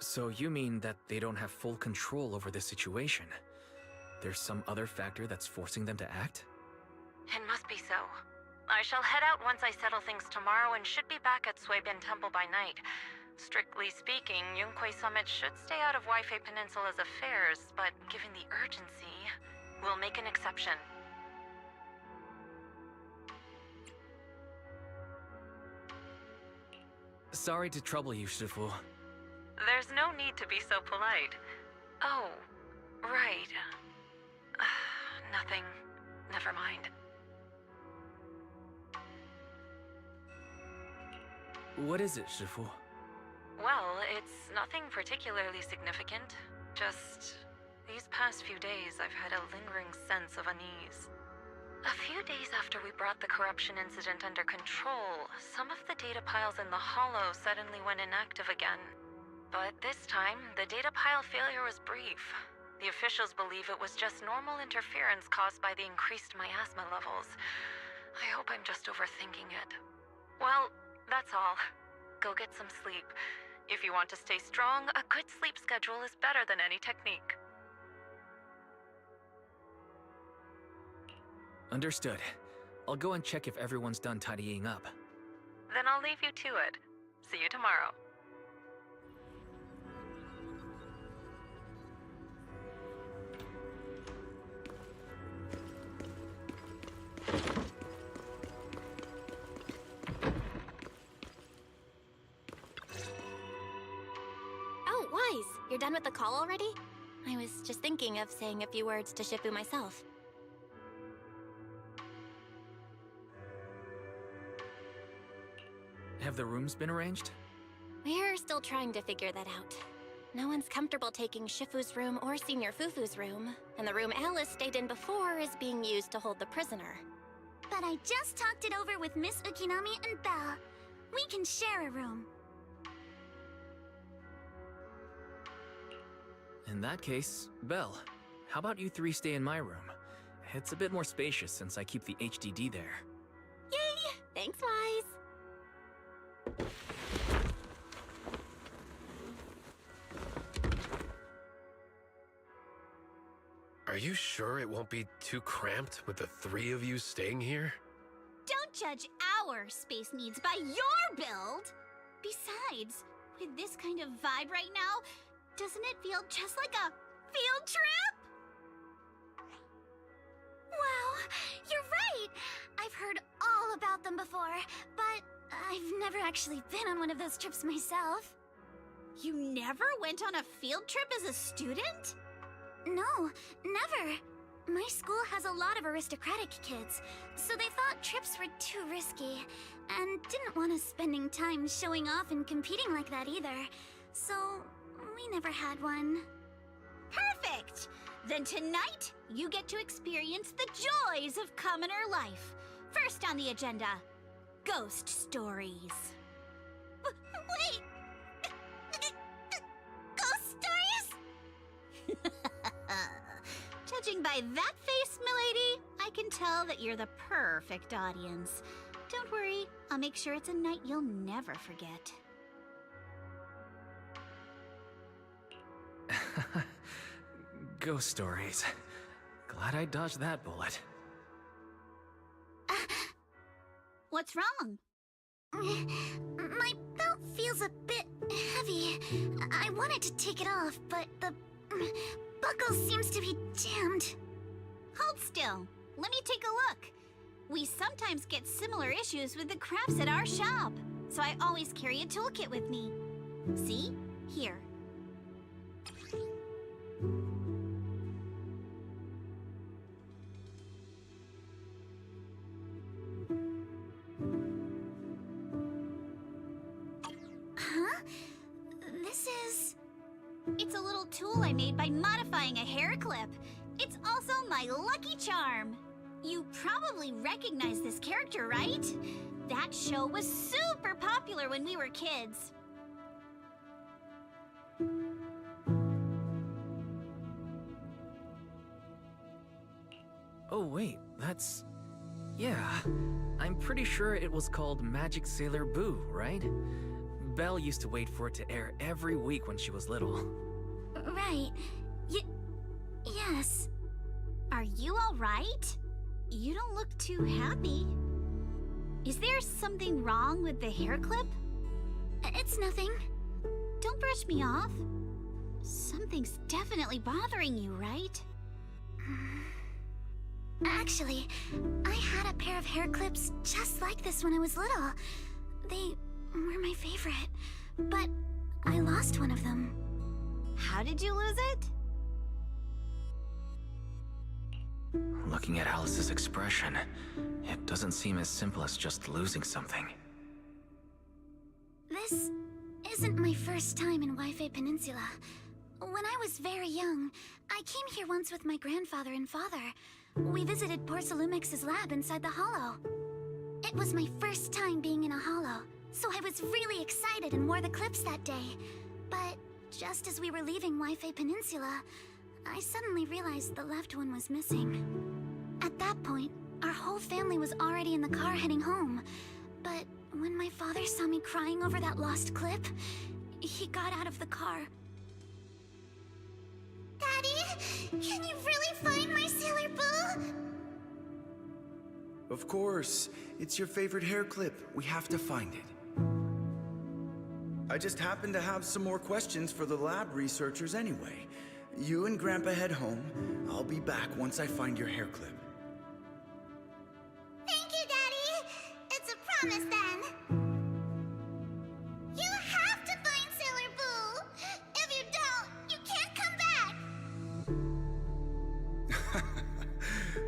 So you mean that they don't have full control over the situation? There's some other factor that's forcing them to act? It must be so. I shall head out once I settle things tomorrow and should be back at Swabian Temple by night. Strictly speaking, Yunquay Summit should stay out of Waifei Peninsula's affairs, but given the urgency, we'll make an exception. Sorry to trouble you, Shifu. There's no need to be so polite. Oh, right. Nothing. Never mind. What is it, Shifu? Well, it's nothing particularly significant. Just these past few days, I've had a lingering sense of unease. A few days after we brought the corruption incident under control, some of the data piles in the Hollow suddenly went inactive again. But this time, the data pile failure was brief. The officials believe it was just normal interference caused by the increased miasma levels. I hope I'm just overthinking it. Well, that's all. Go get some sleep. If you want to stay strong, a good sleep schedule is better than any technique. Understood. I'll go and check if everyone's done tidying up. Then I'll leave you to it. See you tomorrow. Oh, Wise, you're done with the call already? I was just thinking of saying a few words to Shifu myself. Have the rooms been arranged? We're still trying to figure that out. No one's comfortable taking Shifu's room or Senior Fufu's room, and the room Alice stayed in before is being used to hold the prisoner. But I just talked it over with Miss Ukinami and Belle. We can share a room. In that case, Belle, how about you three stay in my room? It's a bit more spacious since I keep the HDD there. Yay! Thanks, Wise! Are you sure it won't be too cramped with the three of you staying here? Don't judge our space needs by your build! Besides, with this kind of vibe right now, doesn't it feel just like a field trip? Wow, you're right! I've heard all about them before, but I've never actually been on one of those trips myself. You never went on a field trip as a student? No, never. My school has a lot of aristocratic kids, so they thought trips were too risky, and didn't want us spending time showing off and competing like that either. So, we never had one. Perfect! Then tonight, you get to experience the joys of commoner life. First on the agenda, ghost stories. Wait! Ghost stories? Judging by that face, milady, I can tell that you're the perfect audience. Don't worry, I'll make sure it's a night you'll never forget. Ghost stories. Glad I dodged that bullet. What's wrong? My belt feels a bit heavy. I wanted to take it off, but the buckle seems to be jammed. Hold still. Let me take a look. We sometimes get similar issues with the crafts at our shop, so I always carry a toolkit with me. See? Here. Huh? This is... It's a little tool I made by modifying a hair clip. It's also my lucky charm. You probably recognize this character, right? That show was super popular when we were kids. Oh wait, that's... Yeah, I'm pretty sure it was called Magic Sailor Boo, right? Belle used to wait for it to air every week when she was little. Right. Yes. Are you all right? You don't look too happy. Is there something wrong with the hair clip? It's nothing. Don't brush me off. Something's definitely bothering you, right? Actually, I had a pair of hair clips just like this when I was little. They were my favorite, but I lost one of them. How did you lose it? Looking at Alice's expression, it doesn't seem as simple as just losing something. This isn't my first time in Wi-Fi Peninsula. When I was very young, I came here once with my grandfather and father. We visited Porcelumex's lab inside the Hollow. It was my first time being in a Hollow, so I was really excited and wore the clips that day. But just as we were leaving Wi-Fi Peninsula, I suddenly realized the left one was missing. At that point, our whole family was already in the car heading home. But when my father saw me crying over that lost clip, he got out of the car. Daddy, can you really find my Sailor Boo? Of course. It's your favorite hair clip. We have to find it. I just happen to have some more questions for the lab researchers anyway. You and Grandpa head home. I'll be back once I find your hair clip. Thank you, Daddy. It's a promise then. You have to find Sailor Boo. If you don't, you can't come back.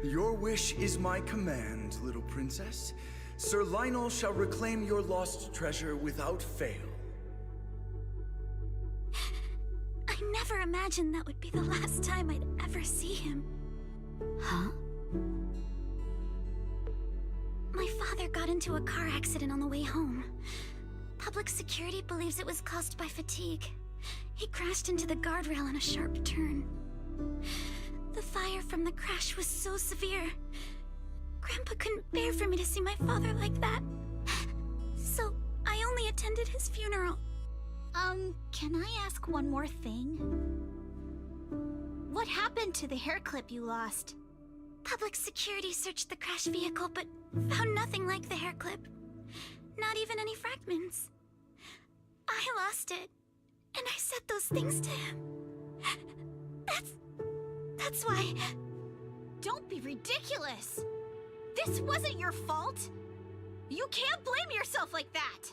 Your wish is my command, little princess. Sir Lionel shall reclaim your lost treasure without fail. I never imagined that would be the last time I'd ever see him. Huh? My father got into a car accident on the way home. Public security believes it was caused by fatigue. He crashed into the guardrail on a sharp turn. The fire from the crash was so severe. Grandpa couldn't bear for me to see my father like that. So I only attended his funeral. Can I ask one more thing? What happened to the hair clip you lost? Public security searched the crash vehicle, but found nothing like the hair clip. Not even any fragments. I lost it, and I said those things to him. That's why... Don't be ridiculous! This wasn't your fault! You can't blame yourself like that!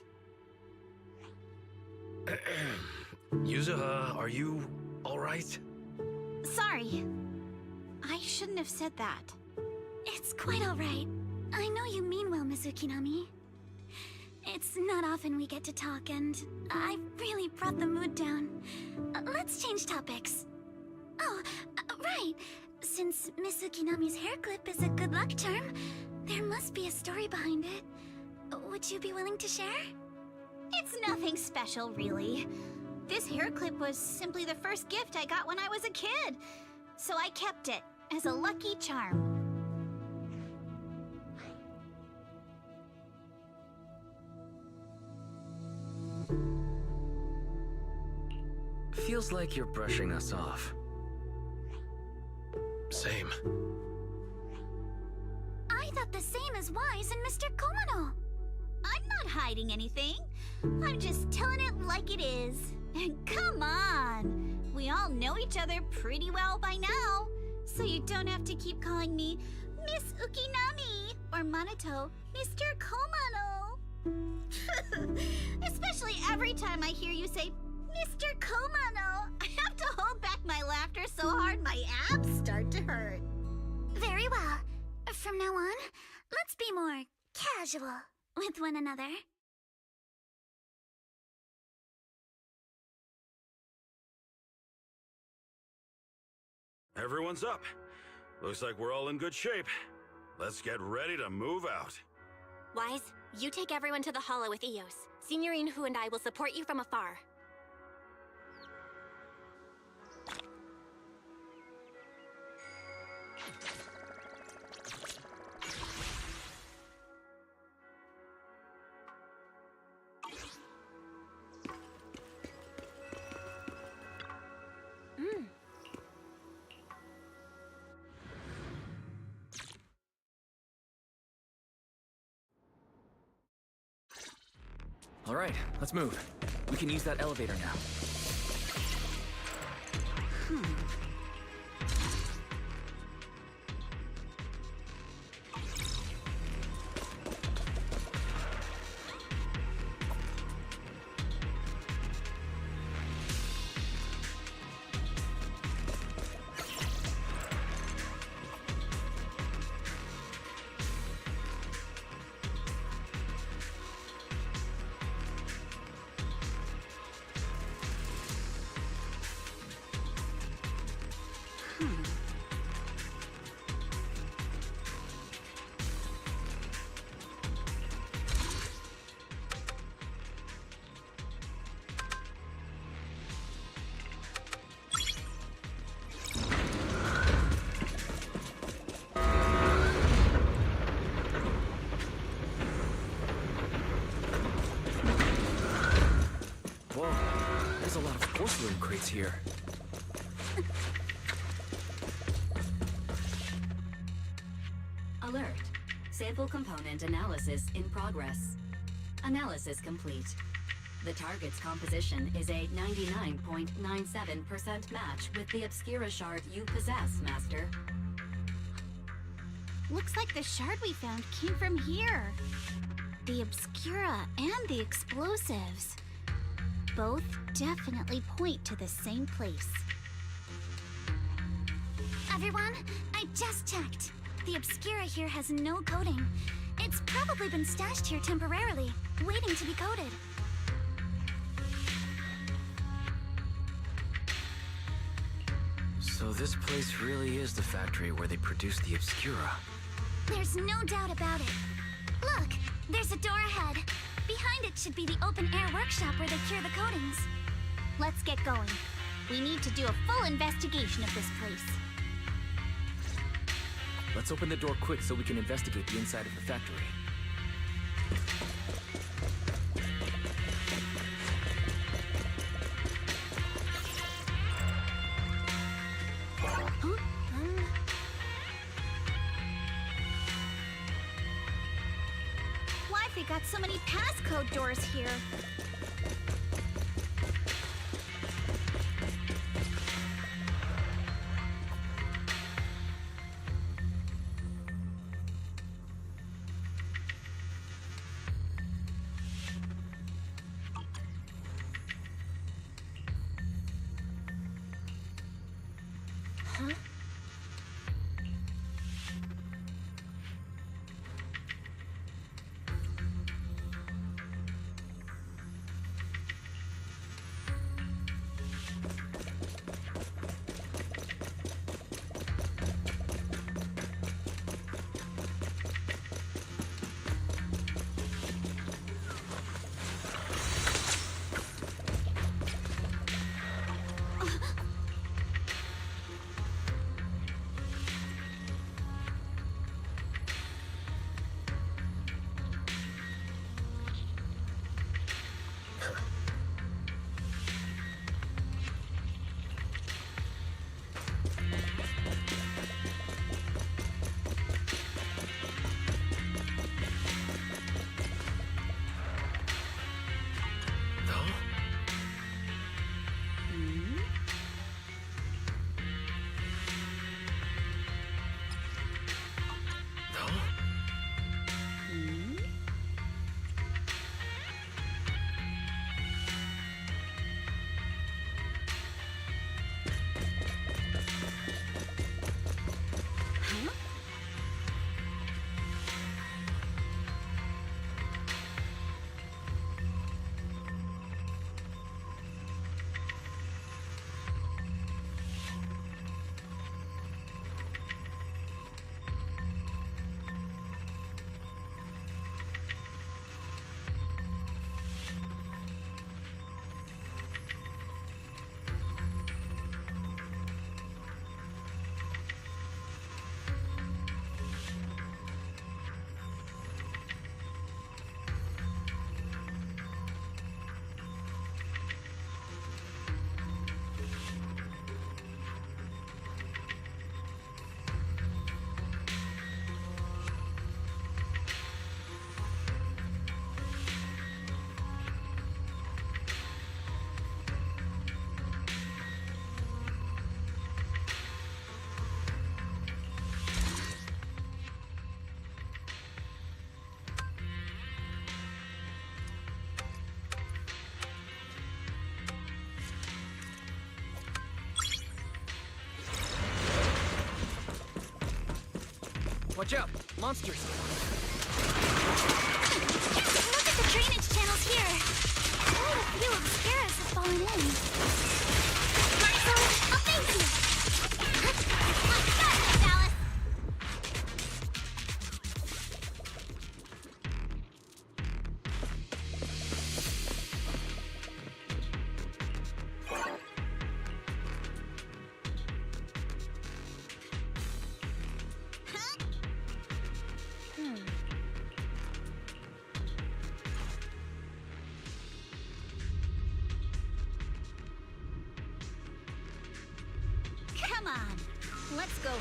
Yuzuha, are you alright? Sorry. I shouldn't have said that. It's quite alright. I know you mean well, Miss Ukinami. It's not often we get to talk, and I really brought the mood down. Let's change topics. Oh, right. Since Miss Ukinami's hair clip is a good luck charm, there must be a story behind it. Would you be willing to share? It's nothing special, really. This hair clip was simply the first gift I got when I was a kid. So I kept it as a lucky charm. Feels like you're brushing us off. Same. I thought the same as Wise and Mr. Komano. I'm not hiding anything. I'm just telling it like it is. And come on! We all know each other pretty well by now. So you don't have to keep calling me Miss Ukinami or Manato Mr. Komano. Especially every time I hear you say Mr. Komano, I have to hold back my laughter so hard my abs start to hurt. Very well. From now on, let's be more casual with one another. Everyone's up. Looks like we're all in good shape. Let's get ready to move out. Wise, you take everyone to the Hollow with Eos. Signorine Hu and I will support you from afar. All right, let's move. We can use that elevator now. Whoa, there's a lot of porcelain crates here. Alert. Sample component analysis in progress. Analysis complete. The target's composition is a 99.97% match with the Obscura shard you possess, Master. Looks like the shard we found came from here. The Obscura and the explosives. Both definitely point to the same place. Everyone, I just checked. The Obscura here has no coding. It's probably been stashed here temporarily, waiting to be coded. So this place really is the factory where they produce the Obscura. There's no doubt about it. Look, there's a door ahead. Behind it should be the open-air workshop where they cure the coatings. Let's get going. We need to do a full investigation of this place. Let's open the door quick so we can investigate the inside of the factory. Why have they got so many passcode doors here? Watch out! Monsters! Look at the drainage channels here. Quite a few obscuras have fallen in. Marcel, I'll thank you. Got it, Alice. Come on, let's go.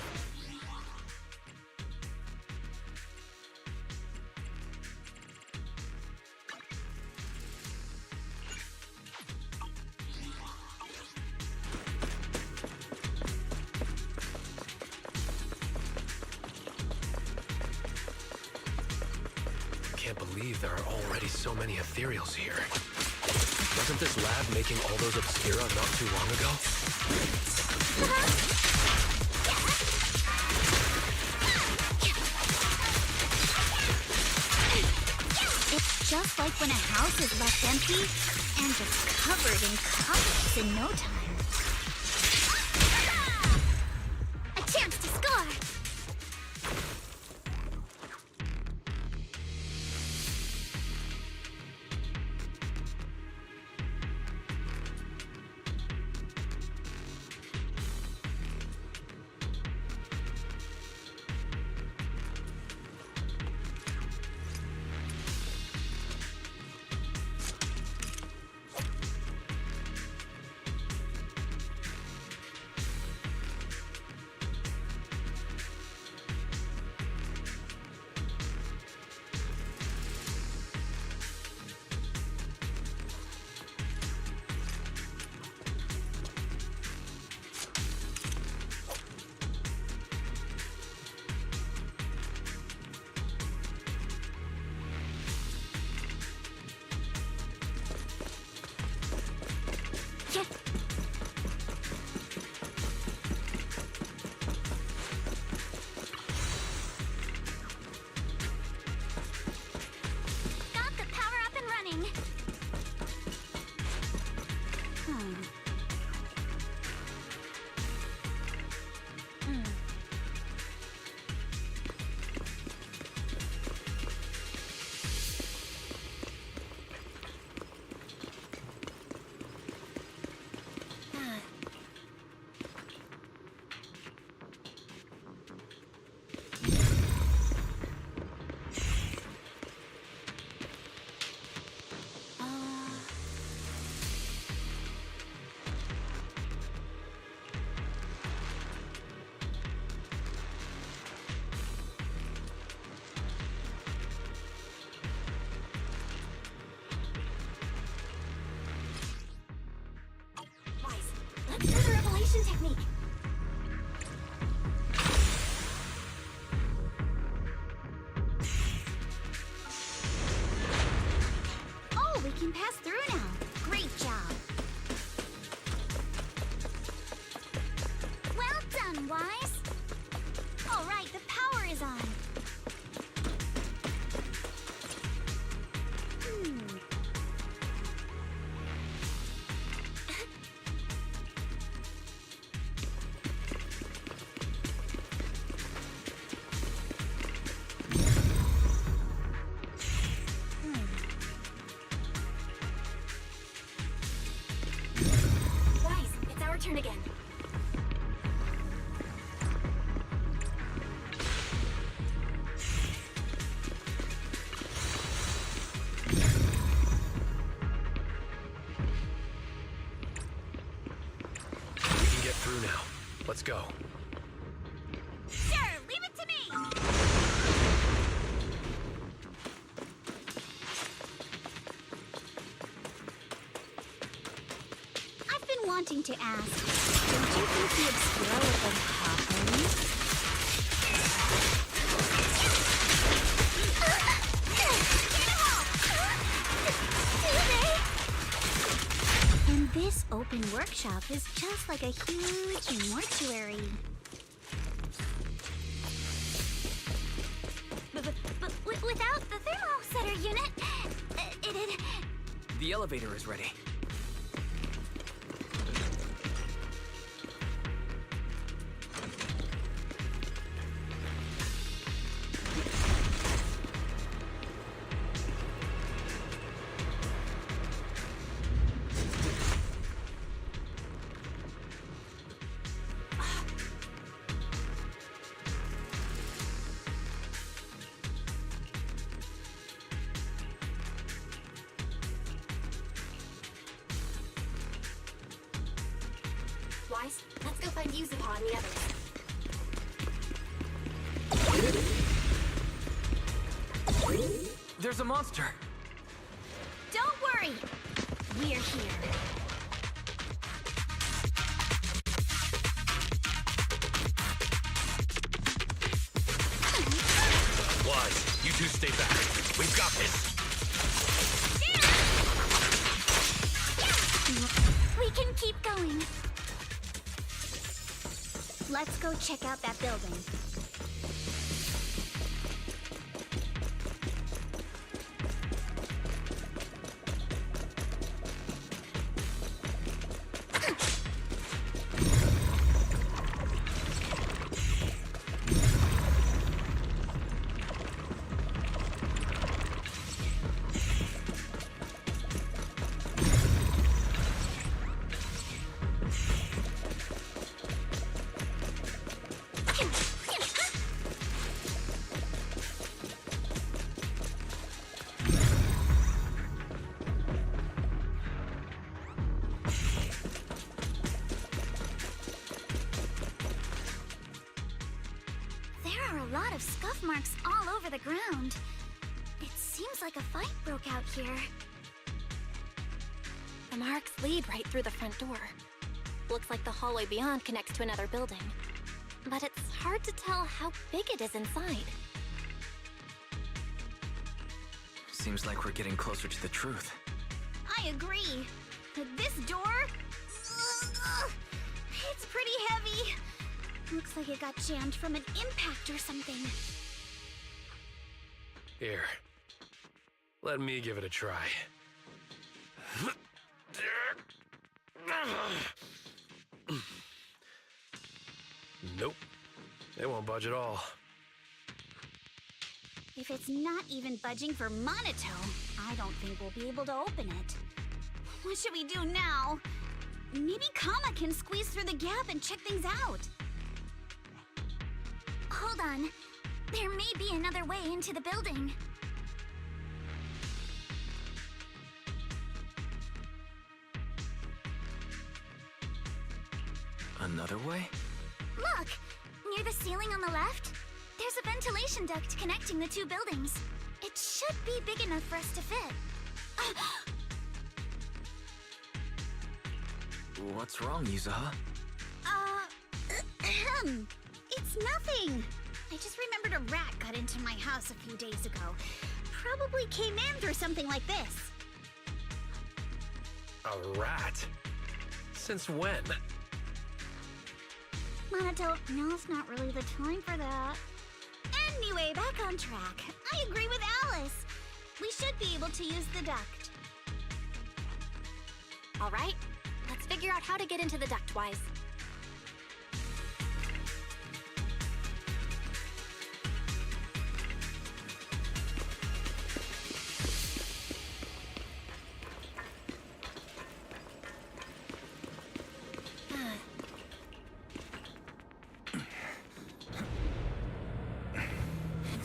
Can't believe there are already so many ethereals here. Wasn't this lab making all those obscura not too long ago? It's just like when a house is left empty and just covered in cobwebs in no time. A chance to score. Got the power up and running. Let's do the revelation technique. Oh, we can pass through now. Great job. Well done, Wise. All right, the power is on. Wise, it's our turn again. We can get through now. Let's go. Sure, leave it to me. I've been wanting to ask, don't you think the obscura would have happened? And this open workshop is just like a huge mortuary. unit? It'd... The elevator is ready. Wise, let's go find Yuzuha and the others. There's a monster! Don't worry! We're here. Wise, you two stay back. We've got this. We can keep going. Let's go check out that building. There are a lot of scuff marks all over the ground. It seems like a fight broke out here. The marks lead right through the front door. Looks like the hallway beyond connects to another building. But it's hard to tell how big it is inside. Seems like we're getting closer to the truth. I agree. This door? It's pretty heavy. Looks like it got jammed from an impact or something. Here. Let me give it a try. Nope. It won't budge at all. If it's not even budging for Monito, I don't think we'll be able to open it. What should we do now? Maybe Kama can squeeze through the gap and check things out. Hold on. There may be another way into the building. Another way? Look! Near the ceiling on the left, there's a ventilation duct connecting the two buildings. It should be big enough for us to fit. What's wrong, Yuzuha? It's nothing. I just remembered a rat got into my house a few days ago. Probably came in through something like this. A rat? Since when? Monito, now's not really the time for that. Anyway, back on track. I agree with Alice. We should be able to use the duct. All right, let's figure out how to get into the duct, Wise.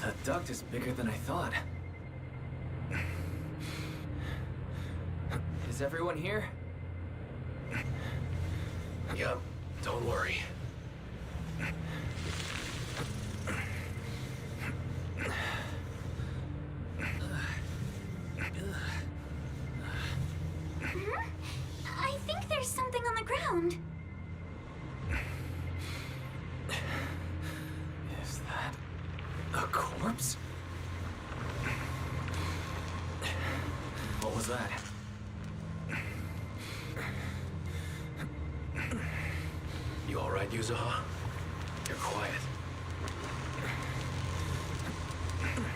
The duct is bigger than I thought. Is everyone here? Yup, don't worry. I think there's something on the ground. Is that a corpse? What was that? You alright, Yuzuha? You're quiet.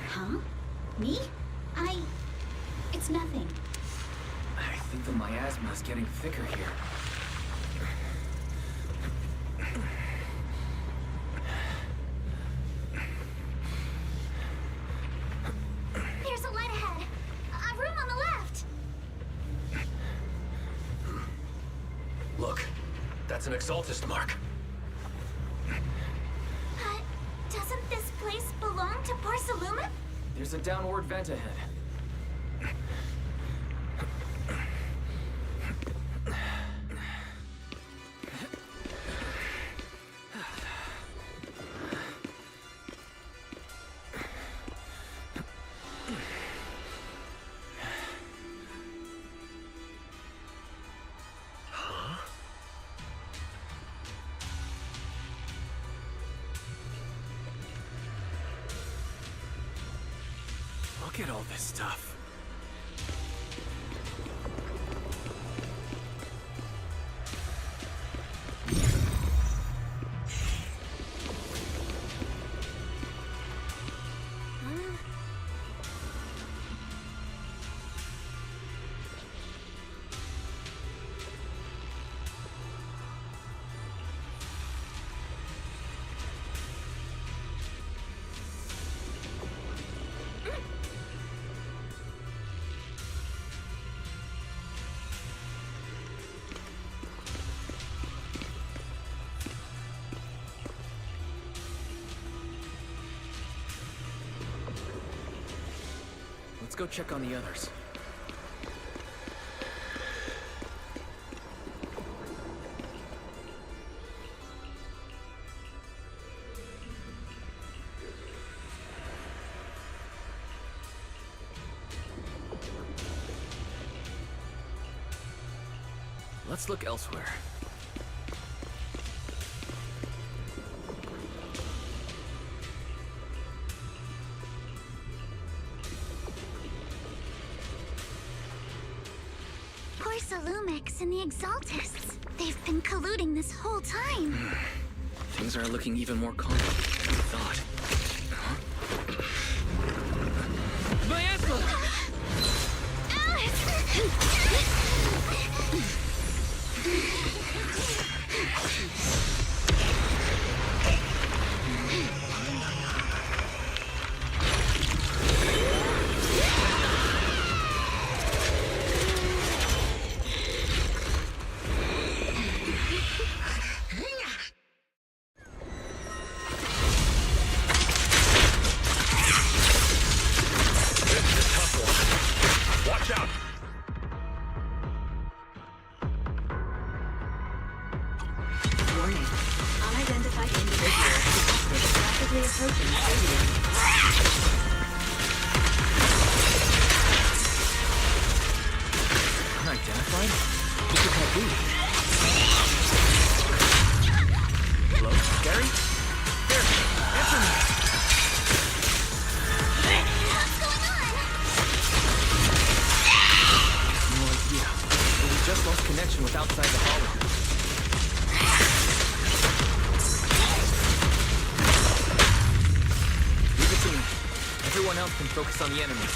Huh? Me? It's nothing. I think the miasma is getting thicker here. There's a light ahead. A room on the left. Look, that's an Exaltist mark. Doesn't this place belong to Porceluma? There's a downward vent ahead. Look at all this stuff. Let's go check on the others. Let's look elsewhere. Porcelumix and the Exaltists. They've been colluding this whole time. Things are looking even more complicated than we thought. Miasma! Unidentified? Who could that be? Hello? Gary? Gary, answer me! What's going on? No idea. But we just lost connection with outside the hollow. Leave it to me. Everyone else can focus on the enemy.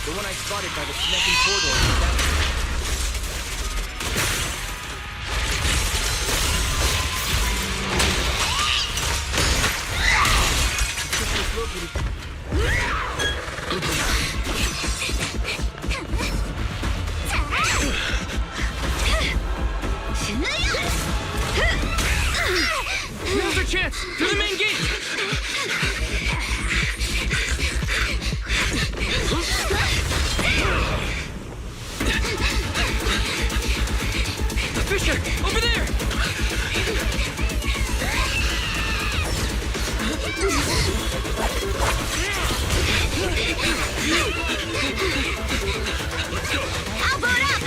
The one I spotted by the connecting corridor. Now's our chance! To the main gate! Fisher! Over there! I'll boot up!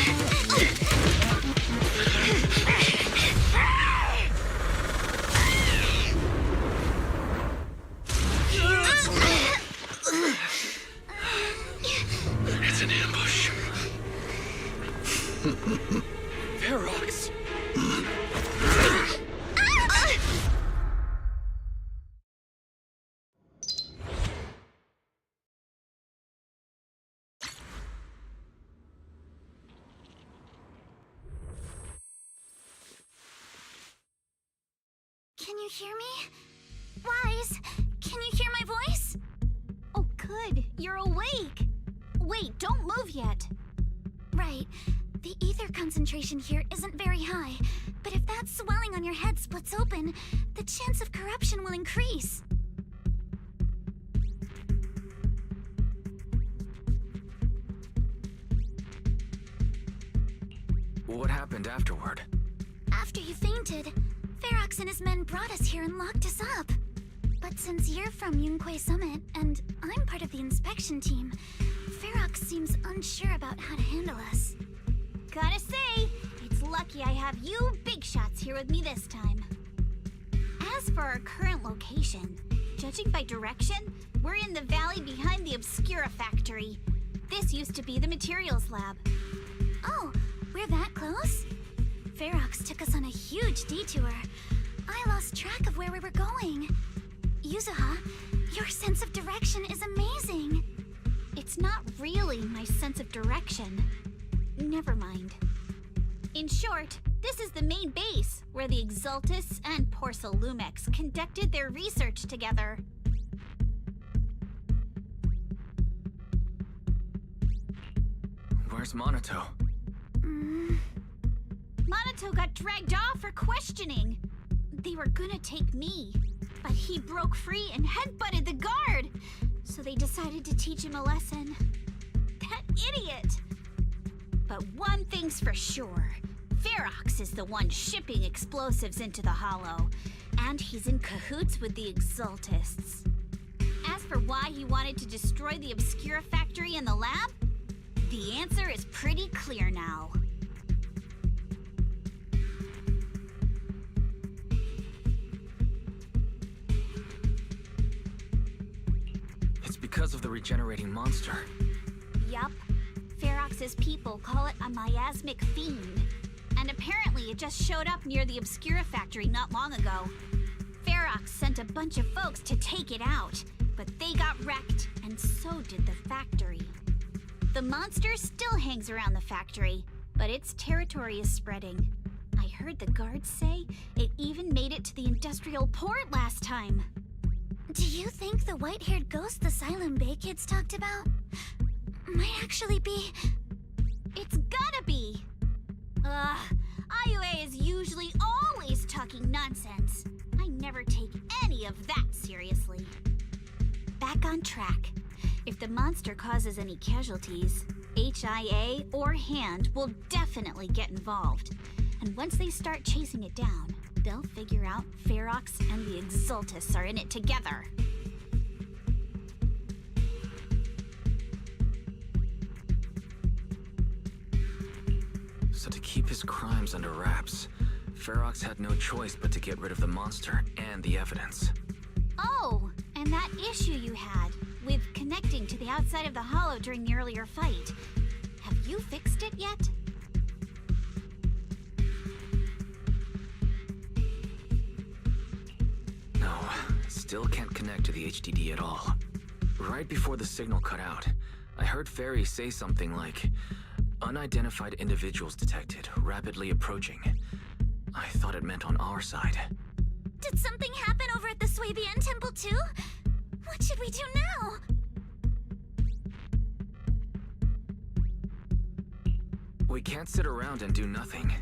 It's an ambush. Ferox! Can you hear me? Wise, can you hear my voice? Oh, good. You're awake. Wait, don't move yet. Right. The ether concentration here isn't very high, but if that swelling on your head splits open, the chance of corruption will increase. What happened afterward? After you fainted, Ferox and his men brought us here and locked us up. But since you're from Yunquay Summit, and I'm part of the inspection team, Ferox seems unsure about how to handle us. Gotta say, it's lucky I have you big shots here with me this time. As for our current location, judging by direction, we're in the valley behind the Obscura factory. This used to be the materials lab. Oh, we're that close? Ferox took us on a huge detour. I lost track of where we were going. Yuzuha, your sense of direction is amazing. It's not really my sense of direction. Never mind. In short, this is the main base, where the Exaltists and Porcelumex conducted their research together. Where's Monato? Monato got dragged off for questioning. They were gonna take me, but he broke free and headbutted the guard. So they decided to teach him a lesson. That idiot! But one thing's for sure. Ferox is the one shipping explosives into the Hollow, and he's in cahoots with the Exaltists. As for why he wanted to destroy the Obscura factory and the lab, the answer is pretty clear now. It's because of the regenerating monster. Yup. Ferox's people call it a miasmic fiend. And apparently it just showed up near the Obscura factory not long ago. Ferox sent a bunch of folks to take it out, but they got wrecked, and so did the factory. The monster still hangs around the factory, but its territory is spreading. I heard the guards say it even made it to the industrial port last time. Do you think the white-haired ghost the Silent Bay kids talked about might actually be... It's gotta be! IUA is usually always talking nonsense. I never take any of that seriously. Back on track. If the monster causes any casualties, HIA or Hand will definitely get involved. And once they start chasing it down, they'll figure out Ferox and the Exaltists are in it together. So to keep his crimes under wraps, Ferox had no choice but to get rid of the monster and the evidence. Oh, and that issue you had with connecting to the outside of the Hollow during the earlier fight. Have you fixed it yet? No, still can't connect to the HDD at all. Right before the signal cut out, I heard Fairy say something like, "Unidentified individuals detected, rapidly approaching." I thought it meant on our side. Did something happen over at the Swabian Temple too? What should we we do now? We can't sit around and do nothing.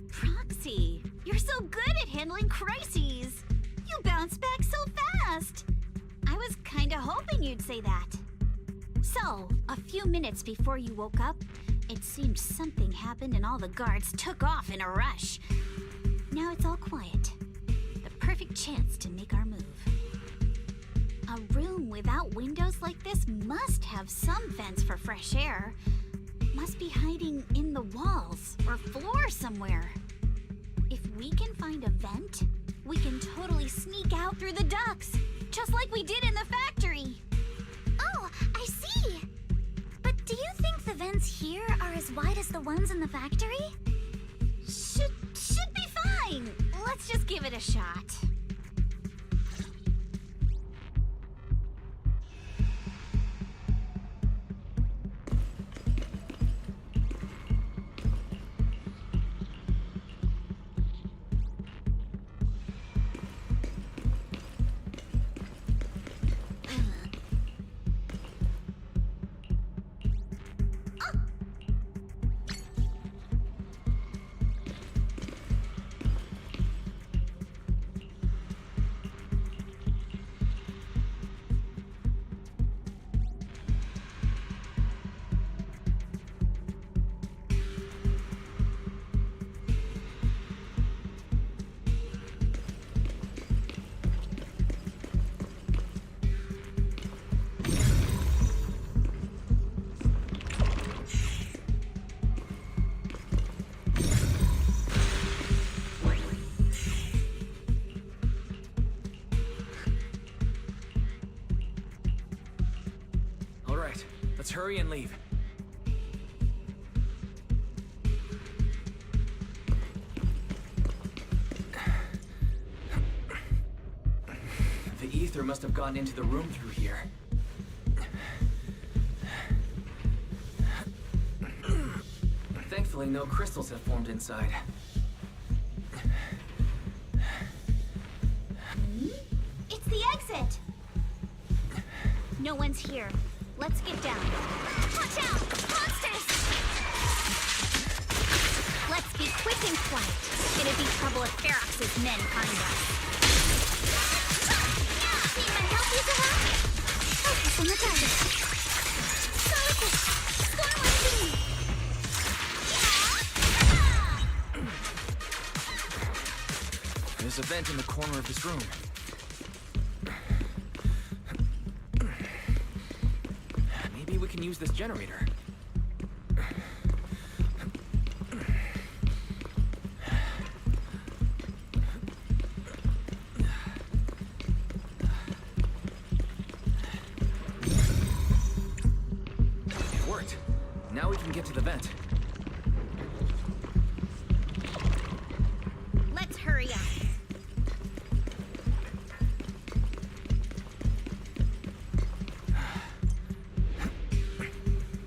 Proxy, you're so good at handling crises. You bounce back so fast. I was kinda hoping you'd say that. So, a few minutes before you woke up, it seemed something happened and all the guards took off in a rush. Now it's all quiet. The perfect chance to make our move. A room without windows like this must have some vents for fresh air. Must be hiding in the walls or floor somewhere. If we can find a vent, we can totally sneak out through the ducts, just like we did in the factory. Oh, I see! But do you think the vents here are as wide as the ones in the factory? Should be fine. Let's just give it a shot. Let's hurry and leave. The ether must have gotten into the room through here. Thankfully, no crystals have formed inside. It's the exit! No one's here. Let's get down. Watch out! Monsters! Let's be quick and quiet. It'd be trouble if Ferox's men find us. Need my help, Yukaha? Focus on the target. Storm wing! There's a vent in the corner of this room. Maybe we can use this generator. It worked. Now we can get to the vent. Let's hurry up.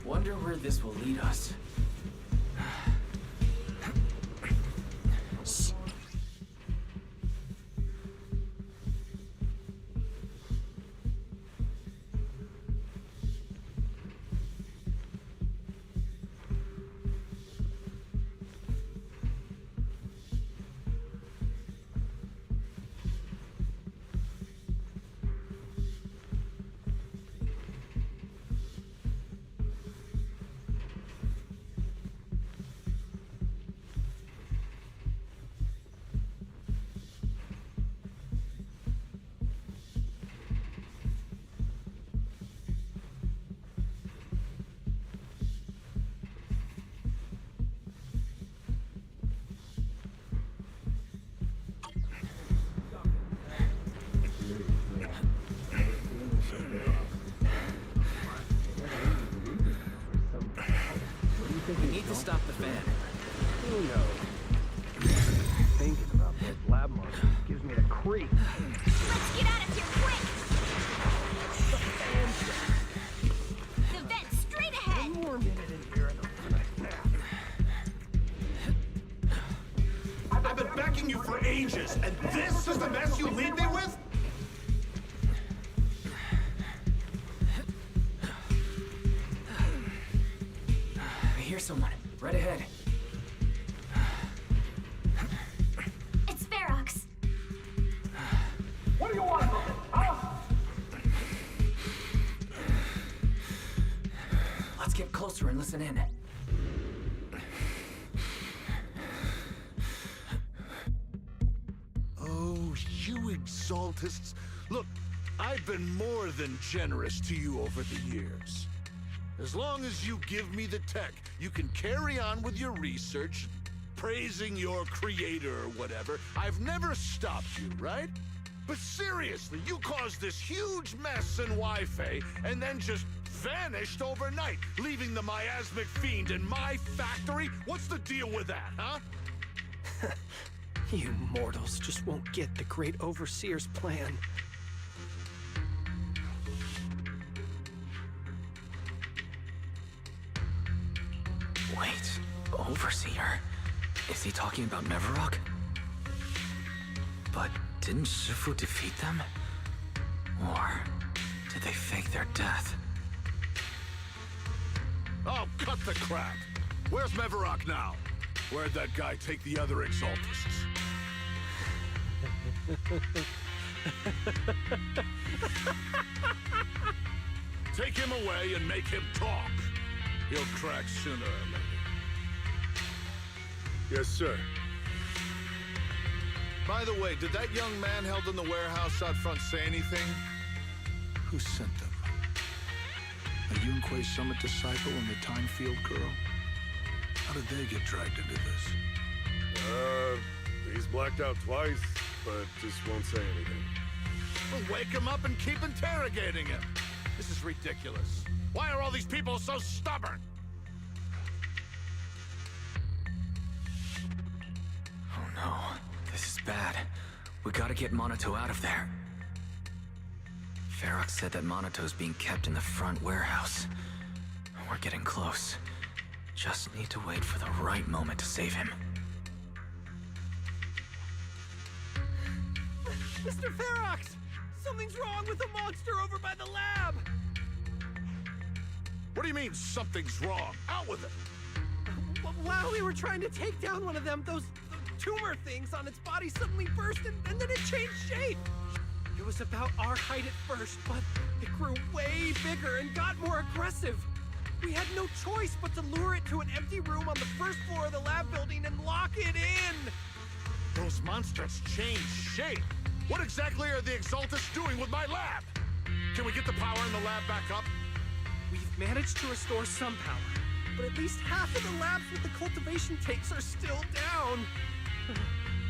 Wonder where this will lead us. We need to stop the fan. Who knows? Thinking about those lab monsters gives me the creep. Let's get out of here quick! The vent straight ahead! One more minute in here and I'm gonna snap. I've been backing you for ages, and this is the mess you leave me with? someone. Right ahead. It's Ferox. What do you want from me? Huh? Let's get closer and listen in. Oh, you exaltists. Look, I've been more than generous to you over the years. As long as you give me the tech, you can carry on with your research, praising your creator or whatever. I've never stopped you, right? But seriously, you caused this huge mess in Wi-Fi and then just vanished overnight, leaving the miasmic fiend in my factory? What's the deal with that, huh? You mortals just won't get the Great Overseer's plan. Wait, Overseer? Is he talking about Mevarok? But didn't Shifu defeat them? Or did they fake their death? Oh, cut the crap! Where's Mevarok now? Where'd that guy take the other exaltists? Take him away and make him talk. He'll crack sooner or later. Yes, sir. By the way, did that young man held in the warehouse out front say anything? Who sent them? A Yunquei Summit disciple and the Time Field girl? How did they get dragged into this? He's blacked out twice, but just won't say anything. Well, wake him up and keep interrogating him. This is ridiculous. Why are all these people so stubborn? Oh no, this is bad. We gotta get Monato out of there. Ferox said that Monato's being kept in the front warehouse. We're getting close. Just need to wait for the right moment to save him. Mr. Ferox! Something's wrong with the monster over by the lab! What do you mean, something's wrong? Out with it! While we were trying to take down one of them, those tumor things on its body suddenly burst and then it changed shape. It was about our height at first, but it grew way bigger and got more aggressive. We had no choice but to lure it to an empty room on the first floor of the lab building and lock it in. Those monsters changed shape. What exactly are the Exaltists doing with my lab? Can we get the power in the lab back up? We've managed to restore some power, but at least half of the labs with the cultivation tanks are still down.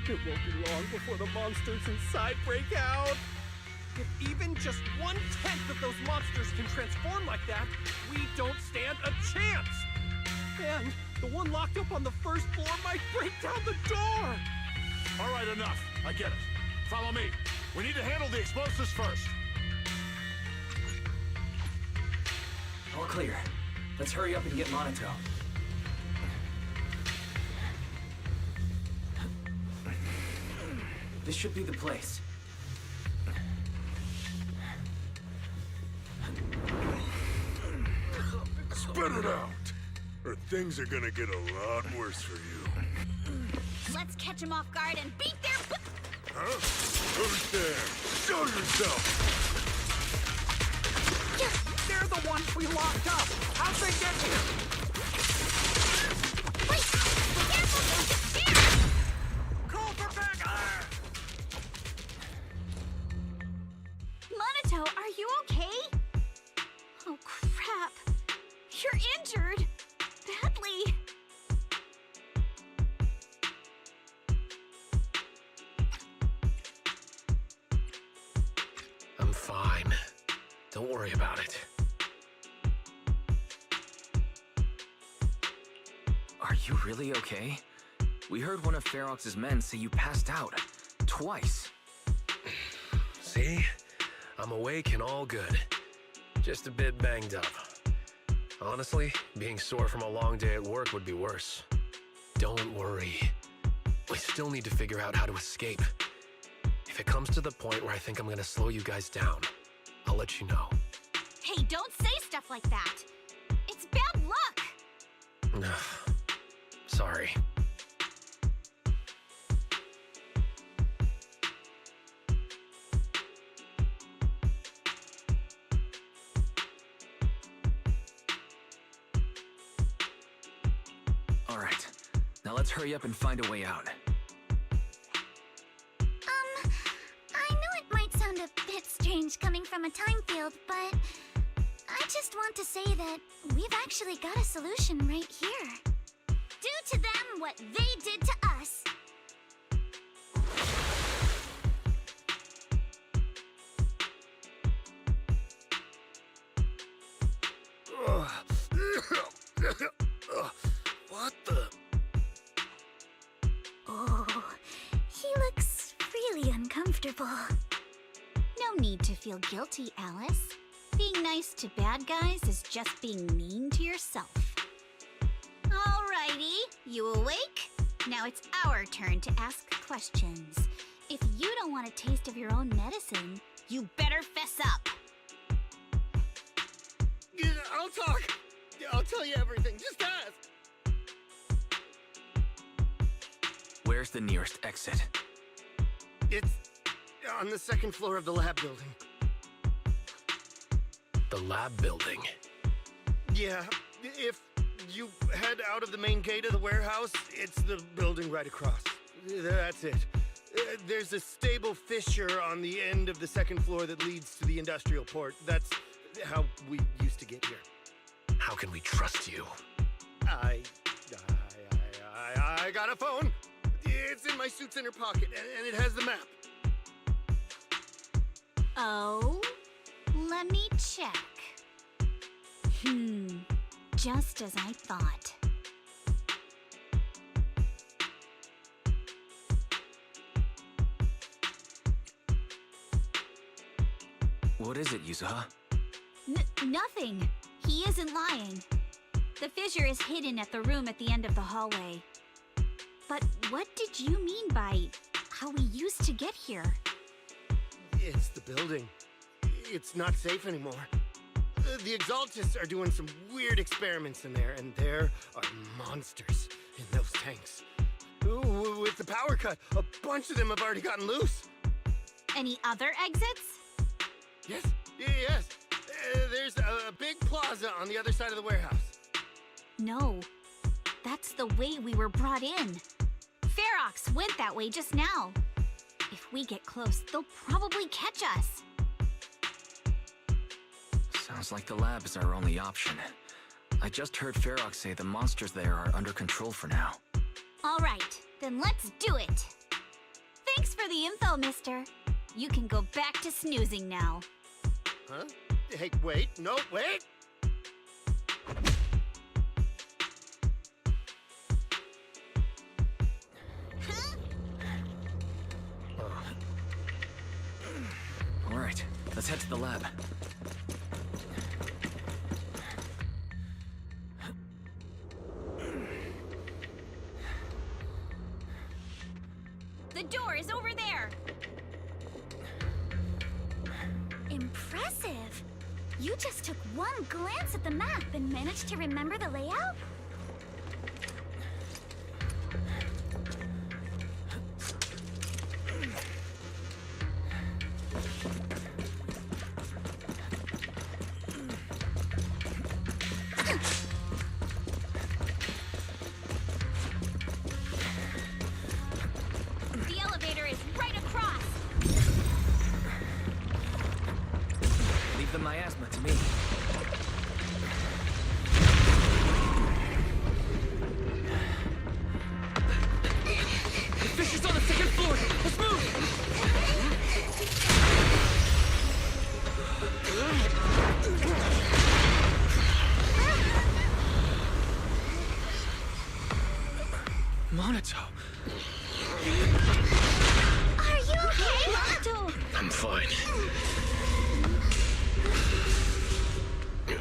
It won't be long before the monsters inside break out. If even just 1/10 of those monsters can transform like that, we don't stand a chance. And the one locked up on the first floor might break down the door. All right, enough. I get it. Follow me. We need to handle the explosives first. All clear. Let's hurry up and get Monato. This should be the place. Spit it out, or things are gonna get a lot worse for you. Let's catch them off guard and beat their Huh? Who's there? Show yourself! They're the ones we locked up. How'd they get here? Wait! Careful! Don't get scared! Call for backup! Monato, are you okay? Oh, crap. You're injured. Badly. I'm fine. Don't worry about it. Are you really okay? We heard one of Ferox's men say you passed out. Twice. See? I'm awake and all good. Just a bit banged up. Honestly, being sore from a long day at work would be worse. Don't worry. We still need to figure out how to escape. If it comes to the point where I think I'm gonna slow you guys down, I'll let you know. Hey, don't say stuff like that. It's bad luck. Sorry. All right. Now let's hurry up and find a way out. I know it might sound a bit strange coming from a time field, but I just want to say that we've actually got a solution right here. Do to them what they did to us. What the? Oh, he looks really uncomfortable. No need to feel guilty, Alice. Being nice to bad guys is just being mean to yourself. Alrighty, you awake? Now it's our turn to ask questions. If you don't want a taste of your own medicine, you better fess up. Yeah, I'll talk. Yeah, I'll tell you everything. Just ask. Where's the nearest exit? It's on the second floor of the lab building. The lab building? Yeah, if you head out of the main gate of the warehouse, it's the building right across. That's it. There's a stable fissure on the end of the second floor that leads to the industrial port. That's how we used to get here. How can we trust you? I got a phone. It's in my suit's inner pocket, and it has the map. Oh, let me check. Just as I thought. What is it, Yuzuha? Nothing. He isn't lying. The fissure is hidden at the room at the end of the hallway. But what did you mean by how we used to get here? It's the building. It's not safe anymore. The Exaltists are doing some weird experiments in there, and there are monsters in those tanks. Ooh, with the power cut, a bunch of them have already gotten loose. Any other exits? Yes. There's a big plaza on the other side of the warehouse. No, that's the way we were brought in. Ferox went that way just now. If we get close, they'll probably catch us. Sounds like the lab is our only option. I just heard Ferox say the monsters there are under control for now. All right, then let's do it. Thanks for the info, mister. You can go back to snoozing now. Huh? Hey, wait. No, wait! All right, let's head to the lab. The door is over there. Impressive! You just took one glance at the map and managed to remember the layout? The elevator is right across. Leave the miasma to me. The fish is on the second floor! Let's Monato! Are you okay, Monato? I'm fine. You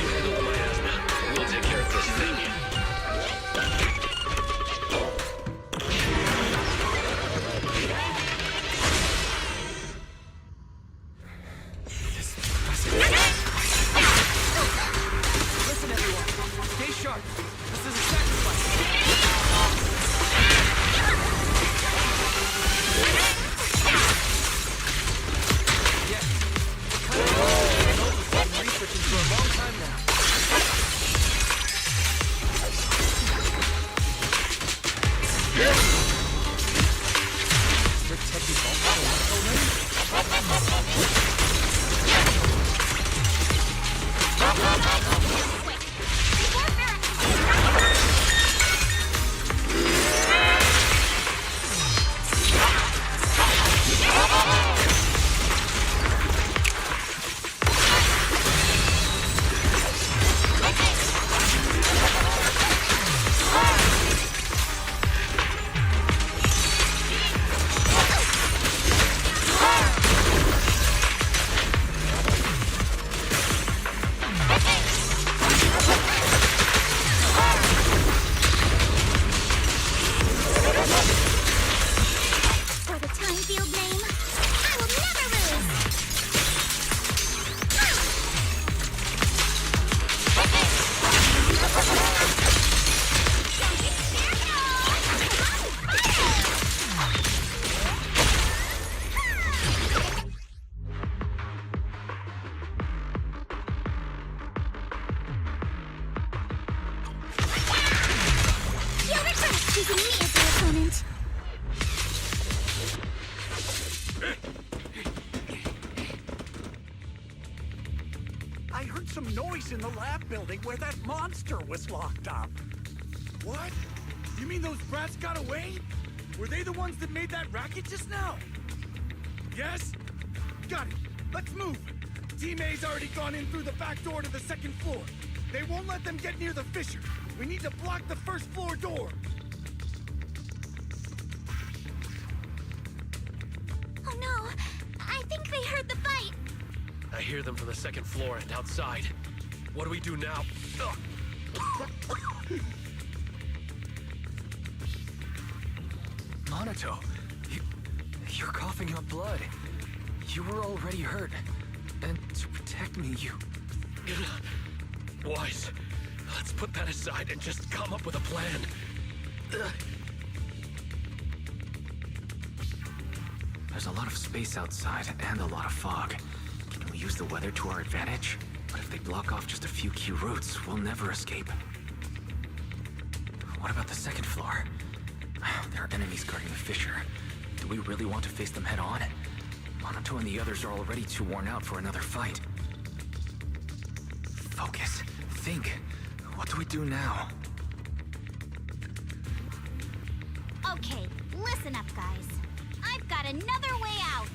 handle the miasma. We'll take care of this thing. For the time field name, I will never lose! You'll regret choosing me as your opponent. I heard some noise in the lab building where that monster was locked up. What? You mean those brats got away? Were they the ones that made that racket just now? Yes? Got it. Let's move. Team A's already gone in through the back door to the second floor. They won't let them get near the fissure. We need to block the first floor door. Oh no, I think they heard the fight. I hear them from the second floor and outside. What do we do now? Ugh. Monato, you're coughing up blood. You were already hurt. And to protect me, you... Wise. Let's put that aside and just come up with a plan. Ugh. There's a lot of space outside and a lot of fog. Can we use the weather to our advantage? But if they block off just a few key routes, we'll never escape. What about the second floor? There are enemies guarding the fissure. Do we really want to face them head on? Monato and the others are already too worn out for another fight. Focus. Think. What do we do now? Okay, listen up, guys. I've got another way out.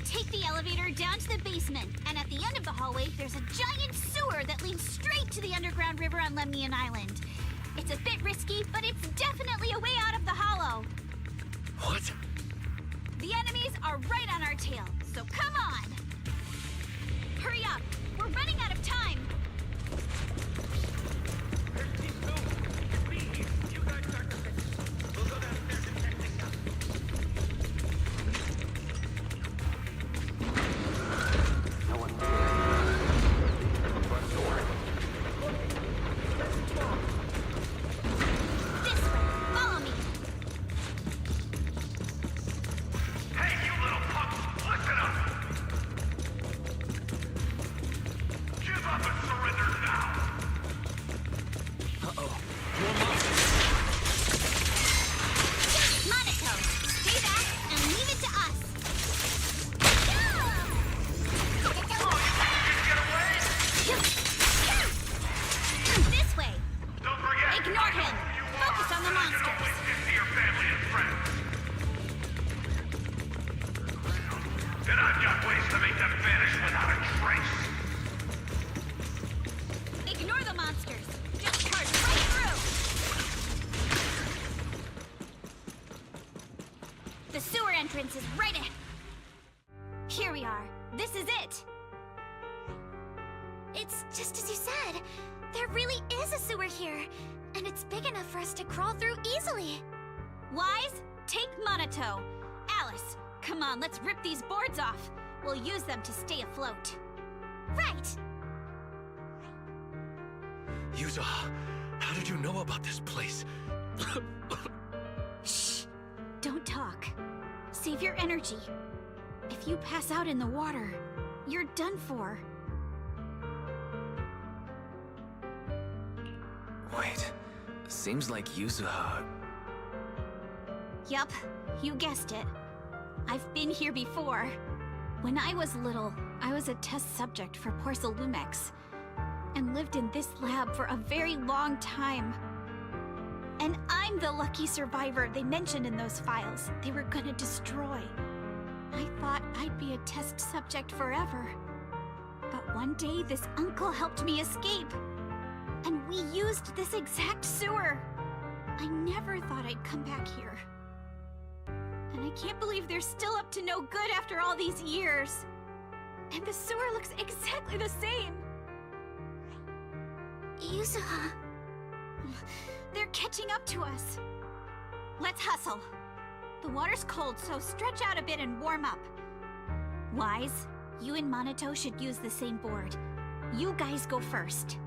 Take the elevator down to the basement, and at the end of the hallway, there's a giant sewer that leads straight to the underground river on Lemnian Island. It's a bit risky, but it's definitely a way out of the hollow. What? The enemies are right on our tail, so come on! Hurry up! We're running out of time! Entrance is right ahead. Here we are. This is it. It's just as you said. There really is a sewer here, and it's big enough for us to crawl through easily. Wise, take Monato. Alice, come on, let's rip these boards off. We'll use them to stay afloat. Right. Yuza, how did you know about this place? Shh. Don't talk. Save your energy. If you pass out in the water, you're done for. Wait. Seems like Yuza... Yup, you guessed it. I've been here before. When I was little, I was a test subject for Porcelumex, and lived in this lab for a very long time. And I'm the lucky survivor they mentioned in those files they were gonna destroy. I thought I'd be a test subject forever. But one day, this uncle helped me escape. And we used this exact sewer. I never thought I'd come back here. And I can't believe they're still up to no good after all these years. And the sewer looks exactly the same. Yuzuha. They're catching up to us. Let's hustle. The water's cold, so stretch out a bit and warm up. Wise, you and Minato should use the same board. You guys go first.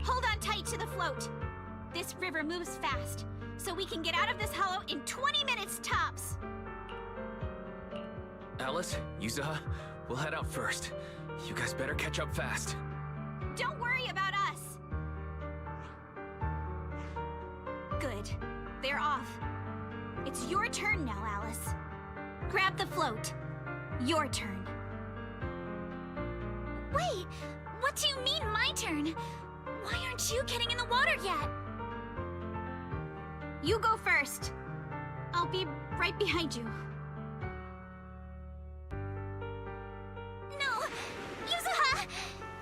Hold on tight to the float. This river moves fast, so we can get out of this hollow in 20 minutes tops. Alice, Yuzuha, we'll head out first. You guys better catch up fast. Don't worry about us. Good. They're off. It's your turn now, Alice. Grab the float. Your turn. Wait, what do you mean my turn? Why aren't you getting in the water yet? You go first. I'll be right behind you. No! Yuzuha!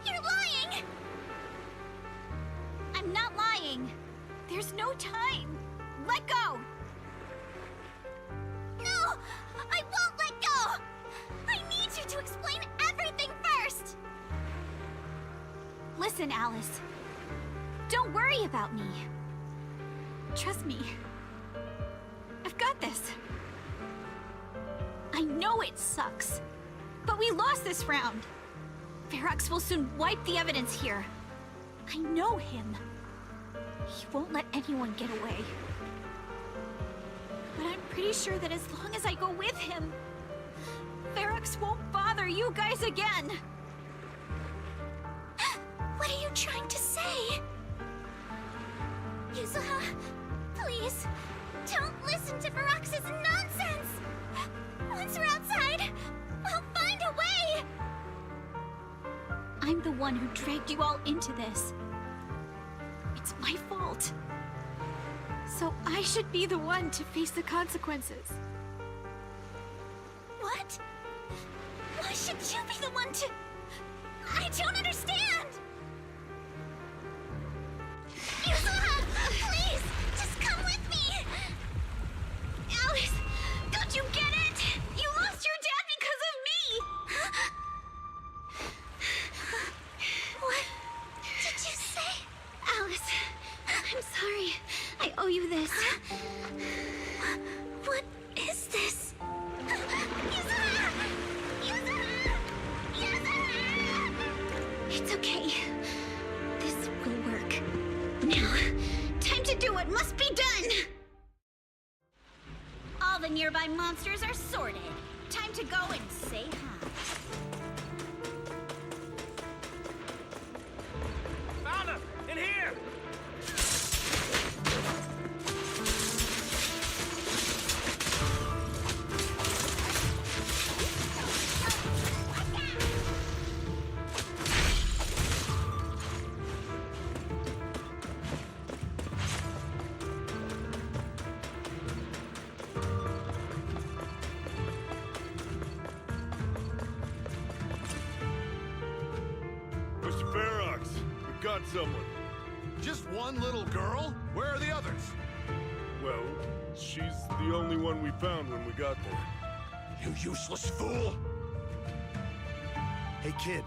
You're lying! I'm not lying. There's no time. Let go! No! I won't let go! I need you to explain everything first! Listen, Alice. Don't worry about me. Trust me. I've got this. I know it sucks, but we lost this round. Ferox will soon wipe the evidence here. I know him. He won't let anyone get away. But I'm pretty sure that as long as I go with him, Ferox won't bother you guys again. What are you trying to say? Yuzuha, please, don't listen to Ferox's nonsense! Once we're outside, we'll find a way! I'm the one who dragged you all into this. It's my fault. So I should be the one to face the consequences. What? Why should you be the one to... I don't understand! Yuzuha, please, just come with me! Alice, don't you get it? You lost your dad because of me! What did you say? Alice, I'm sorry. I owe you this. What is this? Yuzuha! Yuzuha! Yuzuha! It's okay. This will work. Now, time to do what must be done! All the nearby monsters are sorted. Time to go and say hi. Found him! In here! Mr. Ferox, we've got someone. Just one little girl? Where are the others? Well, she's the only one we found when we got there. You useless fool! Hey kid,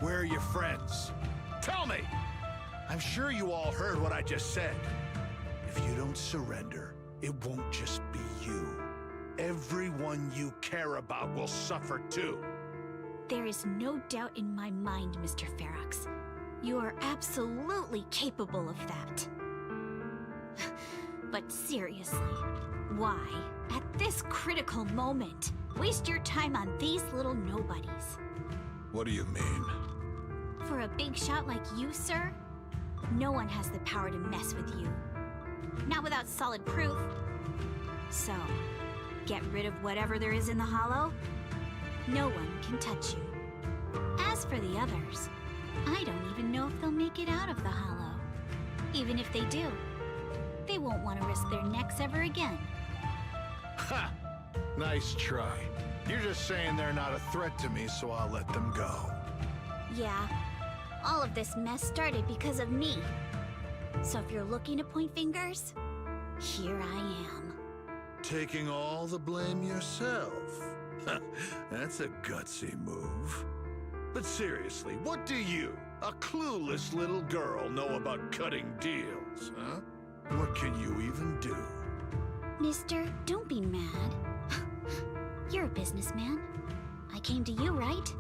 where are your friends? Tell me! I'm sure you all heard what I just said. If you don't surrender, it won't just be you. Everyone you care about will suffer too. There is no doubt in my mind, Mr. Ferox. You are absolutely capable of that. But seriously, why, at this critical moment, waste your time on these little nobodies? What do you mean? For a big shot like you, sir, no one has the power to mess with you. Not without solid proof. So, get rid of whatever there is in the hollow. No one can touch you. As for the others, I don't even know if they'll make it out of the hollow. Even if they do, they won't want to risk their necks ever again. Ha! Nice try. You're just saying they're not a threat to me, so I'll let them go. Yeah, all of this mess started because of me. So if you're looking to point fingers, here I am. Taking all the blame yourself. That's a gutsy move. But seriously, what do you, a clueless little girl, know about cutting deals, huh? What can you even do? Mister, don't be mad. You're a businessman. I came to you, right?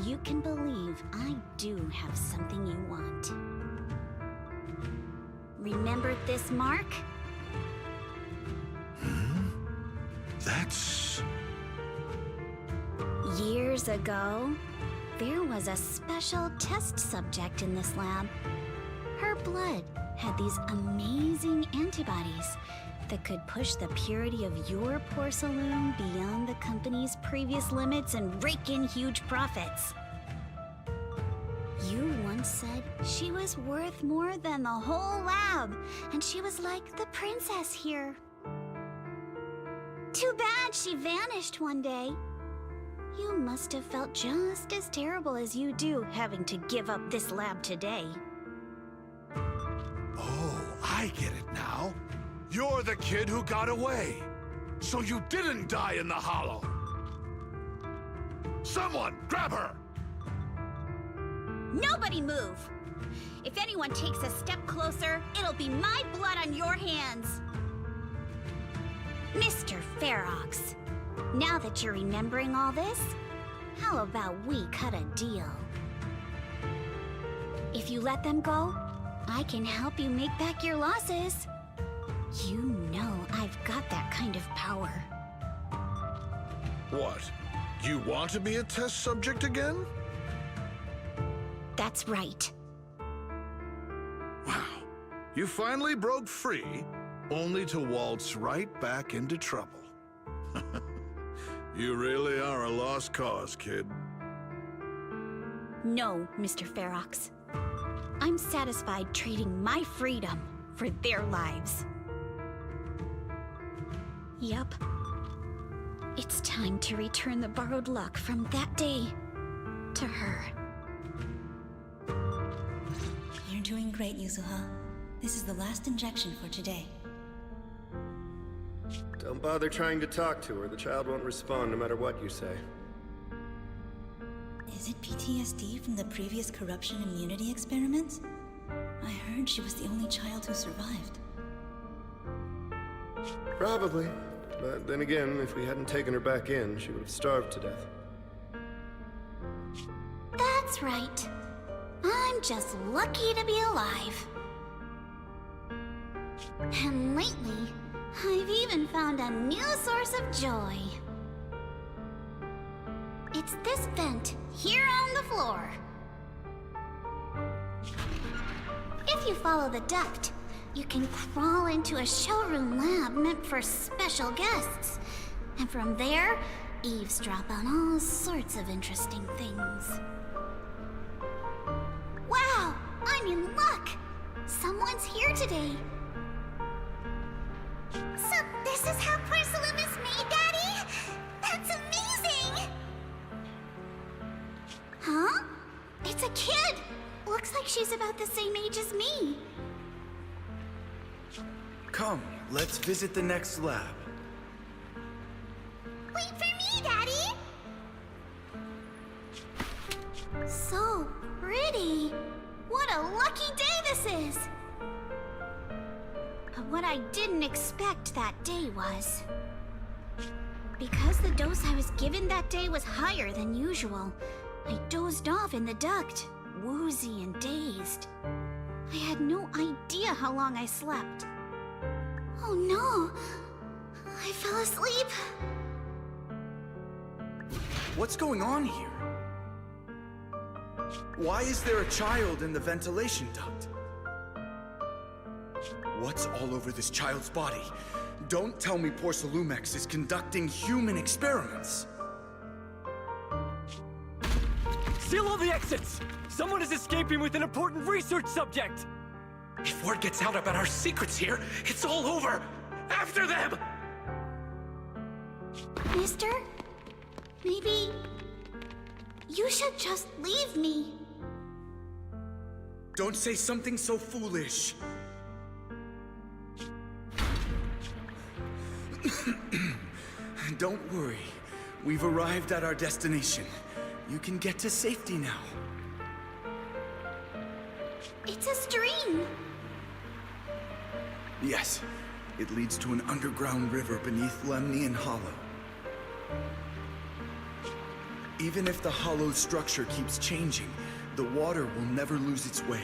You can believe I do have something you want. Remember this mark? That's... Years ago, there was a special test subject in this lab. Her blood had these amazing antibodies that could push the purity of your porcelain beyond the company's previous limits and rake in huge profits. You once said she was worth more than the whole lab, and she was like the princess here. Too bad she vanished one day. You must have felt just as terrible as you do having to give up this lab today. Oh, I get it now. You're the kid who got away. So you didn't die in the hollow. Someone, grab her! Nobody move! If anyone takes a step closer, it'll be my blood on your hands. Mr. Ferox, now that you're remembering all this, how about we cut a deal? If you let them go, I can help you make back your losses. You know I've got that kind of power. What? You want to be a test subject again? That's right. Wow. You finally broke free, only to waltz right back into trouble. You really are a lost cause, kid. No, Mr. Ferox. I'm satisfied trading my freedom for their lives. Yup. It's time to return the borrowed luck from that day to her. You're doing great, Yuzuha. This is the last injection for today. Don't bother trying to talk to her. The child won't respond no matter what you say. Is it PTSD from the previous corruption immunity experiments? I heard she was the only child who survived. Probably. But then again, if we hadn't taken her back in, she would have starved to death. That's right. I'm just lucky to be alive. And lately, I've even found a new source of joy. It's this vent here on the floor. If you follow the duct, you can crawl into a showroom lab meant for special guests. And from there, eavesdrop on all sorts of interesting things. Wow, I'm in luck! Someone's here today. So this is how porcelain is made, Daddy? That's amazing! Huh? It's a kid! Looks like she's about the same age as me. Come, let's visit the next lab. Wait for me, Daddy! So pretty. What a lucky day this is! But what I didn't expect that day was... because the dose I was given that day was higher than usual, I dozed off in the duct, woozy and dazed. I had no idea how long I slept. Oh no! I fell asleep. What's going on here? Why is there a child in the ventilation duct? What's all over this child's body? Don't tell me Porcelumex is conducting human experiments. Seal all the exits! Someone is escaping with an important research subject! If word gets out about our secrets here, it's all over! After them! Mister? Maybe... you should just leave me. Don't say something so foolish. Don't worry. We've arrived at our destination. You can get to safety now. It's a stream. Yes, it leads to an underground river beneath Lemnian Hollow. Even if the hollow's structure keeps changing, the water will never lose its way.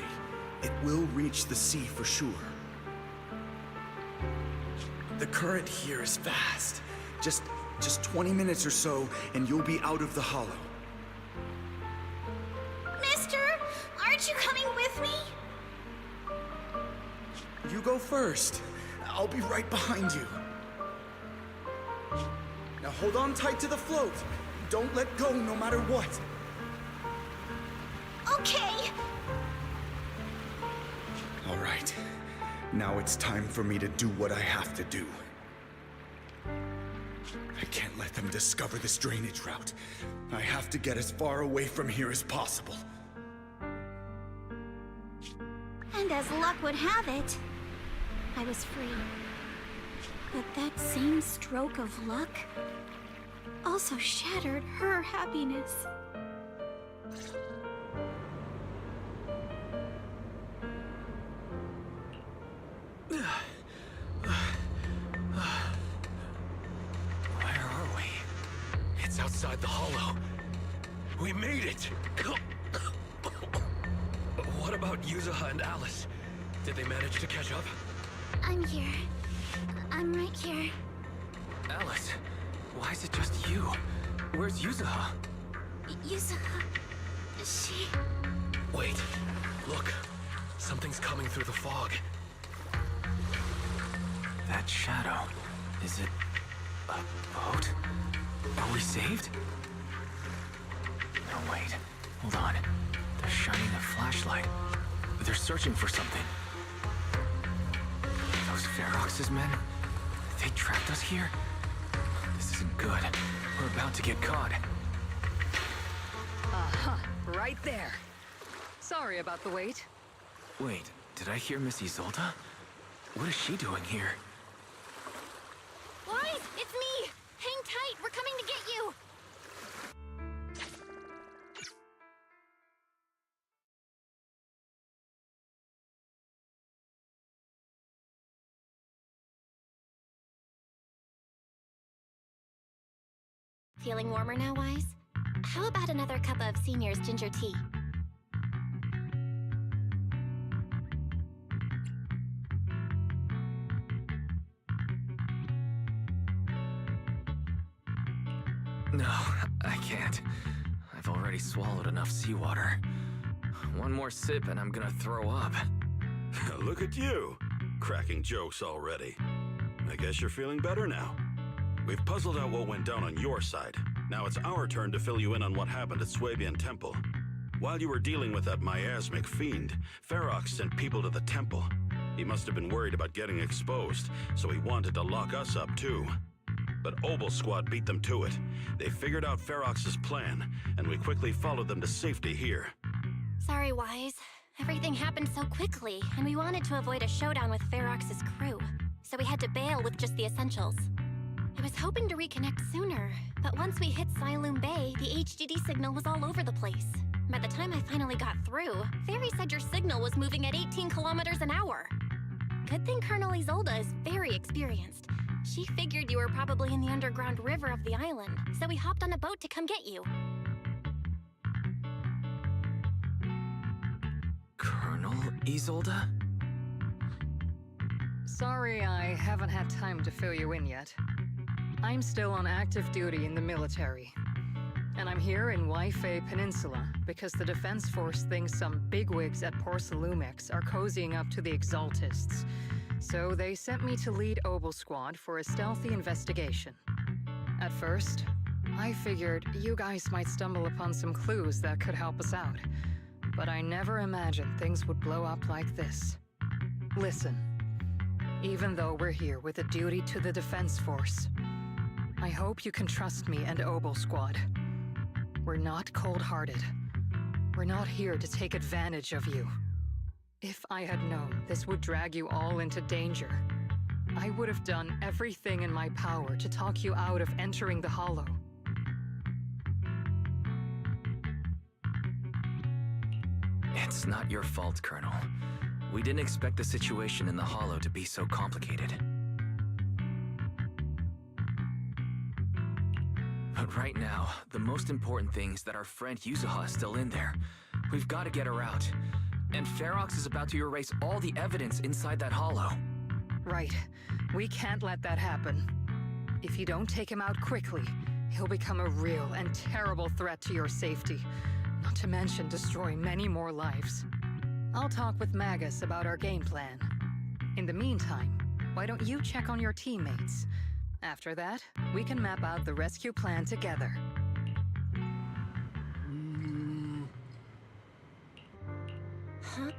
It will reach the sea for sure. The current here is fast. Just 20 minutes or so, and you'll be out of the hollow. Mister, aren't you coming with me? You go first. I'll be right behind you. Now hold on tight to the float. Don't let go no matter what. Okay. All right. Now it's time for me to do what I have to do. I can't let them discover this drainage route. I have to get as far away from here as possible. And as luck would have it, I was free. But that same stroke of luck also shattered her happiness. Where are we? It's outside the hollow. We made it! What about Yuzuha and Alice? Did they manage to catch up? I'm here. I'm right here. Alice, why is it just you? Where's Yuzuha? Yuzuha... she... Wait, look. Something's coming through the fog. That shadow, is it a boat? Are we saved? No, wait. Hold on. They're shining a flashlight. They're searching for something. Those Ferox's men? They trapped us here? This isn't good. We're about to get caught. Aha, right there. Sorry about the wait. Wait, did I hear Miss Isolde? What is she doing here? Wise, it's me! Hang tight, we're coming to get you! Feeling warmer now, Wise? How about another cup of Senior's ginger tea? No, I can't. I've already swallowed enough seawater. One more sip and I'm gonna throw up. Look at you, cracking jokes already. I guess you're feeling better now. We've puzzled out what went down on your side. Now it's our turn to fill you in on what happened at Swabian Temple. While you were dealing with that miasmic fiend, Ferox sent people to the temple. He must have been worried about getting exposed, so he wanted to lock us up too. But Obel's squad beat them to it. They figured out Ferox's plan, and we quickly followed them to safety here. Sorry, Wise. Everything happened so quickly, and we wanted to avoid a showdown with Ferox's crew. So we had to bail with just the essentials. I was hoping to reconnect sooner, but once we hit Siloam Bay, the HDD signal was all over the place. By the time I finally got through, Fairy said your signal was moving at 18 kilometers an hour. Good thing Colonel Isolde is very experienced. She figured you were probably in the underground river of the island, so we hopped on a boat to come get you. Colonel Isolde? Sorry I haven't had time to fill you in yet. I'm still on active duty in the military. And I'm here in Waifei Peninsula because the Defense Force thinks some bigwigs at Porcelumix are cozying up to the Exaltists. So they sent me to lead Obel Squad for a stealthy investigation. At first, I figured you guys might stumble upon some clues that could help us out. But I never imagined things would blow up like this. Listen, even though we're here with a duty to the Defense Force, I hope you can trust me and Obel Squad. We're not cold-hearted. We're not here to take advantage of you. If I had known this would drag you all into danger, I would have done everything in my power to talk you out of entering the Hollow. It's not your fault, Colonel. We didn't expect the situation in the Hollow to be so complicated. But right now, the most important thing is that our friend Yuzuha is still in there. We've got to get her out. And Ferox is about to erase all the evidence inside that Hollow. Right. We can't let that happen. If you don't take him out quickly, he'll become a real and terrible threat to your safety. Not to mention destroy many more lives. I'll talk with Magus about our game plan. In the meantime, why don't you check on your teammates? After that, we can map out the rescue plan together. Huh?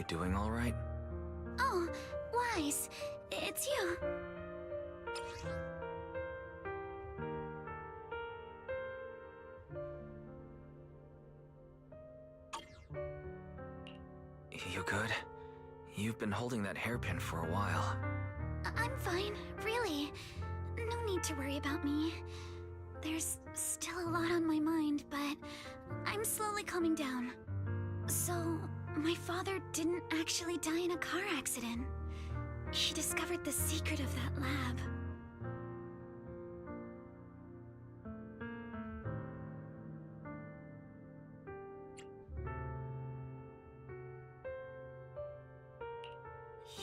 doing all right? Oh, Wise, it's you. You good? You've been holding that hairpin for a while. I'm fine, really. No need to worry about me. There's still a lot on my mind, but I'm slowly calming down. So, my father didn't actually die in a car accident. He discovered the secret of that lab.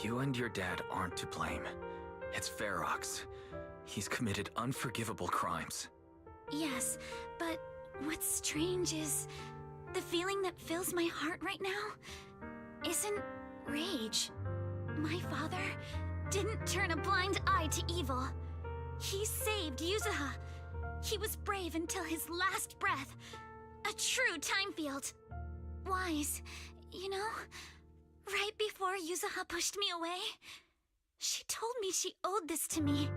You and your dad aren't to blame. It's Ferox. He's committed unforgivable crimes. Yes, but what's strange is the feeling that fills my heart right now isn't rage. My father didn't turn a blind eye to evil. He saved Yuzuha. He was brave until his last breath. A true time field. Wise, you know, right before Yuzuha pushed me away, she told me she owed this to me.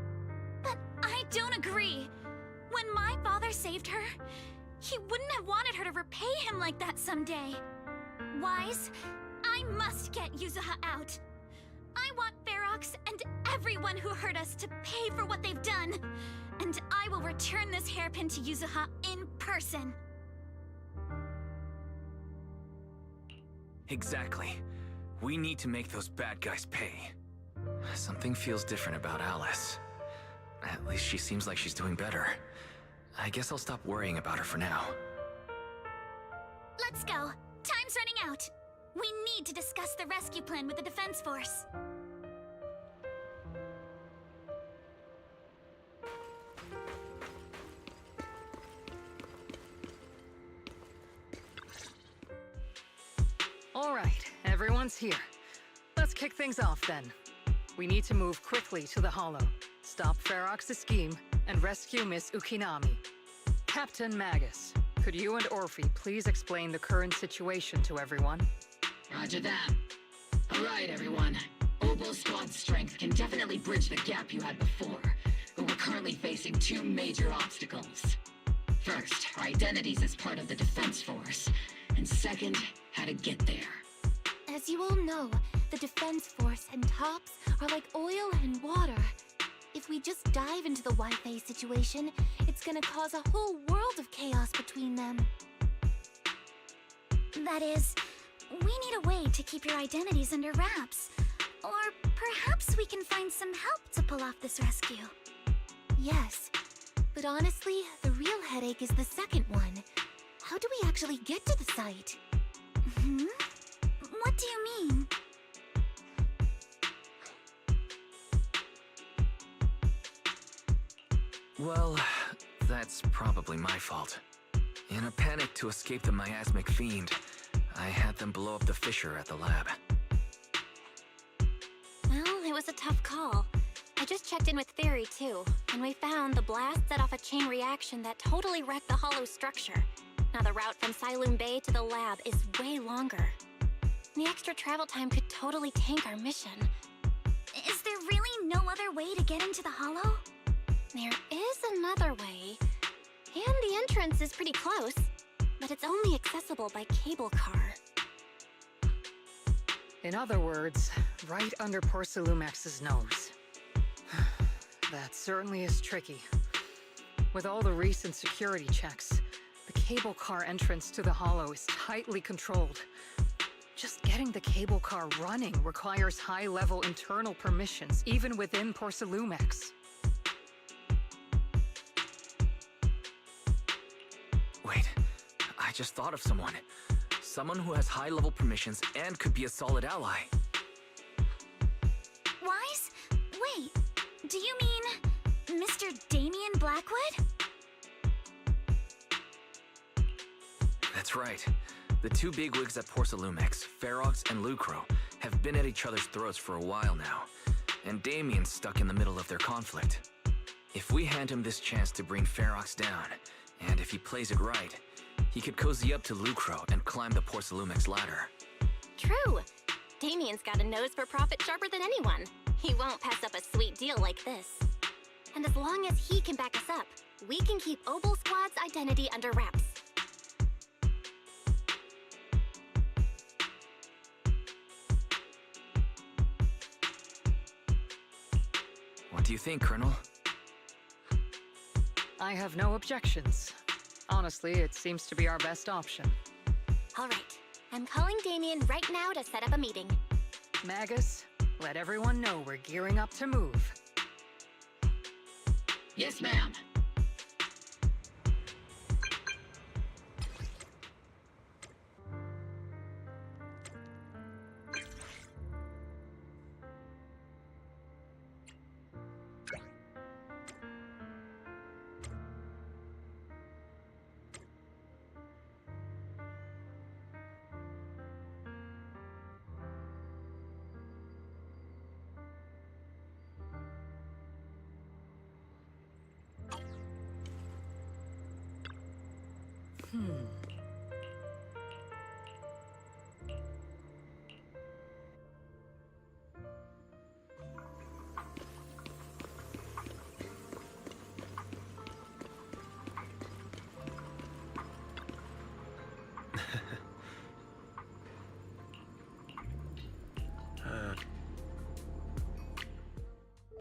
But I don't agree. When my father saved her, he wouldn't have wanted her to repay him like that someday. Wise, I must get Yuzuha out. I want Ferox and everyone who hurt us to pay for what they've done. And I will return this hairpin to Yuzuha in person. Exactly. We need to make those bad guys pay. Something feels different about Alice. At least she seems like she's doing better. I guess I'll stop worrying about her for now. Let's go. Time's running out. We need to discuss the rescue plan with the Defense Force. All right, everyone's here. Let's kick things off then. We need to move quickly to the Hollow, stop Ferox's scheme, and rescue Miss Ukinami. Captain Magus, could you and Orphe please explain the current situation to everyone? Roger that. All right, everyone. Oboe Squad's strength can definitely bridge the gap you had before, but we're currently facing two major obstacles. First, our identities as part of the Defense Force, and second, how to get there. As you all know, the Defense Force and Tops are like oil and water. If we just dive into the Wi-Fi situation, it's gonna cause a whole world of chaos between them. That is, we need a way to keep your identities under wraps. Or perhaps we can find some help to pull off this rescue. Yes, but honestly, the real headache is the second one. How do we actually get to the site? Hmm? What do you mean? Well, that's probably my fault. In a panic to escape the miasmic fiend, I had them blow up the fissure at the lab. Well, it was a tough call. I just checked in with Theory too, and we found the blast set off a chain reaction that totally wrecked the hollow structure. Now the route from Siloon Bay to the lab is way longer. The extra travel time could totally tank our mission. Is there really no other way to get into the Hollow? There is another way, and the entrance is pretty close, but it's only accessible by cable car. In other words, right under Porcelumex's nose. That certainly is tricky. With all the recent security checks, the cable car entrance to the Hollow is tightly controlled. Just getting the cable car running requires high-level internal permissions, even within Porcelumex. Wait, I just thought of someone. Someone who has high-level permissions and could be a solid ally. Wise? Wait, do you mean Mr. Damien Blackwood? That's right. The two bigwigs at Porcelumex, Ferox and Lucro, have been at each other's throats for a while now, and Damien's stuck in the middle of their conflict. If we hand him this chance to bring Ferox down, and if he plays it right, he could cozy up to Lucro and climb the Porcelumex ladder. True. Damien's got a nose for profit sharper than anyone. He won't pass up a sweet deal like this. And as long as he can back us up, we can keep Obel Squad's identity under wraps. What do you think, Colonel? I have no objections. Honestly, it seems to be our best option. All right. I'm calling Damien right now to set up a meeting. Magus, let everyone know we're gearing up to move. Yes, ma'am.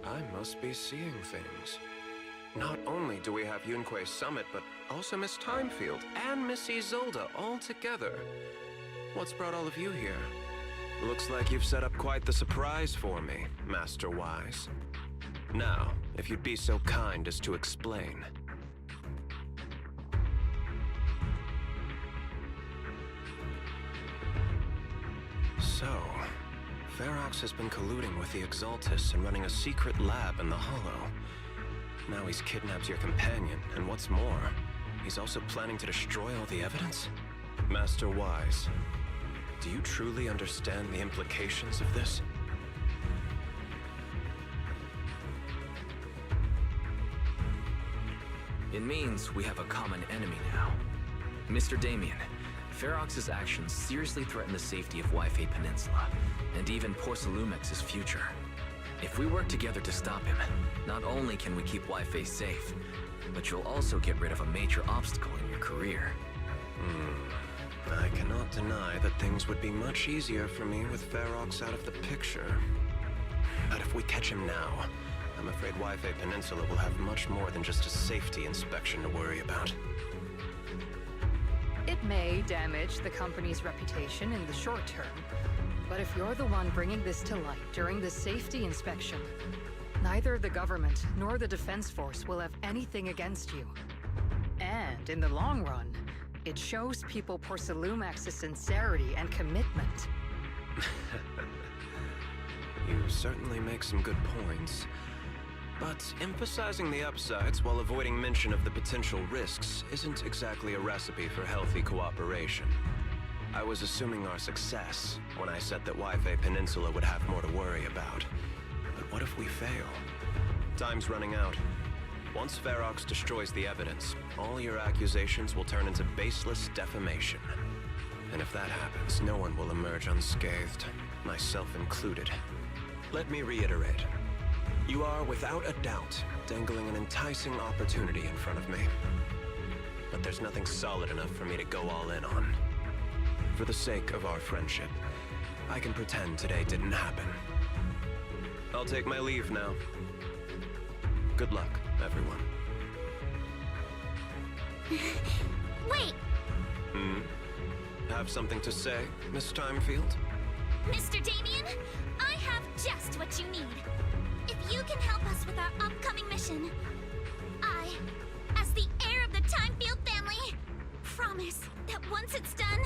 I must be seeing things. Not only do we have Yunque Summit, but also Miss Timefield and Miss Isolde all together. What's brought all of you here? Looks like you've set up quite the surprise for me, Master Wise. Now, if you'd be so kind as to explain. So, Ferox has been colluding with the Exaltists and running a secret lab in the Hollow. Now he's kidnapped your companion, and what's more, he's also planning to destroy all the evidence? Master Wise, do you truly understand the implications of this? It means we have a common enemy now. Mr. Damien, Ferox's actions seriously threaten the safety of Wi-Fi Peninsula, and even Porcelumex's future. If we work together to stop him, not only can we keep Wi-Fi safe, but you'll also get rid of a major obstacle in your career. I cannot deny that things would be much easier for me with Ferox out of the picture. But if we catch him now, I'm afraid Wi-Fi Peninsula will have much more than just a safety inspection to worry about. It may damage the company's reputation in the short term, but if you're the one bringing this to light during the safety inspection, neither the government nor the Defense Force will have anything against you. And in the long run, it shows people Porcelumex's sincerity and commitment. You certainly make some good points. But emphasizing the upsides while avoiding mention of the potential risks isn't exactly a recipe for healthy cooperation. I was assuming our success when I said that Wi-Fi Peninsula would have more to worry about. But what if we fail? Time's running out. Once Ferox destroys the evidence, all your accusations will turn into baseless defamation. And if that happens, no one will emerge unscathed, myself included. Let me reiterate. You are, without a doubt, dangling an enticing opportunity in front of me. But there's nothing solid enough for me to go all in on. For the sake of our friendship, I can pretend today didn't happen. I'll take my leave now. Good luck, everyone. Wait! Have something to say, Miss Timefield? Mr. Damien, I have just what you need. If you can help us with our upcoming mission, I, as the heir of the Timefield family, promise that once it's done,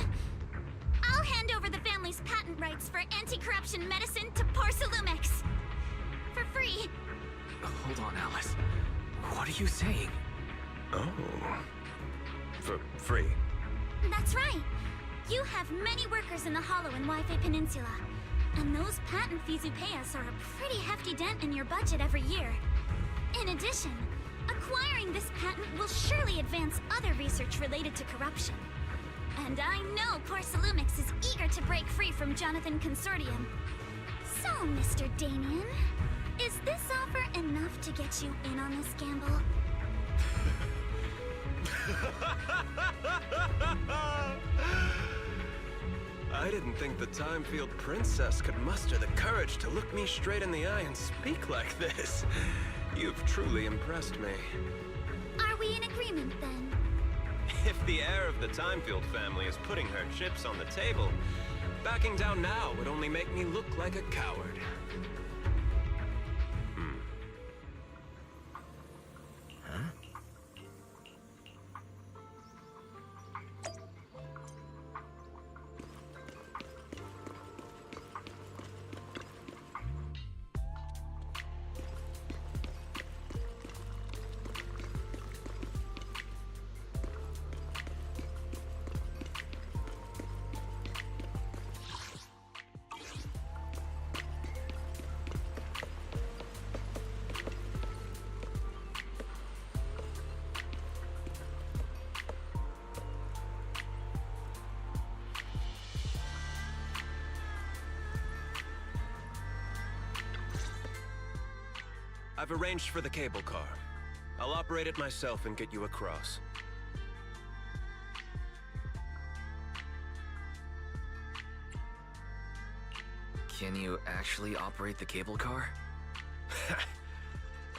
I'll hand over the family's patent rights for anti-corruption medicine to Porcelumex. For free. Hold on, Alice. What are you saying? Oh. For free? That's right. You have many workers in the Hollow and Wi-Fi Peninsula. And those patent fees you pay us are a pretty hefty dent in your budget every year. In addition, acquiring this patent will surely advance other research related to corruption. And I know Porcelumix is eager to break free from Jonathan Consortium. So, Mr. Damien, is this offer enough to get you in on this gamble? I didn't think the Timefield Princess could muster the courage to look me straight in the eye and speak like this. You've truly impressed me. Are we in agreement, then? If the heir of the Timefield family is putting her chips on the table, backing down now would only make me look like a coward. I've arranged for the cable car. I'll operate it myself and get you across. Can you actually operate the cable car?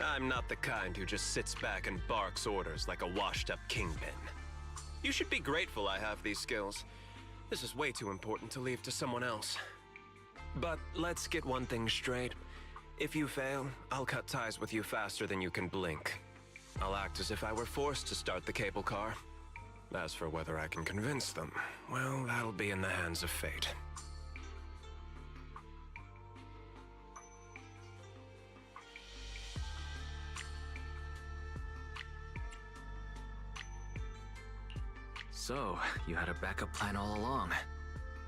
I'm not the kind who just sits back and barks orders like a washed-up kingpin. You should be grateful I have these skills. This is way too important to leave to someone else. But let's get one thing straight. If you fail, I'll cut ties with you faster than you can blink. I'll act as if I were forced to start the cable car. As for whether I can convince them, well, that'll be in the hands of fate. So, you had a backup plan all along.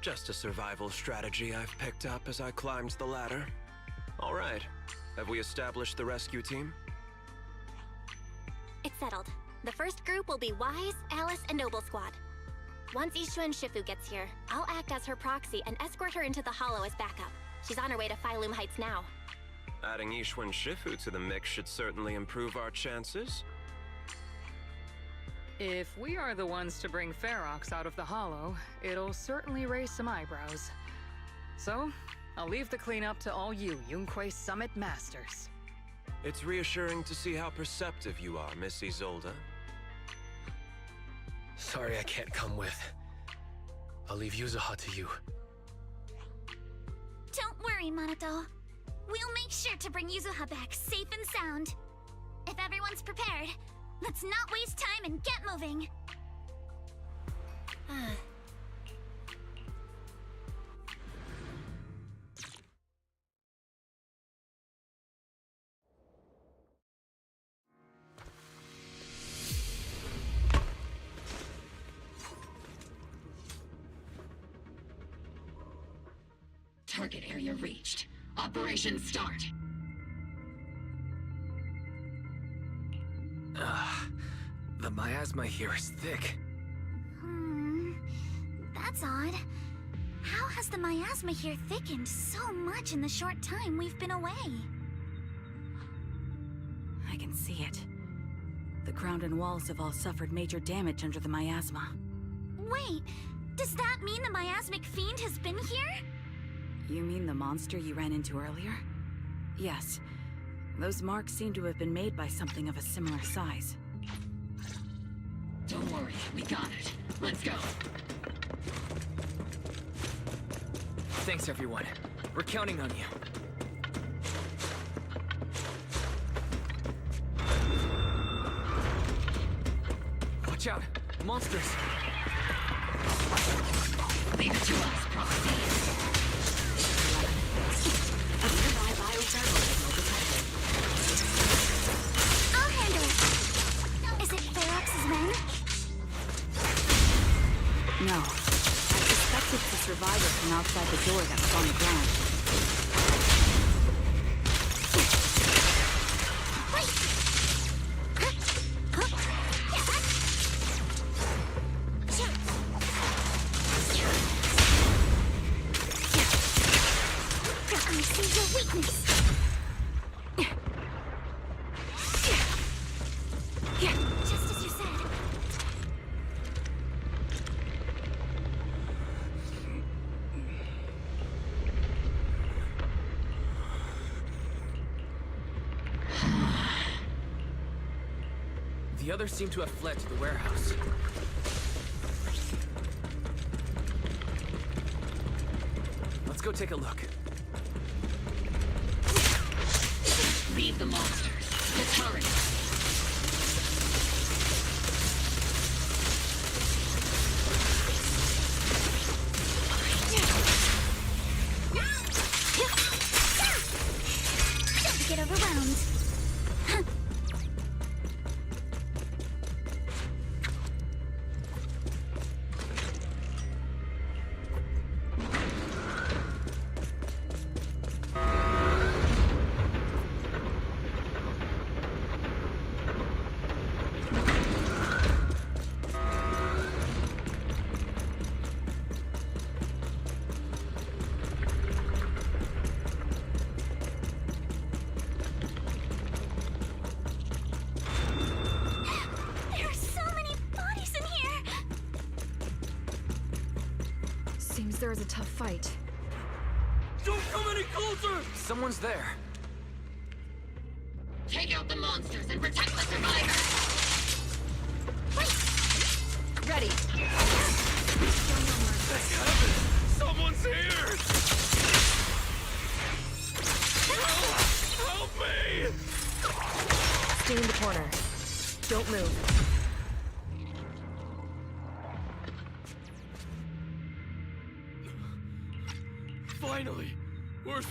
Just a survival strategy I've picked up as I climbed the ladder. All right. Have we established the rescue team? It's settled. The first group will be Wise, Alice, and Noble Squad. Once Ishun Shifu gets here, I'll act as her proxy and escort her into the Hollow as backup. She's on her way to Phylum Heights now. Adding Ishun Shifu to the mix should certainly improve our chances. If we are the ones to bring Ferox out of the Hollow, it'll certainly raise some eyebrows. So, I'll leave the cleanup to all you Yunquay Summit Masters. It's reassuring to see how perceptive you are, Miss Isolde. Sorry I can't come with. I'll leave Yuzuha to you. Don't worry, Manato. We'll make sure to bring Yuzuha back safe and sound. If everyone's prepared, let's not waste time and get moving. Target area reached. Operation start. The miasma here is thick. That's odd. How has the miasma here thickened so much in the short time we've been away? I can see it. The ground and walls have all suffered major damage under the miasma. Wait, does that mean the miasmic fiend has been here? You mean the monster you ran into earlier? Yes. Those marks seem to have been made by something of a similar size. Don't worry, we got it. Let's go. Thanks, everyone. We're counting on you. Watch out! Monsters! Leave it to us, Proxy. A nearby bioturbo signal detected. I'll handle it. Is it Ferox's men? No. I suspect it's the survivor from outside the door that was on the ground. goodness. Just as you said. The others seem to have fled to the warehouse. Let's go take a look. Leave the monsters. The turret. Don't get overwhelmed. There are so many bodies in here. Seems there is a tough fight. Don't come any closer! Someone's there. Take out the monsters and protect the survivors! Ready. Thank heaven! Someone's here! Help me! Stay in the corner. Don't move. Finally! We're...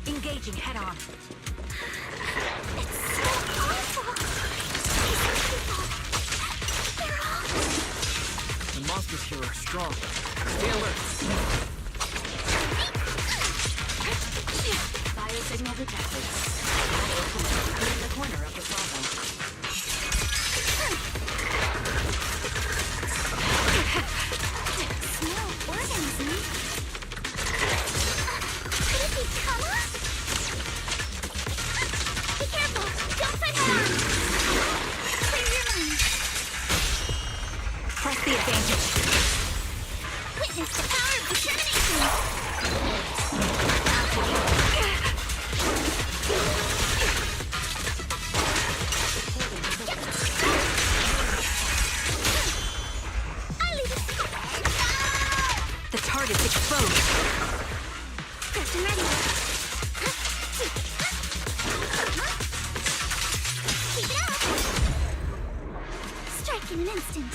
Engaging head on. It's so awful. They're all... The monsters here are strong. Stay alert. Biosignal detected. In the corner of the plaza. Small organism. Could it be Kama? Be careful! Don't fight her! Clear your mind. Press the advantage. Witness the power of determination! I leave it. The target's exposed. Prepped and ready. Keep it up! Strike in an instant.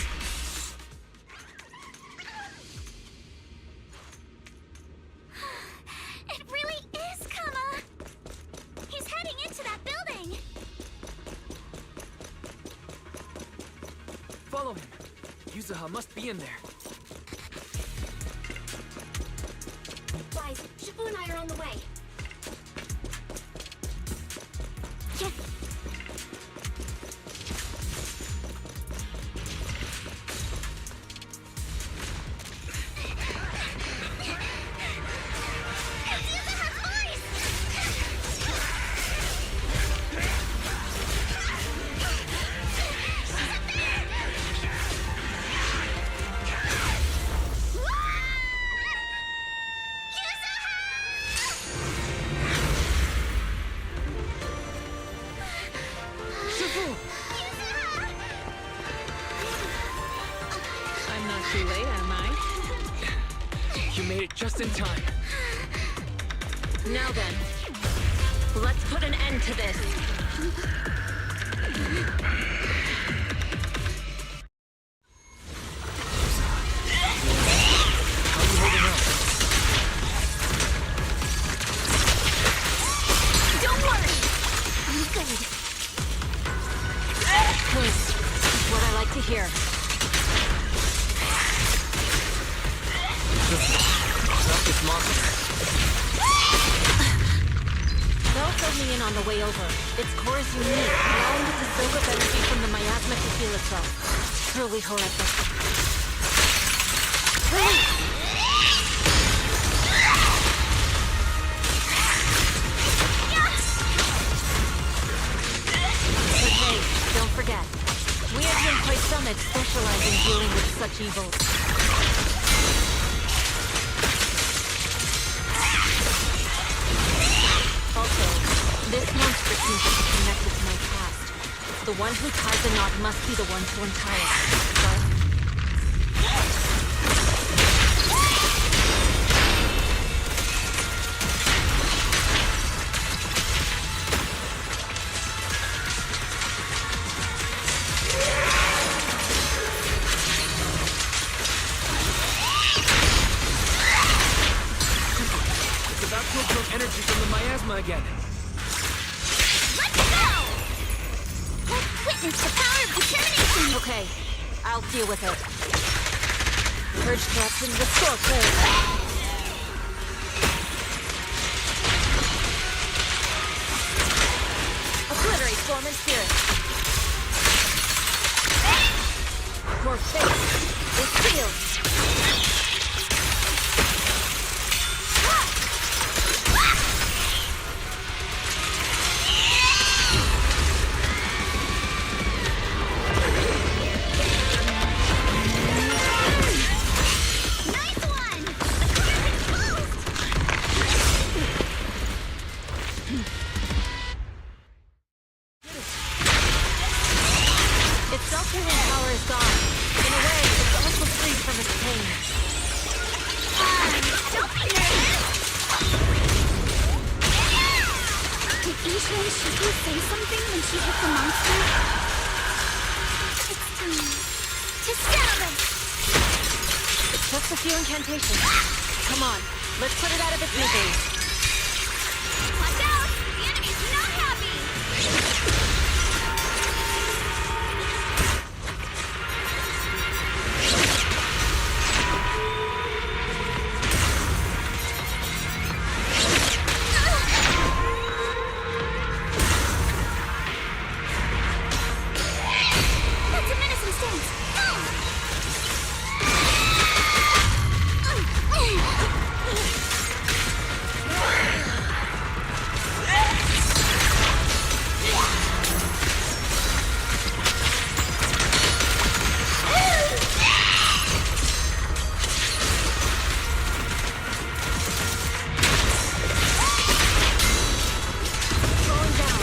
It really is Kama! He's heading into that building! Follow him. Yuzuha must be in there. Guys, Shifu and I are on the way. I'm not too late, am I? You made it just in time. Now then, let's put an end to this. Don't worry! I'm good. Good. to here. Not this monster. Bell filled me in on the way over. Its core is unique, allowing it to soak up energy from the miasma to heal itself. Truly horrific. But hey, don't forget, we at DIONG Summit specialize in dealing with such evils. Also, this monster seems to be connected to my past. The one who ties the knot must be the one to untie it. But... It's about to absorb energy from the miasma again. Let's go! Let's witness the power of determination! Okay, I'll deal with it. Purge threats and restore clarity. Obliterate form and spirit. More faith. With shield. Its self-healing power is gone. In a way, it's also freed from its pain. Don't be nervous! Did Ishan Shifu say something when she hit the monster? It's time to settle this! It's just a few incantations. Come on, let's put it out of its misery. Watch out! The enemy's not happy! That's a menacing stance! Slowing down.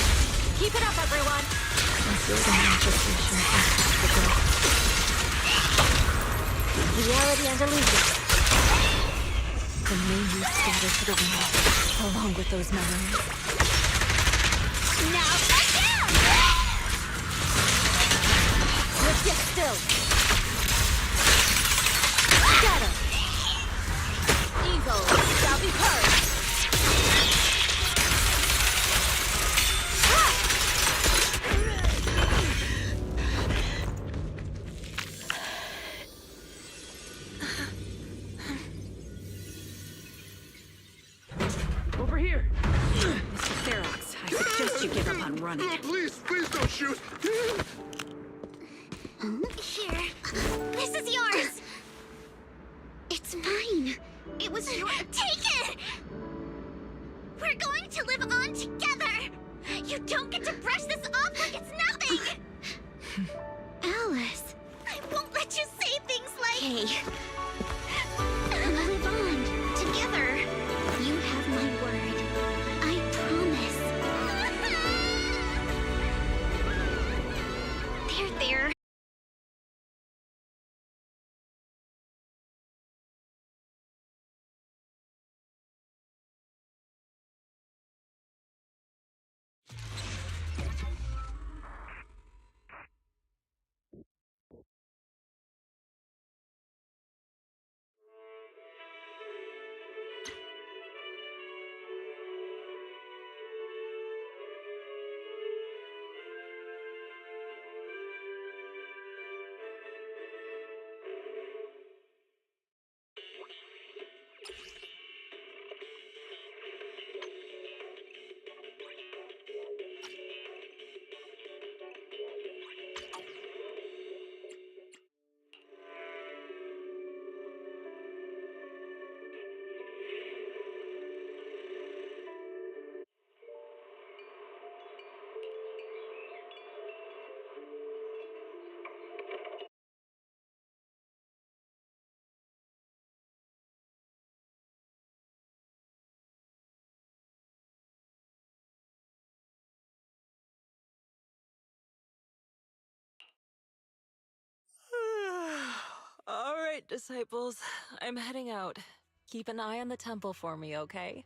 Keep it up, everyone. I feel the manifestation of the growth. Reality and illusion. The may you scatter to the wind, along with those memories. Now back down! Let's get still. Scatter. Evil shall be purged. Over here! Mr. Ferox, I suggest you give up on running. Please don't shoot! Here. This is yours! It's mine. It was your... Take it! We're going to live on together! You don't get to brush this off like it's nothing! Alice. I won't let you say things like... Hey. We'll live on together. You have my word. I promise. There. right, disciples. I'm heading out. Keep an eye on the temple for me, okay?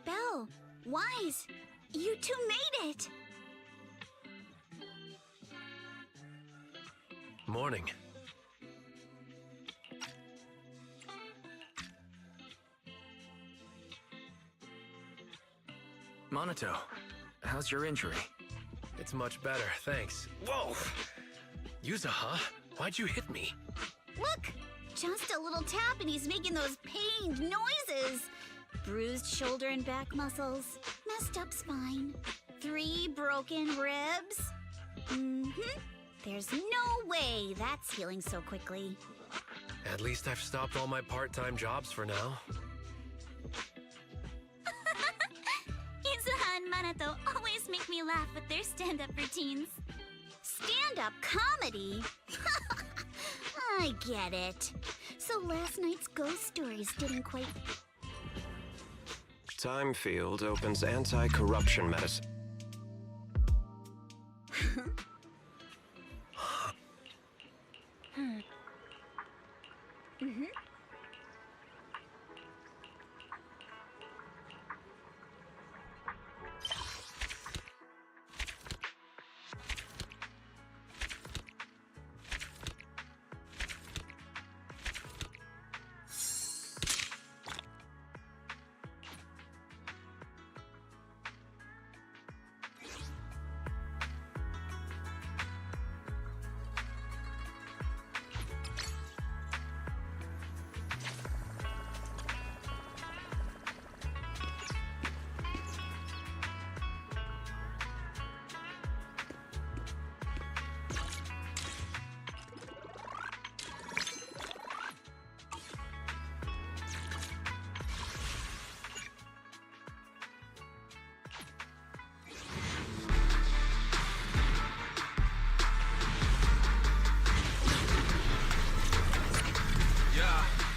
Belle, Wise, you two made it! Morning. Monato, how's your injury? It's much better, thanks. Whoa! Yuza, huh? Why'd you hit me? Look! Just a little tap and he's making those pained noises. Bruised shoulder and back muscles, messed up spine, 3 broken ribs. There's no way that's healing so quickly. At least I've stopped all my part-time jobs for now. Izuha and Manato always make me laugh with their stand-up routines. Stand-up comedy? I get it. So last night's ghost stories didn't quite... Time Field opens anti-corruption medicine.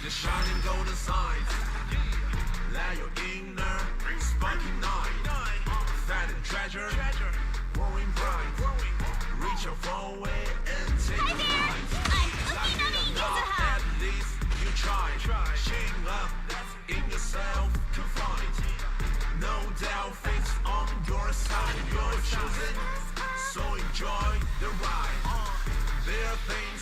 The shining golden signs. Let your inner spunky night. Fat and treasure, growing bright. Reach your forward and take a flight. At least you try. Shame up in yourself confined. No doubt fate's on your side. You're chosen, so enjoy the ride. There are things